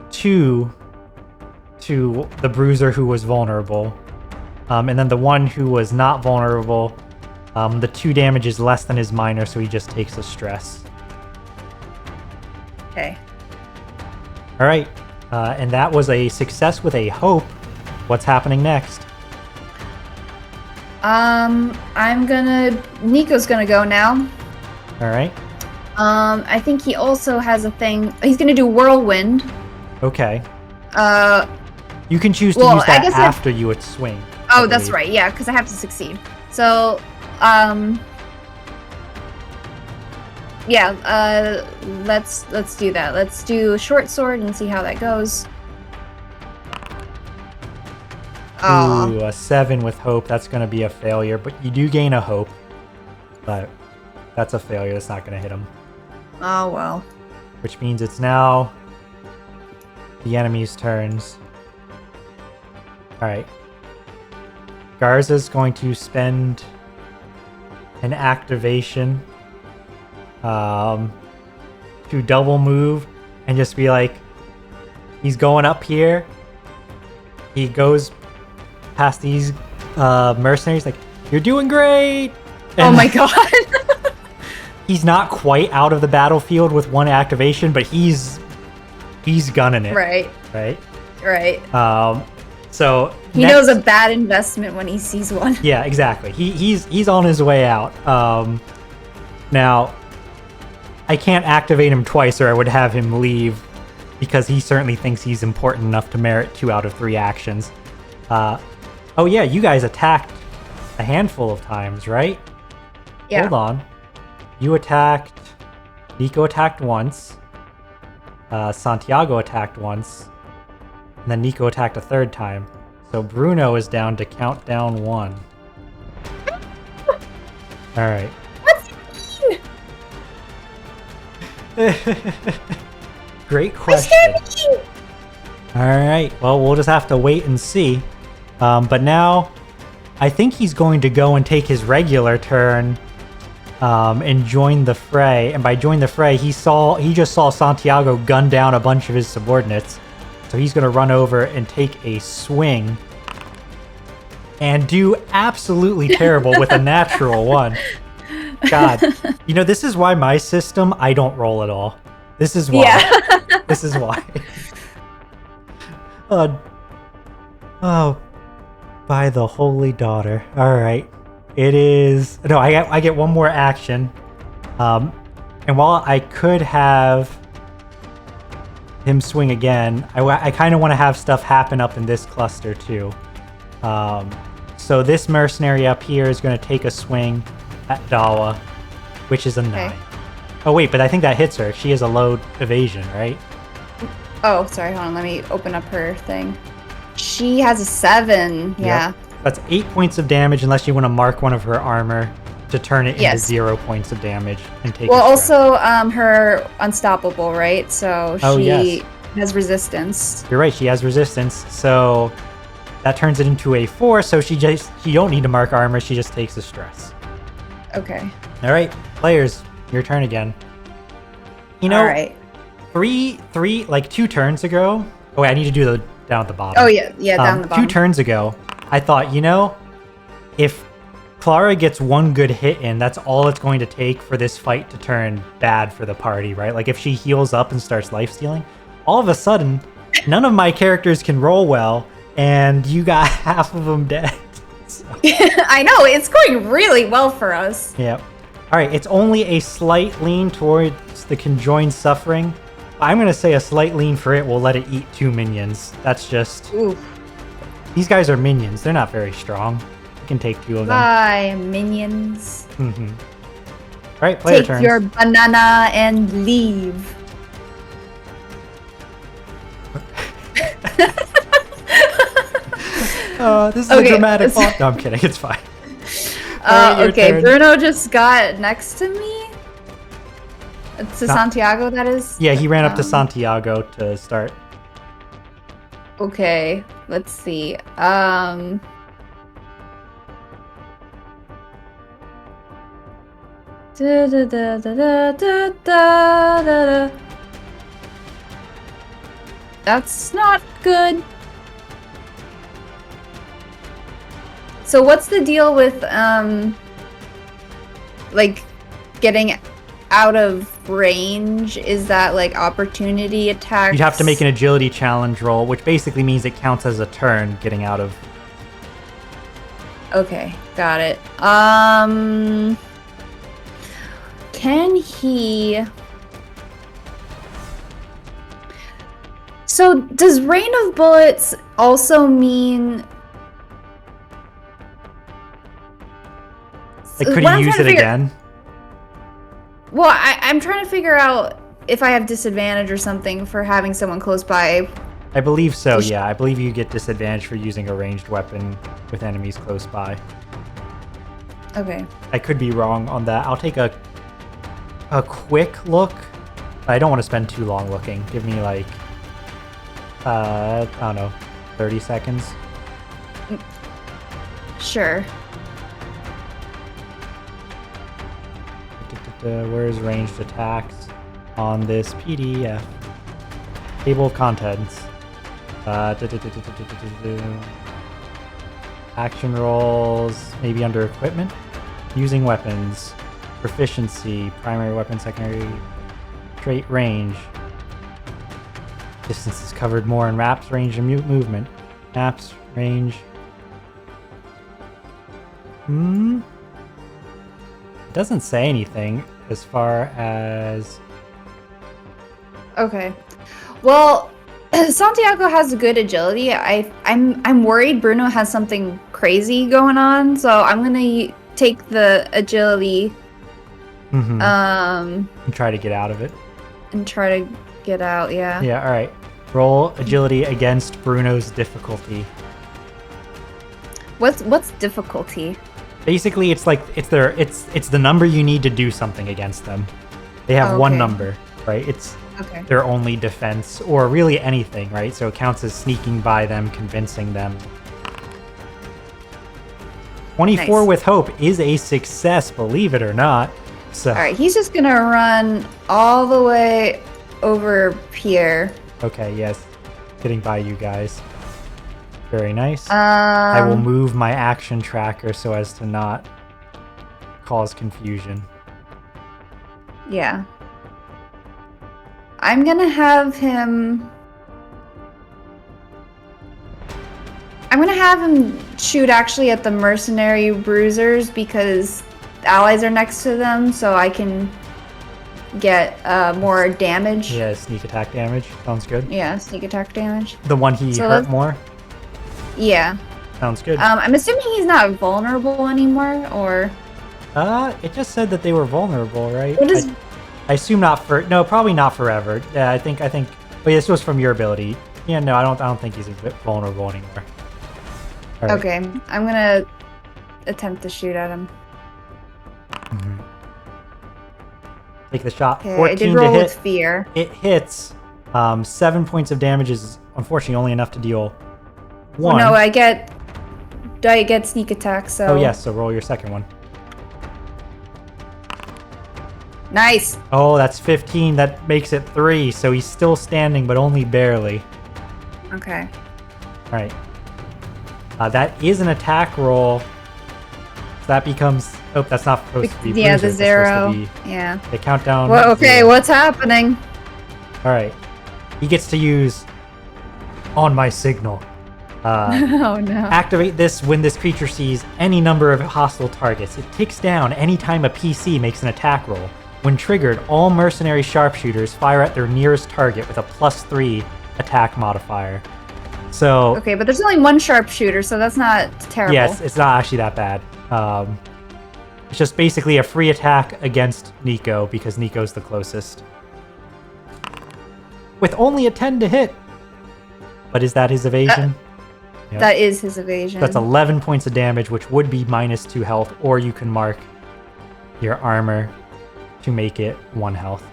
2 to the bruiser who was vulnerable. And then the one who was not vulnerable, the 2 damage is less than his minor, so he just takes a stress. Okay. All right. And that was a success with a hope. What's happening next? Niko's gonna go now. All right. I think he also has a thing. He's gonna do whirlwind. Okay. You can choose to use that after you would swing. Oh, that's right. Yeah, because I have to succeed. So, yeah. Let's do that. Let's do short sword and see how that goes. Aw. Ooh, a 7 with hope. That's going to be a failure, but you do gain a hope. But that's a failure. That's not going to hit him. Oh, well. Which means it's now the enemy's turns. Alright. Garza's going to spend an activation to double move and just be like, he's going up here. He goes past these mercenaries like, you're doing great! And Oh my god. he's not quite out of the battlefield with one activation, but he's gunning it. Right. So He knows a bad investment when he sees one. Yeah, exactly. He's on his way out. Now, I can't activate him twice, or I would have him leave, because he certainly thinks he's important enough to merit 2 out of 3 actions. Oh yeah, you guys attacked a handful of times, right? Yeah. Hold on. You attacked. Niko attacked once. Santiago attacked once. And then Niko attacked a 3rd time. So Bruno is down to count down 1. Alright. What's he mean? Great question. Alright, well, we'll just have to wait and see. But now, I think he's going to go and take his regular turn and join the fray. And by join the fray, he just saw Santiago gun down a bunch of his subordinates. So he's going to run over and take a swing and do absolutely terrible with a natural 1. God, this is why my system, I don't roll at all. This is why. Yeah. This is why. Oh, by the holy daughter. All right. It is... No, I get one more action. And while I could have him swing again, I kind of want to have stuff happen up in this cluster too. So this mercenary up here is going to take a swing at Dawa, which is a 9. Okay. Oh wait, but I think that hits her. She has a low evasion, right? Oh, sorry, hold on. Let me open up her thing. She has a 7. Yeah. Yep. That's 8 points of damage unless you want to mark one of her armor to turn it into Yes. 0 points of damage and take Well, a strike. also, her unstoppable, right? So she yes. has resistance. You're right, she has resistance, so that turns it into a 4, so she don't need to mark armor, she just takes the stress. Okay. Alright, players, your turn again. All right. 2 turns ago... Oh wait, I need to do the down at the bottom. Oh, yeah, down the bottom. 2 turns ago, I thought, if Clara gets one good hit in, that's all it's going to take for this fight to turn bad for the party, right? Like, if she heals up and starts lifestealing, all of a sudden, none of my characters can roll well, and you got half of them dead. So. I know, it's going really well for us. Yep. Alright, it's only a slight lean towards the conjoined suffering. I'm going to say a slight lean for it will let it eat 2 minions. That's just... Oof. These guys are minions. They're not very strong. You can take 2 of them. Bye, minions. Mm-hmm. Alright, player Take turns. your banana and leave. This is a dramatic font. No, I'm kidding. It's fine. Alright, Okay, turn. Bruno just got next to me. To Santiago, that is? Yeah, he ran up to Santiago to start. Okay, let's see. That's not good. So what's the deal with like getting out of range? Is that like opportunity attacks? You'd have to make an agility challenge roll, which basically means it counts as a turn getting out of. Okay, got it. Can he... So, does rain of bullets also mean... Like, could he use it again? Well, I'm trying to figure out if I have disadvantage or something for having someone close by I believe so, yeah. I believe you get disadvantage for using a ranged weapon with enemies close by. Okay. I could be wrong on that. I'll take a quick look. I don't want to spend too long looking. Give me like, I don't know, 30 seconds. Sure. Where's ranged attacks on this PDF? Table of contents. Action rolls, maybe under equipment. Using weapons. Proficiency, primary weapon, secondary trait, range. Distance is covered more in maps, range, and movement. Maps, range. It doesn't say anything as far as... Okay. Well, Santiago has good agility. I'm worried Bruno has something crazy going on, so I'm gonna take the agility. And try to get out of it. And try to get out. Yeah. Yeah. All right. Roll agility against Bruno's difficulty. What's difficulty? Basically, it's like it's the number you need to do something against them. They have one number, right? It's their only defense, or really anything, right? So it counts as sneaking by them, convincing them. 24 Nice. with hope is a success, believe it or not. So All right, he's just gonna run all the way over here. okay, yes, getting by you guys. Very nice. I will move my action tracker so as to not cause confusion. Yeah. I'm gonna have him shoot actually at the mercenary bruisers because the allies are next to them, so I can get more damage. Yeah, sneak attack damage. Sounds good. Yeah, sneak attack damage. The one he hurt more? Yeah. Sounds good. I'm assuming he's not vulnerable anymore, or... It just said that they were vulnerable, right? What is... I assume not for... No, probably not forever. Yeah, I think... But this was from your ability. Yeah, no, I don't think he's a bit vulnerable anymore. All right. Okay, I'm gonna attempt to shoot at him. Take the shot. Okay, 14 I did to roll hit. with fear. It hits. 7 points of damage is unfortunately only enough to deal 1. Oh, no, I get sneak attack, so... Oh, yes, so roll your second one. Nice! Oh, that's 15. That makes it 3, so he's still standing, but only barely. Okay. All right. That is an attack roll. So that becomes... Oh, that's not supposed to be Yeah, bruisers, the that's supposed 0. to be Yeah. the countdown. Well, okay, 0. what's happening? All right. He gets to use on my signal. Oh no. Activate this when this creature sees any number of hostile targets. It ticks down anytime a PC makes an attack roll. When triggered, all mercenary sharpshooters fire at their nearest target with a +3 attack modifier. So Okay, but there's only one sharpshooter, so that's not terrible. yes, it's not actually that bad. It's just basically a free attack against Niko because Niko's the closest. With only a 10 to hit. But is that his evasion? Yep. That is his evasion. That's 11 points of damage, which would be -2 health, or you can mark your armor to make it 1 health.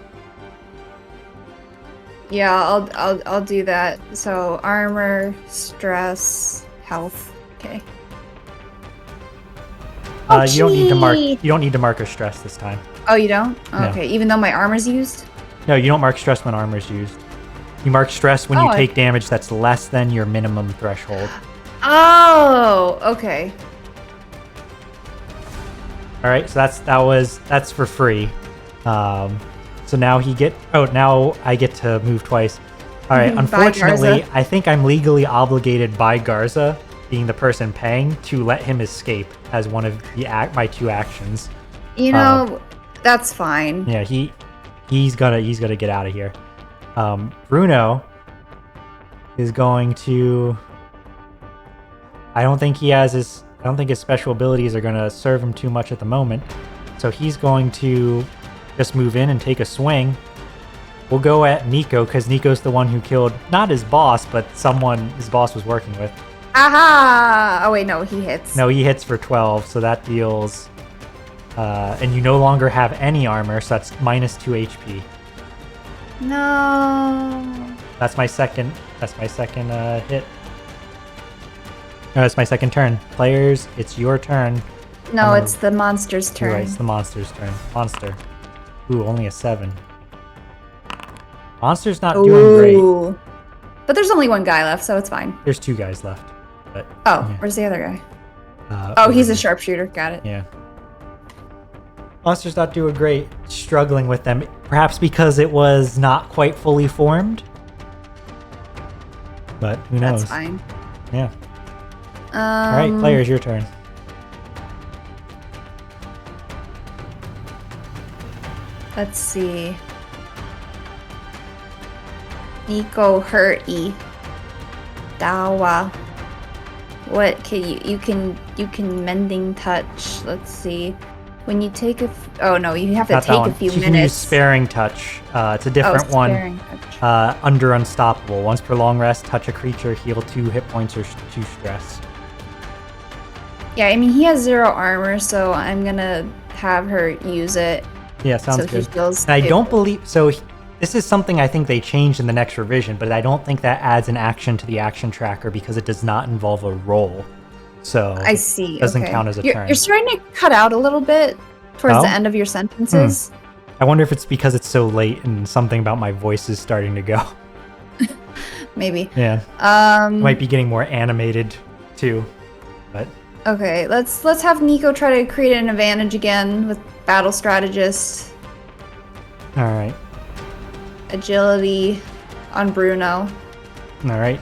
Yeah, I'll do that. So armor, stress, health. Okay. You don't need to mark. You don't need to mark or stress this time. Oh, you don't? Oh, No. okay, even though my armor's used? No, you don't mark stress when armor is used. You mark stress when you take damage that's less than your minimum threshold. Oh, okay. All right, so that's for free. So now now I get to move twice. All right, unfortunately, I think I'm legally obligated by Garza, being the person paying, to let him escape as one of my 2 actions. You know, that's fine. Yeah, he's gonna get out of here. Bruno is going to... I don't think his special abilities are gonna serve him too much at the moment. So he's going to just move in and take a swing. we'll go at Niko, because Niko's the one who killed, not his boss, but someone his boss was working with. Aha! Oh wait, no, he hits. No, he hits for 12, so that deals... and you no longer have any armor, so that's minus 2 HP. No. That's my second hit. No, that's my second turn. Players, it's your turn. No, it's the monster's turn. You're right, it's the monster's turn. Monster. Ooh, only a 7. Monster's not doing great. But there's only one guy left, so it's fine. There's 2 guys left. But Oh, yeah. Where's the other guy? Oh, he's a sharpshooter. Got it. Yeah. Monster's not doing great. Struggling with them. Perhaps because it was not quite fully formed. But who knows? That's fine. Yeah. Alright, players, your turn. Let's see. Niko hurty. Dawa. What can you can mending touch. Let's see. When you take oh no, you have to Not take a few you minutes. can use sparing touch. It's a different one. Sparing touch. Under unstoppable. Once per long rest, touch a creature, heal 2 hit points or 2 stress. Yeah, I mean he has 0 armor, so I'm gonna have her use it. Yeah, sounds good. Feels and I don't believe so. This is something I think they changed in the next revision, but I don't think that adds an action to the action tracker because it does not involve a roll. So I see. It doesn't count as a turn. You're starting to cut out a little bit towards the end of your sentences. I wonder if it's because it's so late and something about my voice is starting to go. Maybe. Yeah. Might be getting more animated too, but. Okay, let's have Niko try to create an advantage again with battle strategist. All right. Agility on Bruno. All right.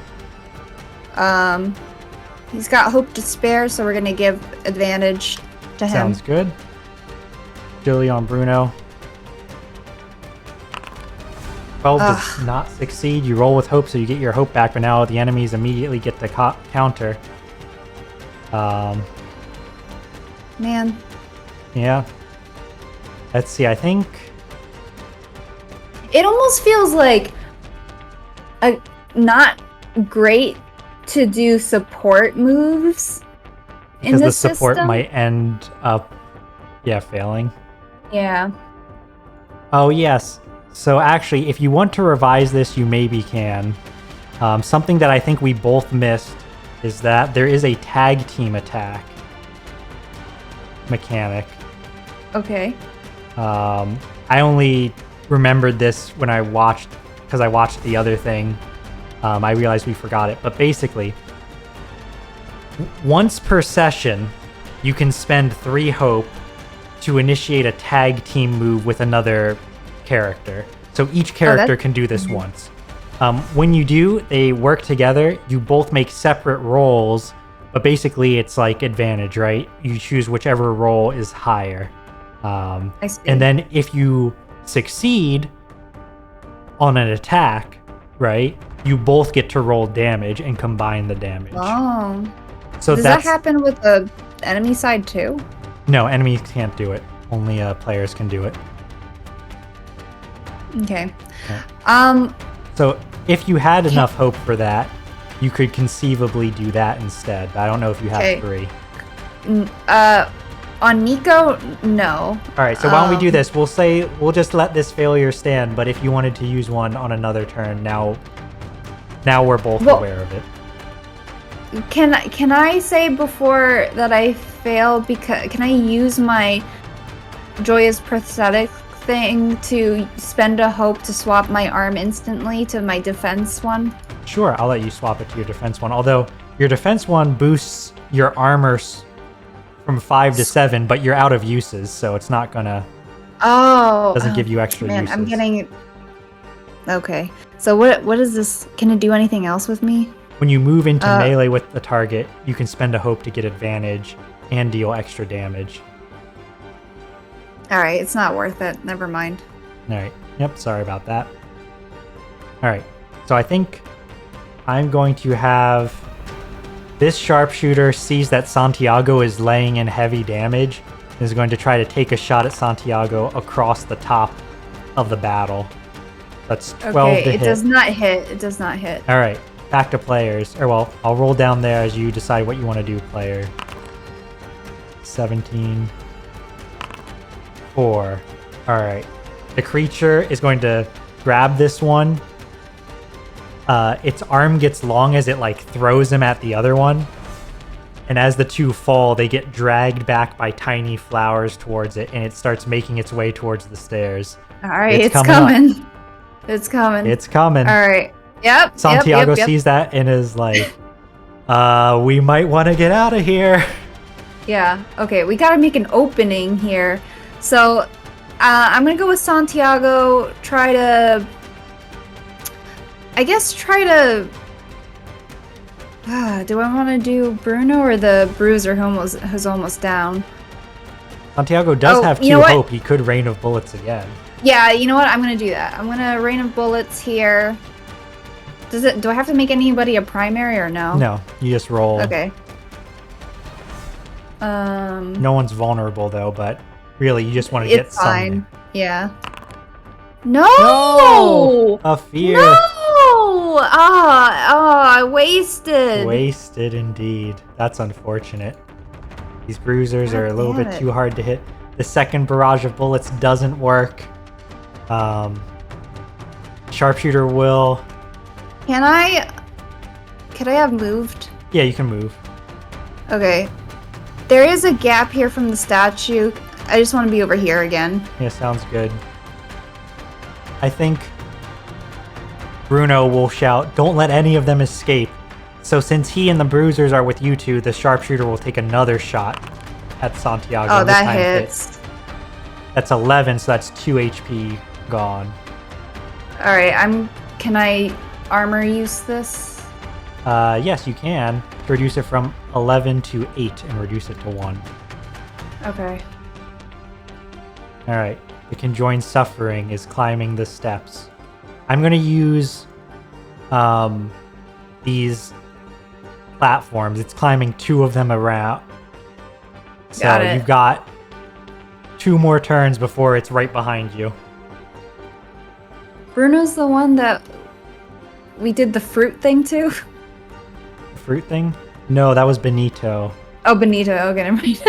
He's got hope to spare, so we're gonna give advantage to him. Sounds good. Agility on Bruno. 12 does not succeed. You roll with hope, so you get your hope back, but now the enemies immediately get the counter. Man. Yeah. Let's see, I think... It almost feels like not great to do support moves in because the this support system. might end up, failing. Yeah. Oh, yes. So actually, if you want to revise this, you maybe can. Something that I think we both missed is that there is a tag team attack mechanic. Okay. I only remembered this when I watched, because I watched the other thing. I realized we forgot it. But basically, once per session, you can spend 3 hope to initiate a tag team move with another character. So each character can do this once. When you do, they work together. You both make separate rolls, but basically it's like advantage, right? You choose whichever roll is higher. I see. And then if you succeed on an attack, right, you both get to roll damage and combine the damage. Oh. So does that happen with the enemy side too? No, enemies can't do it. Only players can do it. Okay. Yeah. So if you had enough hope for that, you could conceivably do that instead. But I don't know if you have 3. On Niko, no. All right, so why don't we do this? We'll just let this failure stand, but if you wanted to use one on another turn, now we're both aware of it. Can I say before that I fail, because can I use my Joyous Prosthetic thing to spend a hope to swap my arm instantly to my defense one? Sure, I'll let you swap it to your defense one. Although your defense one boosts your armor from 5 to 7, but you're out of uses, so it's not gonna. Doesn't give you extra uses. I'm getting. Okay, so what is this? Can it do anything else with me? When you move into melee with the target, you can spend a hope to get advantage and deal extra damage. All right, it's not worth it. Never mind. All right. Yep. Sorry about that. All right. So I think I'm going to have this sharpshooter sees that Santiago is laying in heavy damage and is going to try to take a shot at Santiago across the top of the battle. That's 12 Okay, to it hit. does not hit. It does not hit. All right, back to players. Or well, I'll roll down there as you decide what you want to do, player. 17. 4. All right. The creature is going to grab this one. Its arm gets long as it like throws him at the other one. And as the two fall, they get dragged back by tiny flowers towards it, and it starts making its way towards the stairs. All right, it's coming. It's coming. It's coming. All right. Yep. Santiago yep. sees that and is like, we might want to get out of here. Yeah. Okay, we gotta make an opening here. So, I'm gonna go with Santiago. Try to. Do I want to do Bruno or the Bruiser who's almost down? Santiago does have you know 2 what? hope. He could Rain of Bullets again. Yeah, you know what? I'm gonna do that. I'm gonna Rain of Bullets here. Do I have to make anybody a primary or no? No, you just roll. Okay. No one's vulnerable though, but really you just want to get It's fine. something. Yeah. No! No! A fear. No! I wasted. Wasted indeed. That's unfortunate. These bruisers are a little damn bit it. too hard to hit. The second barrage of bullets doesn't work. Sharpshooter will. Could I have moved? Yeah, you can move. Okay. There is a gap here from the statue. I just want to be over here again. Yeah, sounds good. I think Bruno will shout, "Don't let any of them escape." So since he and the bruisers are with you two, the sharpshooter will take another shot at Santiago. Oh, This that time hits. That's 11, so that's 2 HP gone. All right. Can I armor use this? Yes, you can. Reduce it from 11 to 8 and reduce it to 1. Okay. Alright. The conjoined suffering is climbing the steps. I'm going to use these platforms. It's climbing 2 of them around. So Got it. you've got 2 more turns before it's right behind you. Bruno's the one that we did the fruit thing to. Fruit thing? No, that was Benito. Oh, Benito. Okay, never mind.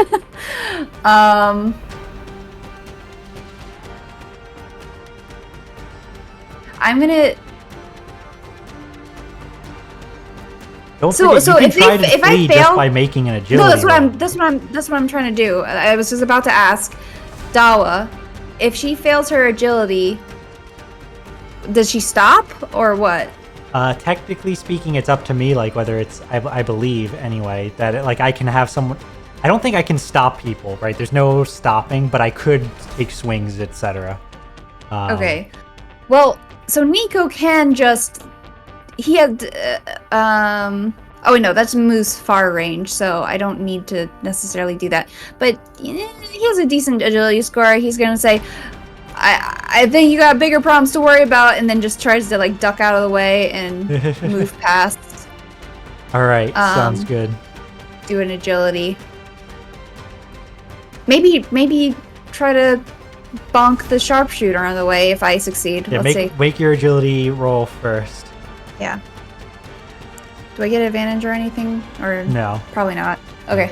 I'm gonna. Don't So- forget, so you can try to if I flee just fail- by making an agility No, that's what roll. that's what I'm trying to do. I was just about to ask Dawa if she fails her agility. Does she stop or what? Technically speaking, it's up to me, like, whether it's, I believe, anyway, that, I can have someone... I don't think I can stop people, right? There's no stopping, but I could take swings, etc. Okay. Well, so Niko can just... He had... Oh, wait, no, that's Moose far range, so I don't need to necessarily do that. But he has a decent agility score. He's going to say... I think you got bigger problems to worry about, and then just tries to like duck out of the way and move past. All right, sounds good. Do an agility. Maybe try to bonk the sharpshooter on the way if I succeed. Yeah, Let's see. make your agility roll first. Yeah. Do I get advantage or anything? Or No, probably not. Okay.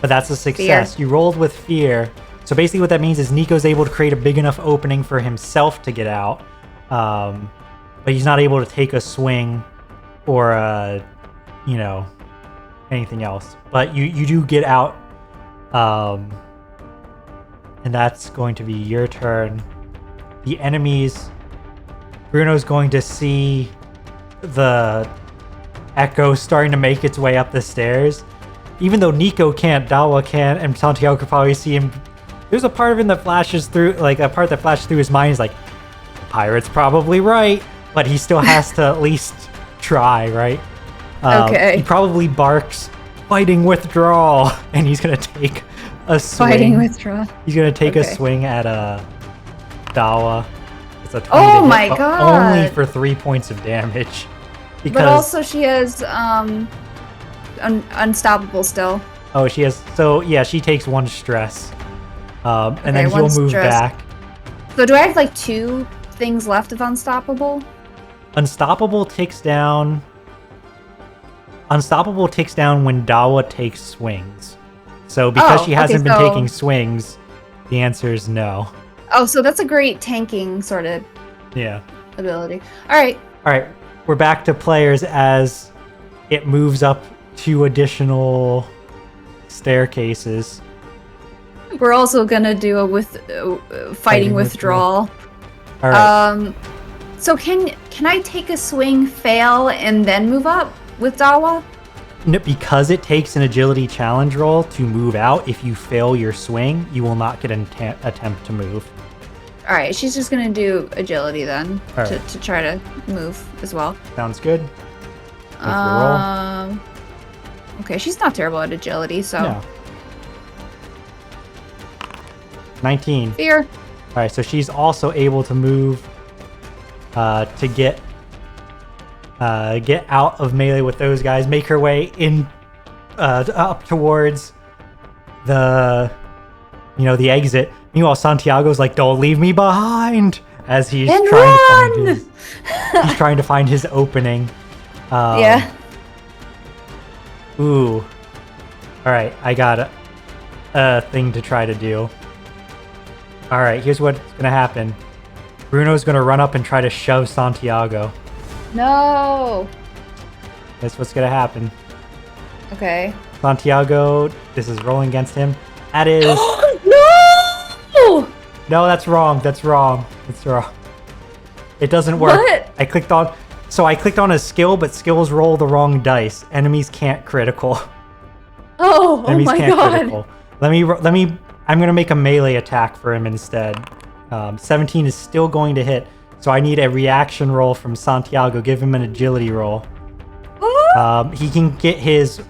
but that's a success. You rolled with fear. So basically what that means is Niko's able to create a big enough opening for himself to get out, but he's not able to take a swing or, anything else. But you do get out, and that's going to be your turn. The enemies, Bruno's going to see the echo starting to make its way up the stairs. Even though Niko can't, Dawa can, and Santiago could probably see him. There's a part of him that flashes through, like a part that flashes through his mind. He's like, the pirate's probably right, but he still has to at least try, right? Okay. He probably barks, fighting withdrawal, and he's gonna take a swing. Fighting withdrawal. He's gonna take a Okay. swing at Dawa. It's a 20 Oh to hit, my but God. only for 3 points of damage. Because But also she has unstoppable still. oh, she has. So yeah, she takes 1 stress. And then Okay, he'll 1 move stress. back. So do I have like 2 things left of Unstoppable? Unstoppable ticks down when Dawa takes swings. So because she hasn't been taking swings, the answer is no. Oh, so that's a great tanking sort of ability. All right, we're back to players as it moves up 2 additional staircases. We're also gonna do a fighting withdrawal. All right. So can I take a swing, fail, and then move up with Dawa? No, because it takes an agility challenge roll to move out. If you fail your swing, you will not get an attempt to move. All right, she's just gonna do agility then to try to move as well. Sounds good. Roll. Okay, she's not terrible at agility, so. No. 19. Fear. All right, so she's also able to move to get out of melee with those guys, make her way in up towards the the exit. Meanwhile, Santiago's like, "Don't leave me behind," as he's trying to find his opening. Yeah. Ooh. All right, I got a thing to try to do. All right, here's what's gonna happen. Bruno's gonna run up and try to shove Santiago. No. That's what's gonna happen. Okay. Santiago, this is rolling against him. That is. No! No, that's wrong. That's wrong. It doesn't work. What? I clicked on a skill, but skills roll the wrong dice. Enemies can't critical. Oh my god. Critical. Let me. I'm gonna make a melee attack for him instead. 17 is still going to hit, so I need a reaction roll from Santiago. Give him an agility roll. He can get his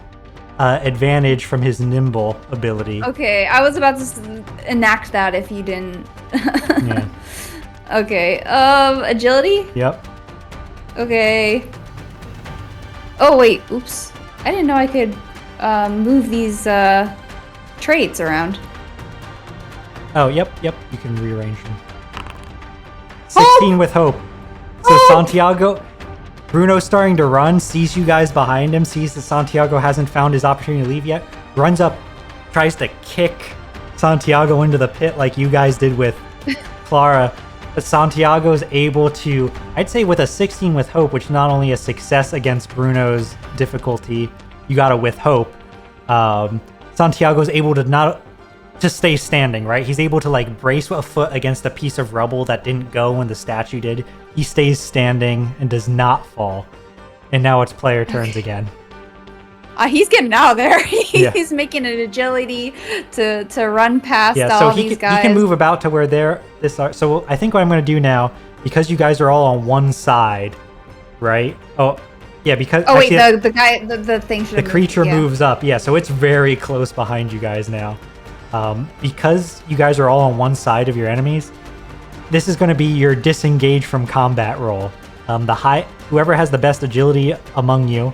advantage from his nimble ability. Okay, I was about to enact that if you didn't. Yeah. Okay. Agility? Yep. Okay. Oh wait, oops. I didn't know I could move these traits around. Oh, yep. You can rearrange them. 16 with hope. So Santiago, Bruno's starting to run, sees you guys behind him, sees that Santiago hasn't found his opportunity to leave yet, runs up, tries to kick Santiago into the pit like you guys did with Clara. But Santiago's able to, I'd say with a 16 with hope, which not only a success against Bruno's difficulty, you got it with hope. Santiago's able to stay standing, right? He's able to like brace a foot against a piece of rubble that didn't go when the statue did. He stays standing and does not fall. And now it's player turns again. He's getting out of there. He's making an agility to run past these guys. He can move about to where so I think what I'm going to do now, because you guys are all on one side, right? Oh, yeah, because... Oh, actually, wait, the thing should have The creature moves up, yeah, so it's very close behind you guys now. Because you guys are all on one side of your enemies, this is going to be your disengage from combat roll. Whoever has the best agility among you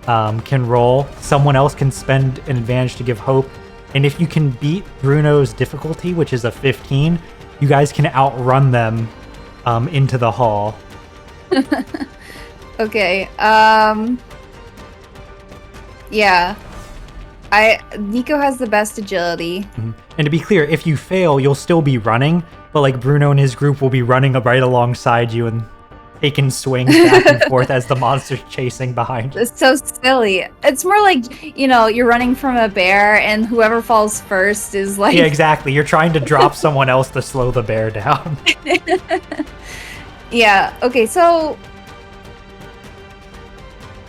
can roll. Someone else can spend an advantage to give hope. And if you can beat Bruno's difficulty, which is a 15, you guys can outrun them into the hall. Okay. Yeah. Niko has the best agility. Mm-hmm. And to be clear, if you fail, you'll still be running, but like Bruno and his group will be running right alongside you and taking swings back and forth as the monster's chasing behind you. It's so silly. It's more like, you're running from a bear and whoever falls first is like... Yeah, exactly. You're trying to drop someone else to slow the bear down. Yeah, okay, so...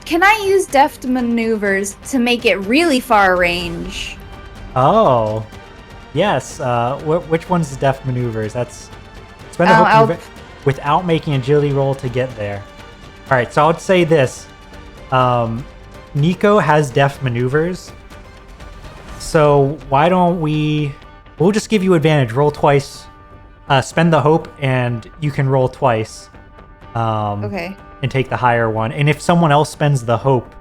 Can I use deft maneuvers to make it really far range? Oh, yes. Which one's deft maneuvers? That's spend a hope without making an agility roll to get there. All right, so I would say this: Niko has deft maneuvers, so why don't we'll just give you advantage. Roll twice. Spend the hope, and you can roll twice. Okay. And take the higher one. And if someone else spends the hope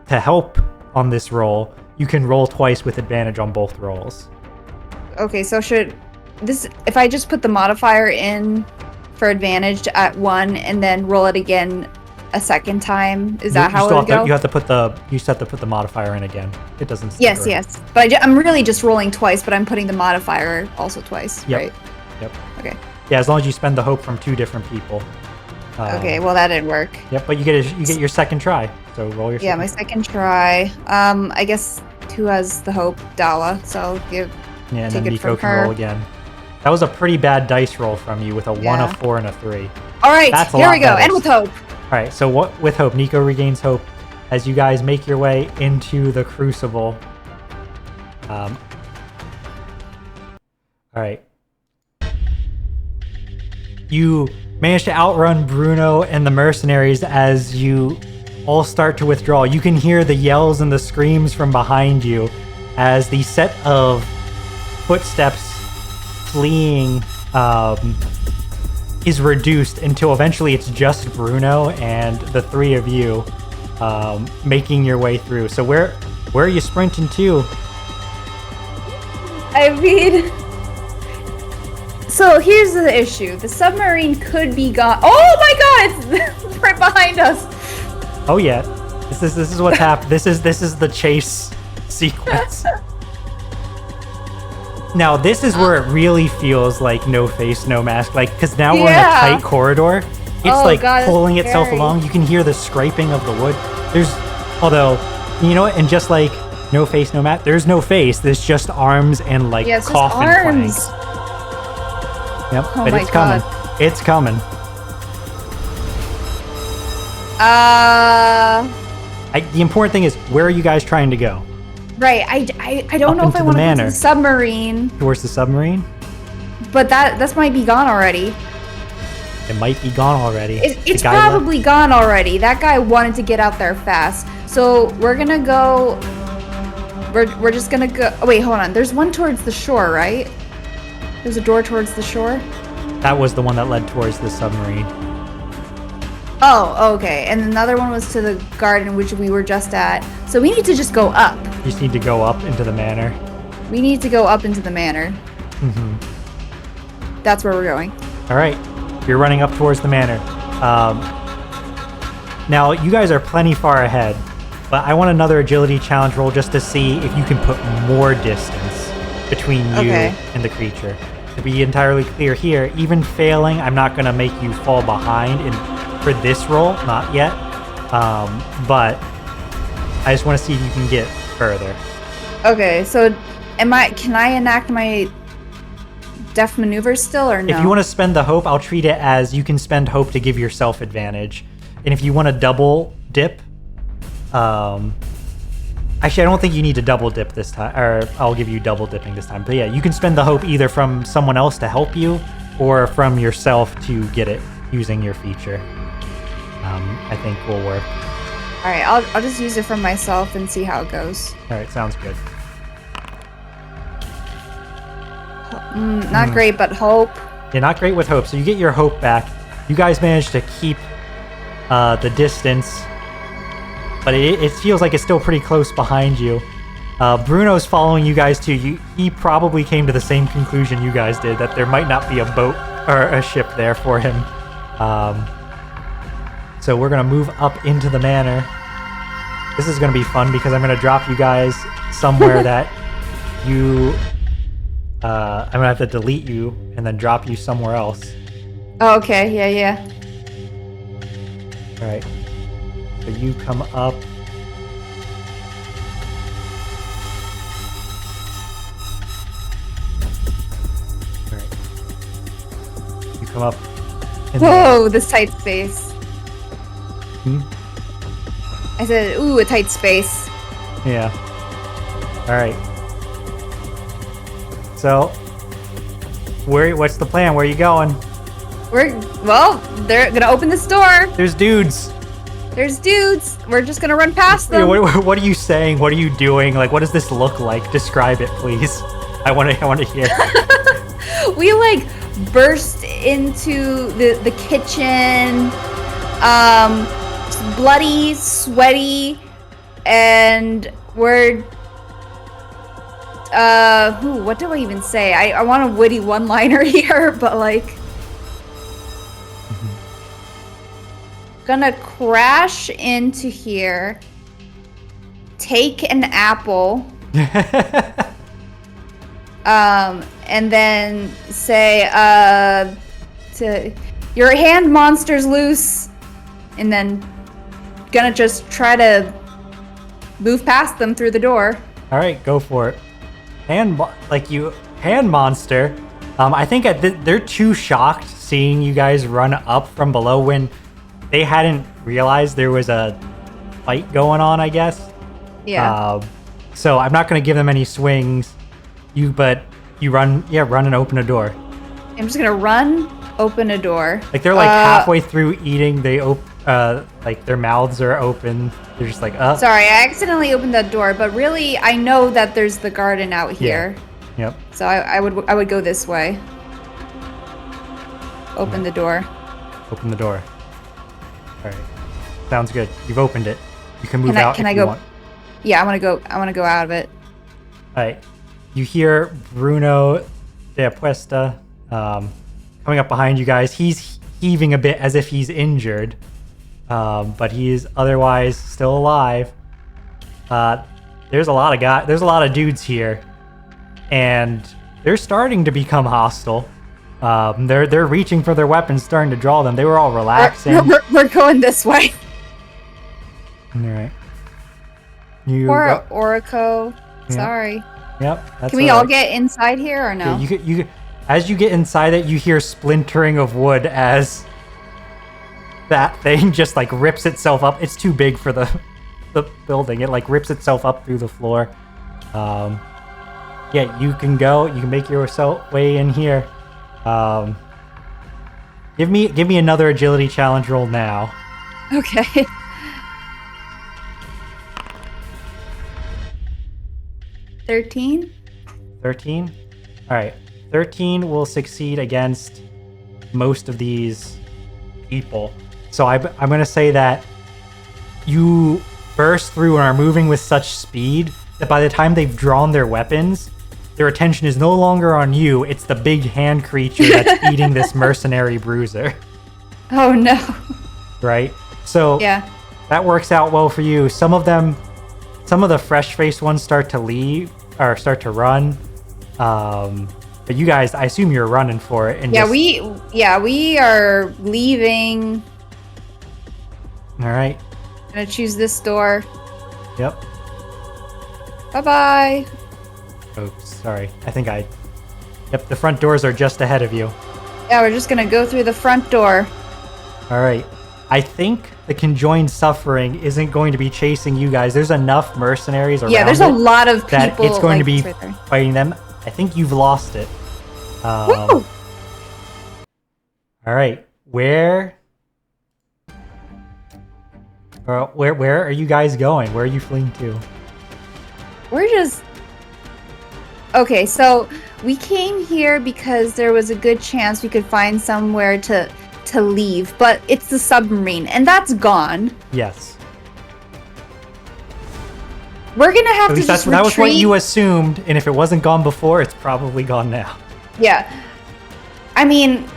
to help on this roll, you can roll twice with advantage on both rolls. Okay, so if I just put the modifier in for advantage at 1 and then roll it again a second time. Is that how it would go? You have to put the modifier in again. It doesn't stick Yes, around. yes. But I'm really just rolling twice, but I'm putting the modifier also twice, right? Yep. Okay. Yeah, as long as you spend the hope from 2 different people. Okay, well that didn't work. Yep, but you get your second try. So roll your. Yeah, my second try. I guess who has the hope? Dala. So and then take it Niko from can her. roll again. That was a pretty bad dice roll from you with a 1, a 4, and a 3. All right, That's a here lot we go. better. And with hope. All right, so with hope, Niko regains hope as you guys make your way into the crucible. All right. You manage to outrun Bruno and the mercenaries as you all start to withdraw. You can hear the yells and the screams from behind you as the set of footsteps fleeing is reduced until eventually it's just Bruno and the 3 of you making your way through. So where are you sprinting to? I mean, so here's the issue. The submarine could be gone. Oh my god, it's right behind us. Oh yeah, this is what's happened. This is the chase sequence. Now this is where it really feels like No Face, No Mask, like because now we're in a tight corridor. It's pulling itself scary. along. You can hear the scraping of the wood. Although, you know what? And just like No Face, No Mask, there's no face. There's just arms and like it's just coffin arms. planks. Yep, Oh but my it's coming. God. It's coming. The important thing is, where are you guys trying to go? Right. I don't know if I want to go to the submarine. Towards the submarine? But that might be gone already. It might be gone already. It's probably gone already. That guy wanted to get out there fast. So we're gonna go. We're just gonna go. Oh wait, hold on. There's one towards the shore, right? There's a door towards the shore. That was the one that led towards the submarine. Oh, okay. And another one was to the garden, which we were just at. So we need to just go up. You just need to go up into the manor. We need to go up into the manor. Mm-hmm. That's where we're going. All right. You're running up towards the manor. Now, you guys are plenty far ahead, but I want another agility challenge roll just to see if you can put more distance between you and the creature. To be entirely clear here, even failing, I'm not going to make you fall behind for this roll, not yet. But I just want to see if you can get further. Okay, so can I enact my deft maneuver still or no? If you want to spend the hope, I'll treat it as you can spend hope to give yourself advantage. And if you want to double dip, actually, I don't think you need to double dip this time, or I'll give you double dipping this time. But yeah, you can spend the hope either from someone else to help you or from yourself to get it using your feature. I think will work. All right, I'll just use it from myself and see how it goes. All right, sounds good. Not great, but hope. Yeah, not great with hope. So you get your hope back. You guys managed to keep the distance, but it feels like it's still pretty close behind you. Bruno's following you guys too. He probably came to the same conclusion you guys did, that there might not be a boat or a ship there for him. So we're going to move up into the manor. This is going to be fun because I'm going to drop you guys somewhere that you... I'm going to have to delete you and then drop you somewhere else. Oh, okay, yeah. Alright. So you come up. Alright. You come up. Whoa, this tight space. Hmm? I said, ooh, a tight space. Yeah. Alright. So, what's the plan? Where are you going? They're gonna open this door. There's dudes. We're just gonna run past them. What are you saying? What are you doing? Like, what does this look like? Describe it, please. I want to hear. We like burst into the kitchen, bloody, sweaty, and we're what do I even say? I want a witty one-liner here, but like gonna crash into here, take an apple, and then say, to your hand monster's loose, and then gonna just try to move past them through the door. All right, go for it. Hand monster. I think they're too shocked seeing you guys run up from below when they hadn't realized there was a fight going on, I guess. Yeah. So I'm not going to give them any swings. But you run and open a door. I'm just gonna run, open a door. Like they're like halfway through eating. They like their mouths are open. They're just like, Sorry, I accidentally opened that door, but really, I know that there's the garden out here. Yeah. Yep. So I would go this way. Open the door. Open the door. All right. Sounds good. You've opened it. You can move out. Can I go? Yeah, I want to go out of it. All right. You hear Bruno de Apuesta coming up behind you guys. He's heaving a bit as if he's injured, but he is otherwise still alive. There's a lot of dudes here, and they're starting to become hostile. They're reaching for their weapons, starting to draw them. They were all relaxing. We're going this way. All right. Poor Orico. Yeah. Sorry. Yep. Can we all get inside here or no? Yeah, you as you get inside it, you hear splintering of wood as that thing just like rips itself up. It's too big for the building. It like rips itself up through the floor. Yeah, you can go. You can make your way in here. Give me another agility challenge roll now. Okay. 13? 13? Alright. 13 will succeed against most of these people. So I'm going to say that you burst through and are moving with such speed that by the time they've drawn their weapons, their attention is no longer on you. It's the big hand creature that's eating this mercenary bruiser. Oh no. Right? So yeah, that works out well for you. Some of the fresh-faced ones start to leave or start to run. But you guys, I assume you're running for it. And we are leaving. All right. I'm gonna choose this door. Yep. Bye-bye. Oops, sorry. Yep, the front doors are just ahead of you. Yeah, we're just gonna go through the front door. All right. I think the conjoined suffering isn't going to be chasing you guys. There's enough mercenaries around. Yeah, there's a lot of people. That it's going to be right there. fighting them. I think you've lost it. Woo! All right. Where are you guys going? Where are you fleeing to? We're just... Okay, so we came here because there was a good chance we could find somewhere to leave, but it's the submarine, and that's gone. Yes. We're gonna have to just retreat. That was what you assumed, and if it wasn't gone before, it's probably gone now. Yeah. I mean,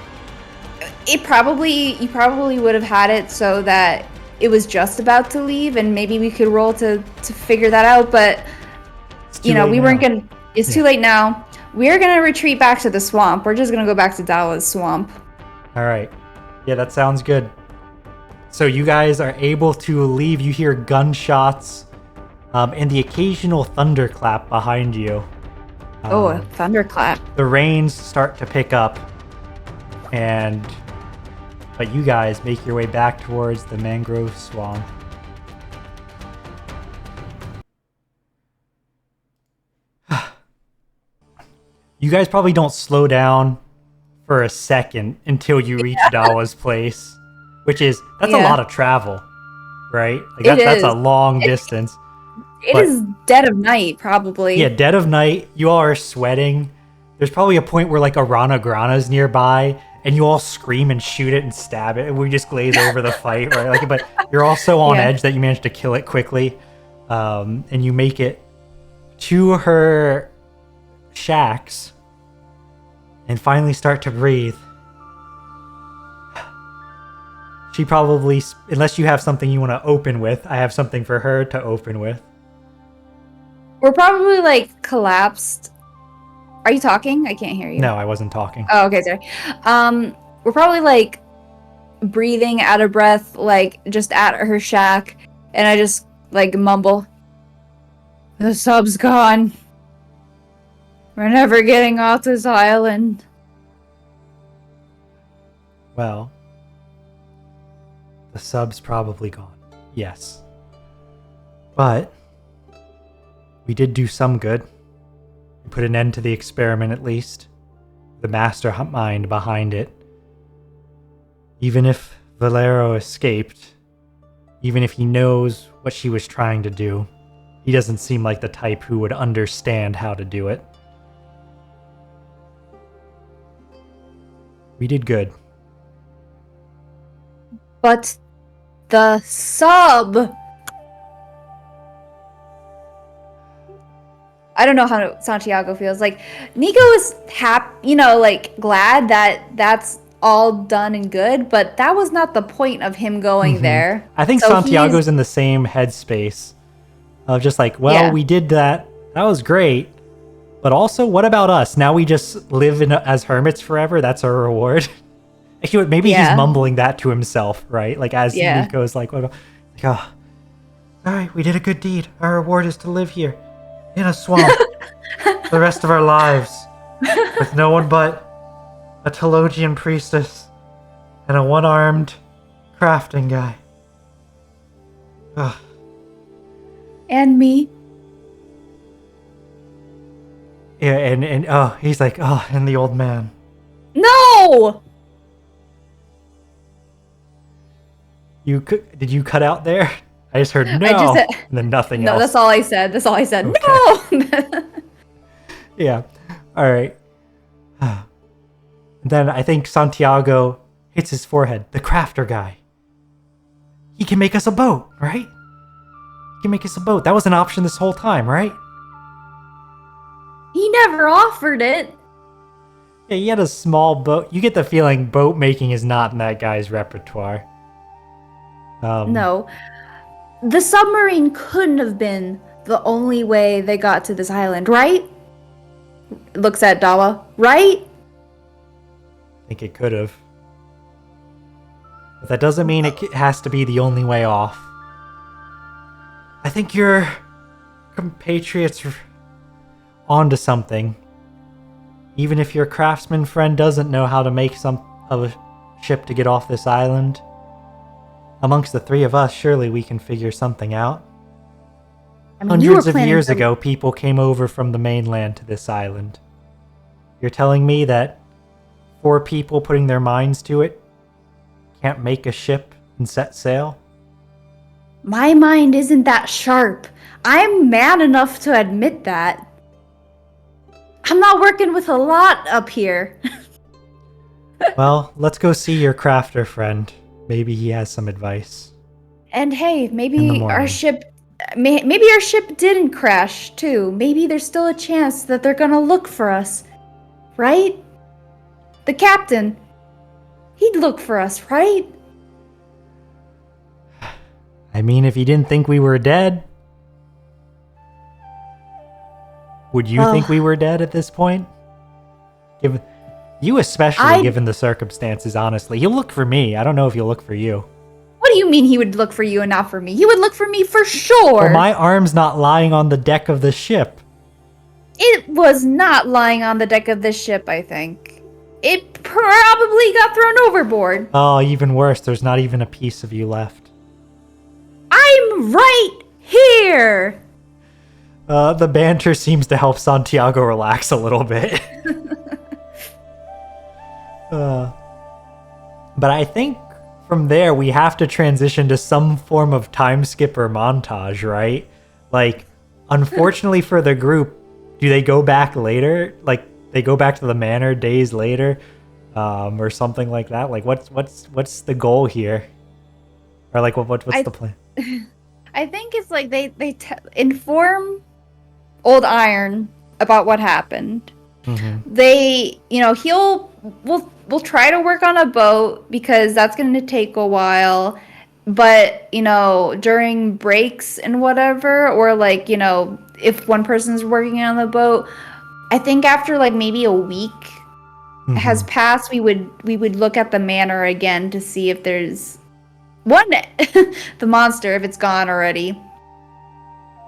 you probably would have had it so that it was just about to leave, and maybe we could roll to figure that out, but we weren't gonna... It's too late now. We're gonna retreat back to the swamp. We're just gonna go back to Dallas swamp. All right. Yeah, that sounds good. So you guys are able to leave. You hear gunshots and the occasional thunderclap behind you. A thunderclap. The rains start to pick up, but you guys make your way back towards the mangrove swamp. You guys probably don't slow down for a second until you reach Dawa's place, that's a lot of travel, right? Like that's a long distance. It is dead of night, probably. Yeah, dead of night. You all are sweating. There's probably a point where like a Rana Grana's nearby, and you all scream and shoot it and stab it, and we just glaze over the fight, right? Like, but you're all so on edge that you manage to kill it quickly, and you make it to her shacks. And finally start to breathe. She probably, unless you have something you want to open with, I have something for her to open with. We're probably like collapsed. Are you talking? I can't hear you. No, I wasn't talking. Oh, okay, sorry. We're probably like breathing out of breath, like just at her shack, and I just like mumble, "The sub's gone. We're never getting off this island." Well, the sub's probably gone. Yes. But we did do some good. We put an end to the experiment at least. The mastermind behind it. Even if Valero escaped, even if he knows what she was trying to do, he doesn't seem like the type who would understand how to do it. We did good. But the sub... I don't know how Santiago feels. Like, Niko is happy, like, glad that that's all done and good, but that was not the point of him going there. I think so Santiago's in the same headspace of just like, well, we did that. That was great. But also, what about us? Now we just live as hermits forever? That's our reward? Maybe he's mumbling that to himself, right? Like, as Niko's like, oh, all right, we did a good deed. Our reward is to live here in a swamp for the rest of our lives with no one but a Telogian priestess and a one-armed crafting guy. Ugh. And me. Yeah, and he's like, and the old man. No! Did you cut out there? I just heard no, and then nothing else. No, that's all I said. Okay. No! Yeah. All right. Then I think Santiago hits his forehead. The crafter guy. He can make us a boat, right? He can make us a boat. That was an option this whole time, right? He never offered it. Yeah, he had a small boat. You get the feeling boat making is not in that guy's repertoire. No. The submarine couldn't have been the only way they got to this island, right? Looks at Dawa, right? I think it could have. But that doesn't mean it has to be the only way off. I think your compatriots are onto something. Even if your craftsman friend doesn't know how to make a ship to get off this island, amongst the three of us, surely we can figure something out. I mean, hundreds of years ago, people came over from the mainland to this island. You're telling me that 4 people putting their minds to it can't make a ship and set sail? My mind isn't that sharp. I'm man enough to admit that. I'm not working with a lot up here. Well, let's go see your crafter friend. Maybe he has some advice. And hey, maybe our ship didn't crash too. Maybe there's still a chance that they're gonna look for us, right? The captain, he'd look for us, right? I mean, if he didn't think we were dead, would you think we were dead at this point? You especially, given the circumstances, honestly. He'll look for me. I don't know if he'll look for you. What do you mean he would look for you and not for me? He would look for me for sure. Well, my arm's not lying on the deck of the ship. It was not lying on the deck of this ship, I think. It probably got thrown overboard. Oh, even worse. There's not even a piece of you left. I'm right here! The banter seems to help Santiago relax a little bit. But I think from there we have to transition to some form of time skip or montage, right? Like, unfortunately for the group, do they go back later? Like, they go back to the manor days later, or something like that? Like, what's the goal here? Or like, what's the plan? I think it's like they inform Old Iron about what happened. Mm-hmm. They, he'll we'll try to work on a boat because that's going to take a while. But, during breaks and whatever, or like, if one person's working on the boat, I think after like maybe a week has passed, we would look at the manor again to see if there's one the monster, if it's gone already.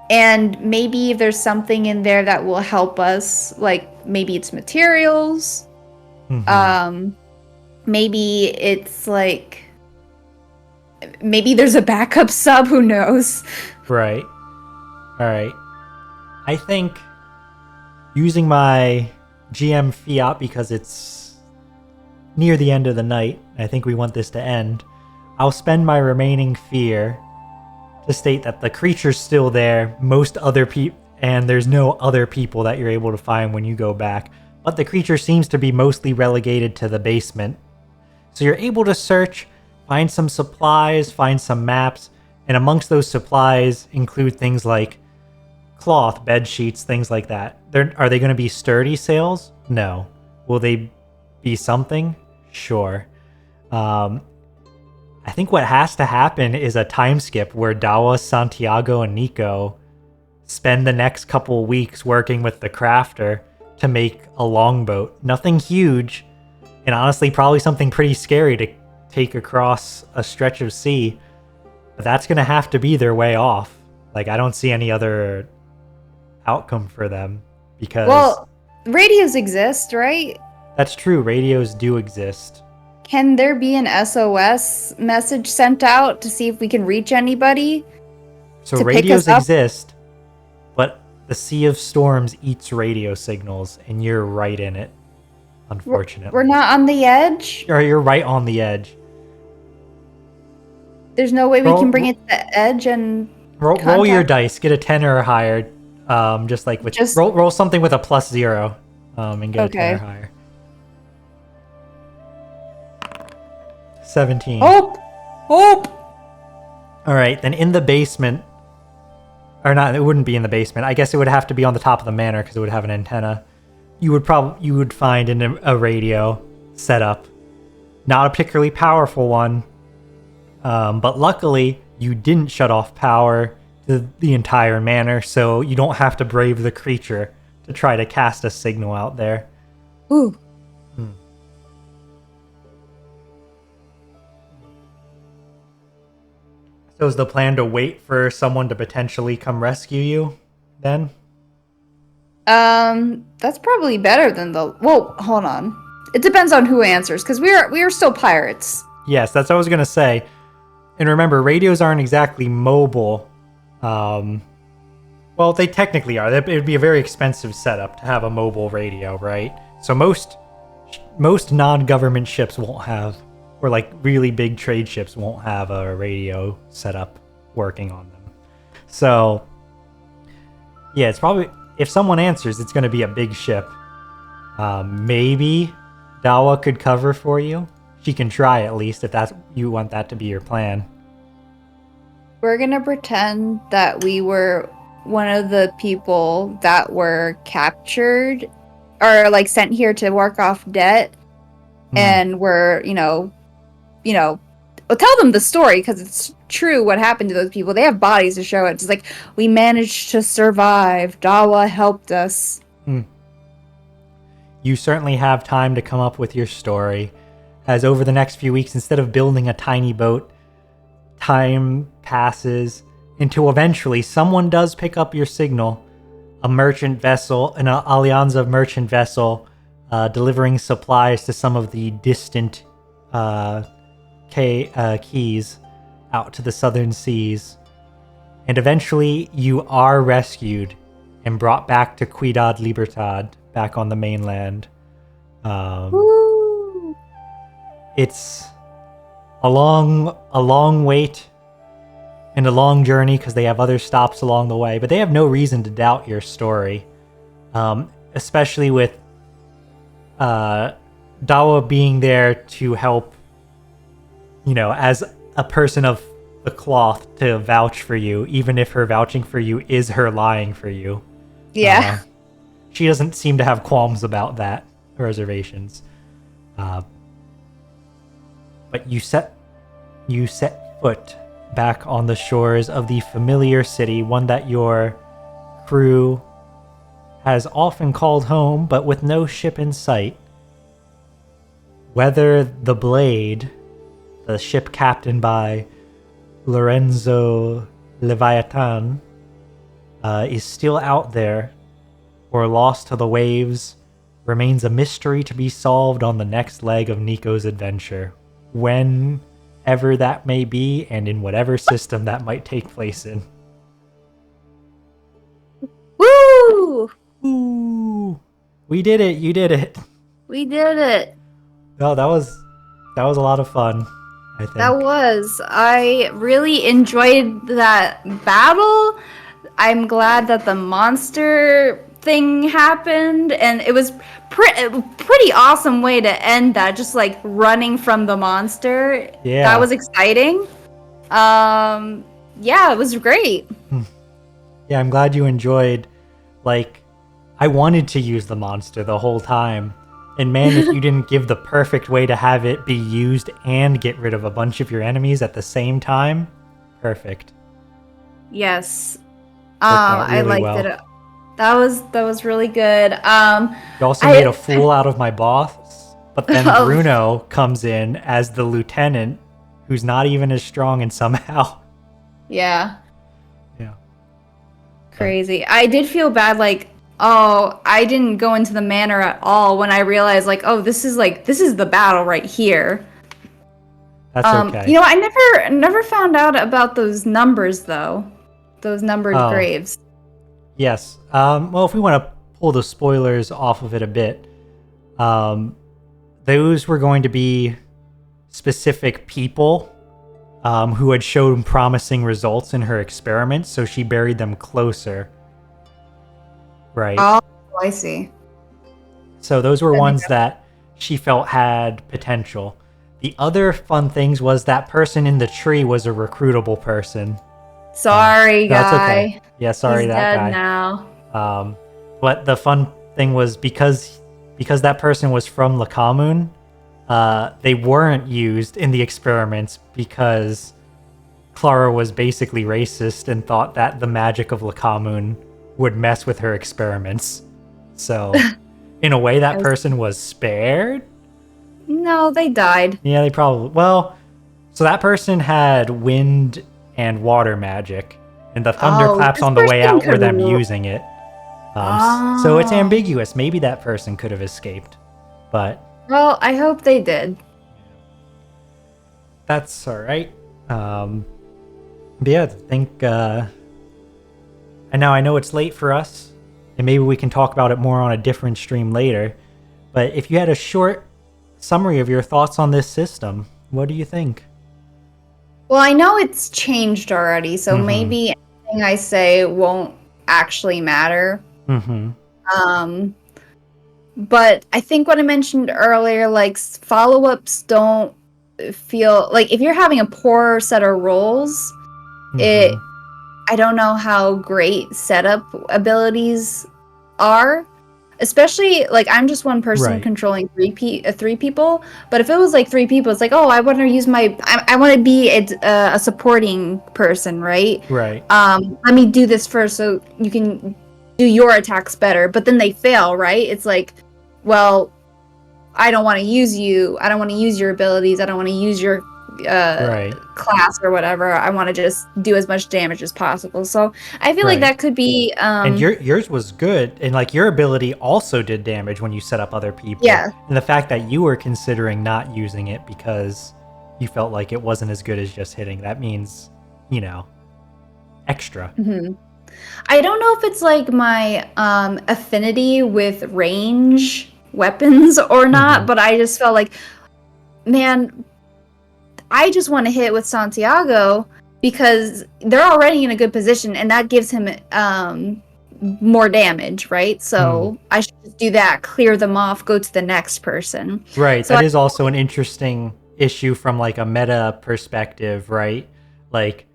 And maybe if there's something in there that will help us, like maybe it's materials. Maybe it's like, maybe there's a backup sub, who knows? Right. All right. I think using my GM fiat, because it's near the end of the night, I think we want this to end, I'll spend my remaining fear to state that the creature's still there, and there's no other people that you're able to find when you go back, but the creature seems to be mostly relegated to the basement. So you're able to search, find some supplies, find some maps, and amongst those supplies include things like cloth, bed sheets, things like that. Are they going to be sturdy sails? No. Will they be something? Sure. I think what has to happen is a time skip where Dawa, Santiago, and Niko spend the next couple weeks working with the crafter to make a longboat. Nothing huge, and honestly probably something pretty scary to take across a stretch of sea, but that's going to have to be their way off. Like, I don't see any other outcome for them, because... Well, radios exist, right? That's true, radios do exist. Can there be an SOS message sent out to see if we can reach anybody? So radios exist, but the Sea of Storms eats radio signals, and you're right in it, unfortunately. We're not on the edge? Or you're right on the edge. There's no way we can bring it to the edge and roll your dice. Get a 10 or higher. Roll something with a +0, and get a 10 or higher. 17. Hope! All right, then in the basement, or not, it wouldn't be in the basement. I guess it would have to be on the top of the manor because it would have an antenna. You would find a radio set up, not a particularly powerful one, but luckily you didn't shut off power to the entire manor, so you don't have to brave the creature to try to cast a signal out there. Ooh. So is the plan to wait for someone to potentially come rescue you, then? That's probably better than well, hold on. It depends on who answers, because we are still pirates. Yes, that's what I was gonna say. And remember, radios aren't exactly mobile. Well, they technically are. It would be a very expensive setup to have a mobile radio, right? So most non-government ships won't have, or like really big trade ships won't have a radio setup working on them. So yeah, it's probably, if someone answers, it's going to be a big ship. Maybe Dawa could cover for you. She can try at least, if you want that to be your plan. We're gonna pretend that we were one of the people that were captured or like sent here to work off debt, and we're we'll tell them the story because it's true what happened to those people. They have bodies to show it. It's like, we managed to survive. Dawa helped us. You certainly have time to come up with your story, as over the next few weeks, instead of building a tiny boat, time passes until eventually someone does pick up your signal. A merchant vessel, an Alianza merchant vessel, delivering supplies to some of the distant keys out to the southern seas. And eventually you are rescued and brought back to Ciudad Libertad, back on the mainland. It's a long wait and a long journey because they have other stops along the way, but they have no reason to doubt your story, especially with Dawa being there to help, as a person of the cloth, to vouch for you, even if her vouching for you is her lying for you. Yeah. She doesn't seem to have qualms about that, reservations. But you set foot back on the shores of the familiar city, one that your crew has often called home, but with no ship in sight. Whether the Blade, the ship captained by Lorenzo Leviathan, is still out there or lost to the waves remains a mystery to be solved on the next leg of Niko's adventure, whenever that may be and in whatever system that might take place in. Woo! Ooh, we did it! You did it! We did it. No, that was a lot of fun, I think. That was. I really enjoyed that battle. I'm glad that the monster thing happened, and it was pretty awesome way to end that, just like running from the monster. Yeah. That was exciting. Yeah, it was great. Yeah, I'm glad you enjoyed. Like, I wanted to use the monster the whole time. And man, if you didn't give the perfect way to have it be used and get rid of a bunch of your enemies at the same time, perfect. Yes. Really I liked well. it. That was really good. You also made a fool out of my boss, but then Bruno comes in as the lieutenant, who's not even as strong, and somehow. Yeah. Yeah. Crazy. I did feel bad, like, oh, I didn't go into the manor at all when I realized, like, oh, this is the battle right here. That's okay. You know, I never found out about those numbers, though. Those numbered graves. Yes. Well, if we want to pull the spoilers off of it a bit, those were going to be specific people who had shown promising results in her experiments, so she buried them closer. Right. Oh, I see. So those were ones that she felt had potential. The other fun things was that person in the tree was a recruitable person. Sorry, guy. That's okay. Yeah, sorry. He's that dead guy. now. But the fun thing was because that person was from Lakamun, they weren't used in the experiments because Clara was basically racist and thought that the magic of Lakamun would mess with her experiments. So, in a way, that person was spared? No, they died. Yeah, they probably... Well, so that person had wind and water magic, and the thunderclaps on the way out were them using it. So it's ambiguous. Maybe that person could have escaped, but... Well, I hope they did. That's alright. But yeah, I think... And now I know it's late for us, and maybe we can talk about it more on a different stream later, but if you had a short summary of your thoughts on this system, what do you think? Well, I know it's changed already, so maybe anything I say won't actually matter. But I think what I mentioned earlier, like, follow-ups don't feel... Like, if you're having a poor set of rolls, I don't know how great setup abilities are. Especially, like, I'm just one person controlling three people. But if it was, like, 3 people, it's like, oh, I want to use my... I want to be a supporting person, right? Right. Let me do this first so you can do your attacks better. But then they fail, right? It's like, well, I don't want to use you. I don't want to use your abilities. I don't want to use your class or whatever. I want to just do as much damage as possible. So I feel like that could be... and yours was good, and like your ability also did damage when you set up other people. Yeah. And the fact that you were considering not using it because you felt like it wasn't as good as just hitting, that means, you know, extra. I don't know if it's like my affinity with range weapons or not, but I just felt like, man, I just want to hit with Santiago because they're already in a good position, and that gives him more damage, right? So I should just do that, clear them off, go to the next person. Right. So that is also an interesting issue from like a meta perspective, right? Like,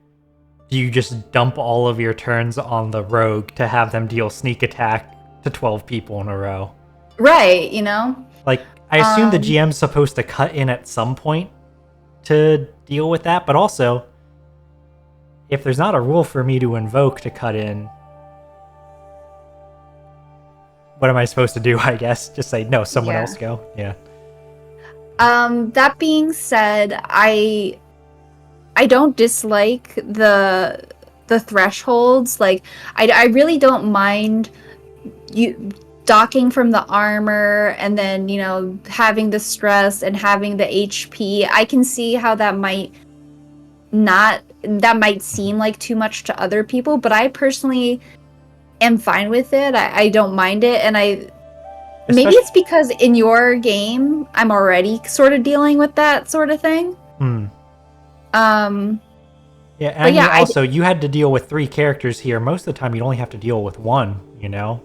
do you just dump all of your turns on the rogue to have them deal sneak attack to 12 people in a row? Right, you know? Like, I assume the GM's supposed to cut in at some point to deal with that, but also, if there's not a rule for me to invoke to cut in, what am I supposed to do, I guess? Just say, no, someone else go? Yeah. That being said, I don't dislike the thresholds. Like, I really don't mind you docking from the armor and then, you know, having the stress and having the HP. I can see how that might seem like too much to other people, but I personally am fine with it. I don't mind it, and maybe it's because in your game I'm already sort of dealing with that sort of thing. Yeah, and also you had to deal with 3 characters here. Most of the time you'd only have to deal with 1, you know?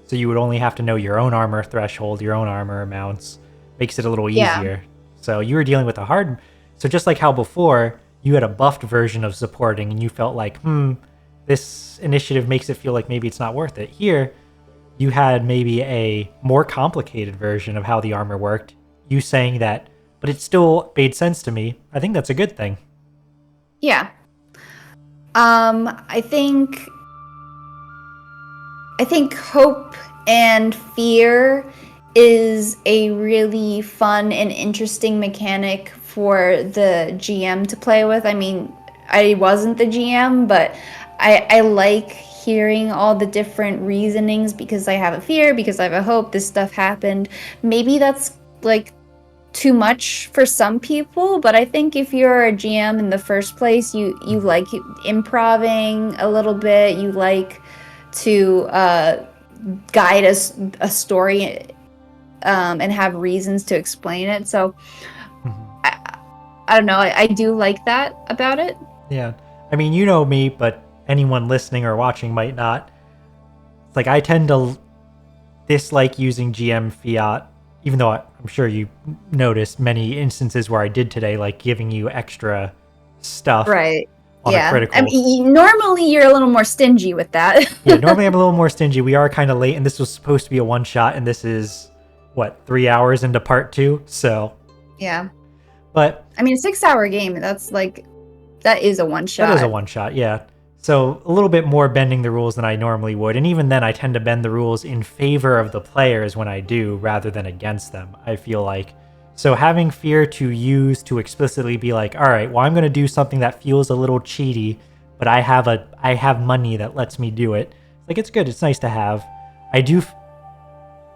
So you would only have to know your own armor threshold, your own armor amounts. Makes it a little easier. So you were dealing with a hard... So just like how before, you had a buffed version of supporting, and you felt like, this initiative makes it feel like maybe it's not worth it. Here, you had maybe a more complicated version of how the armor worked. You saying that, but it still made sense to me. I think that's a good thing. Yeah. I think hope and fear is a really fun and interesting mechanic for the GM to play with. I mean, I wasn't the GM, but I like hearing all the different reasonings, because I have a fear, because I have a hope, this stuff happened. Maybe that's like too much for some people, but I think if you're a GM in the first place, you like improving a little bit, you like to guide a story and have reasons to explain it. So I don't know, I do like that about it. Yeah. I mean, you know me, but anyone listening or watching might not. It's like I tend to dislike using GM fiat, even though I'm sure you noticed many instances where I did today, like giving you extra stuff. Right. On a critical. I mean, normally you're a little more stingy with that. Yeah, normally I'm a little more stingy. We are kind of late, and this was supposed to be a one-shot, and this is, 3 hours into part 2? So. Yeah. But. I mean, a 6-hour game, that is a one-shot. That is a one-shot, yeah. So a little bit more bending the rules than I normally would, and even then I tend to bend the rules in favor of the players when I do, rather than against them, I feel like. So having fear to use to explicitly be like, all right, well, I'm going to do something that feels a little cheaty, but I have money that lets me do it. Like, it's good. It's nice to have.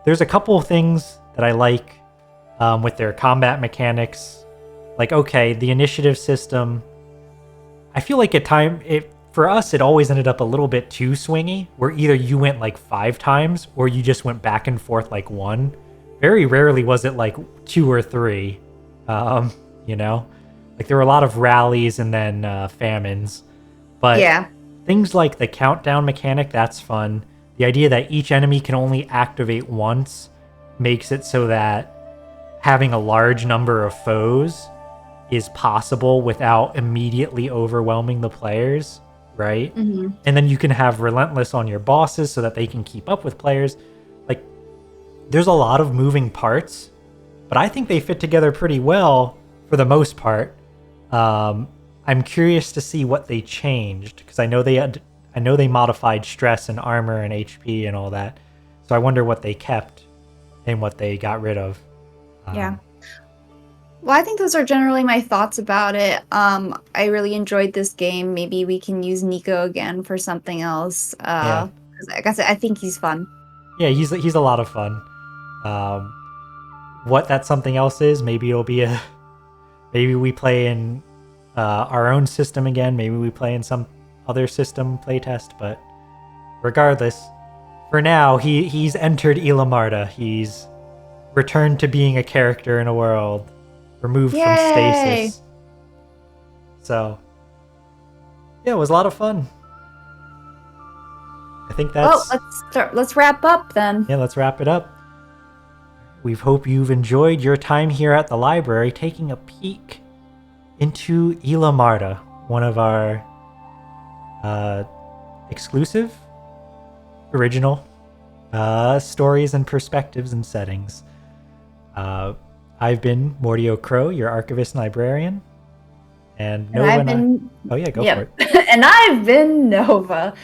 There's a couple of things that I like with their combat mechanics. Like, okay, the initiative system, I feel like for us, it always ended up a little bit too swingy, where either you went like 5 times or you just went back and forth like 1. Very rarely was it like 2 or 3, you know? Like, there were a lot of rallies and then famines. But things like the countdown mechanic, that's fun. The idea that each enemy can only activate once makes it so that having a large number of foes is possible without immediately overwhelming the players, right? Mm-hmm. And then you can have Relentless on your bosses so that they can keep up with players. Like, there's a lot of moving parts, but I think they fit together pretty well for the most part. I'm curious to see what they changed, because I know they modified stress and armor and HP and all that. So I wonder what they kept and what they got rid of. Yeah. Well, I think those are generally my thoughts about it. I really enjoyed this game. Maybe we can use Niko again for something else. Because like I said, I think he's fun. Yeah, he's a lot of fun. What that something else is, maybe maybe we play in our own system again. Maybe we play in some other system playtest. But regardless, for now, he's entered Isla Marta. He's returned to being a character in a world. Removed from stasis. So, yeah, it was a lot of fun. I think that's... Well, let's wrap up then. Yeah, let's wrap it up. We hope you've enjoyed your time here at the library, taking a peek into Isla Marta, one of our exclusive, original stories and perspectives and settings. I've been Mordio Crow, your archivist and librarian. And And Nova I've and been Oh yeah, go for yep. it. And I've been Nova.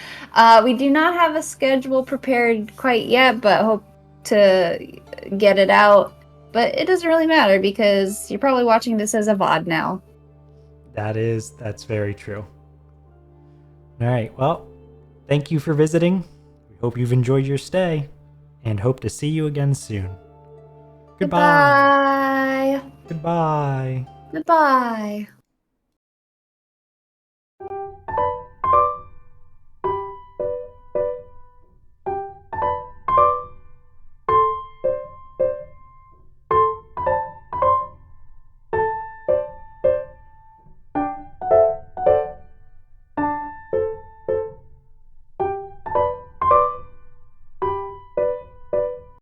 We do not have a schedule prepared quite yet, but hope to get it out. But it doesn't really matter because you're probably watching this as a VOD now. That's very true. All right, well, thank you for visiting. We hope you've enjoyed your stay and hope to see you again soon. Goodbye. Goodbye. Goodbye. Goodbye.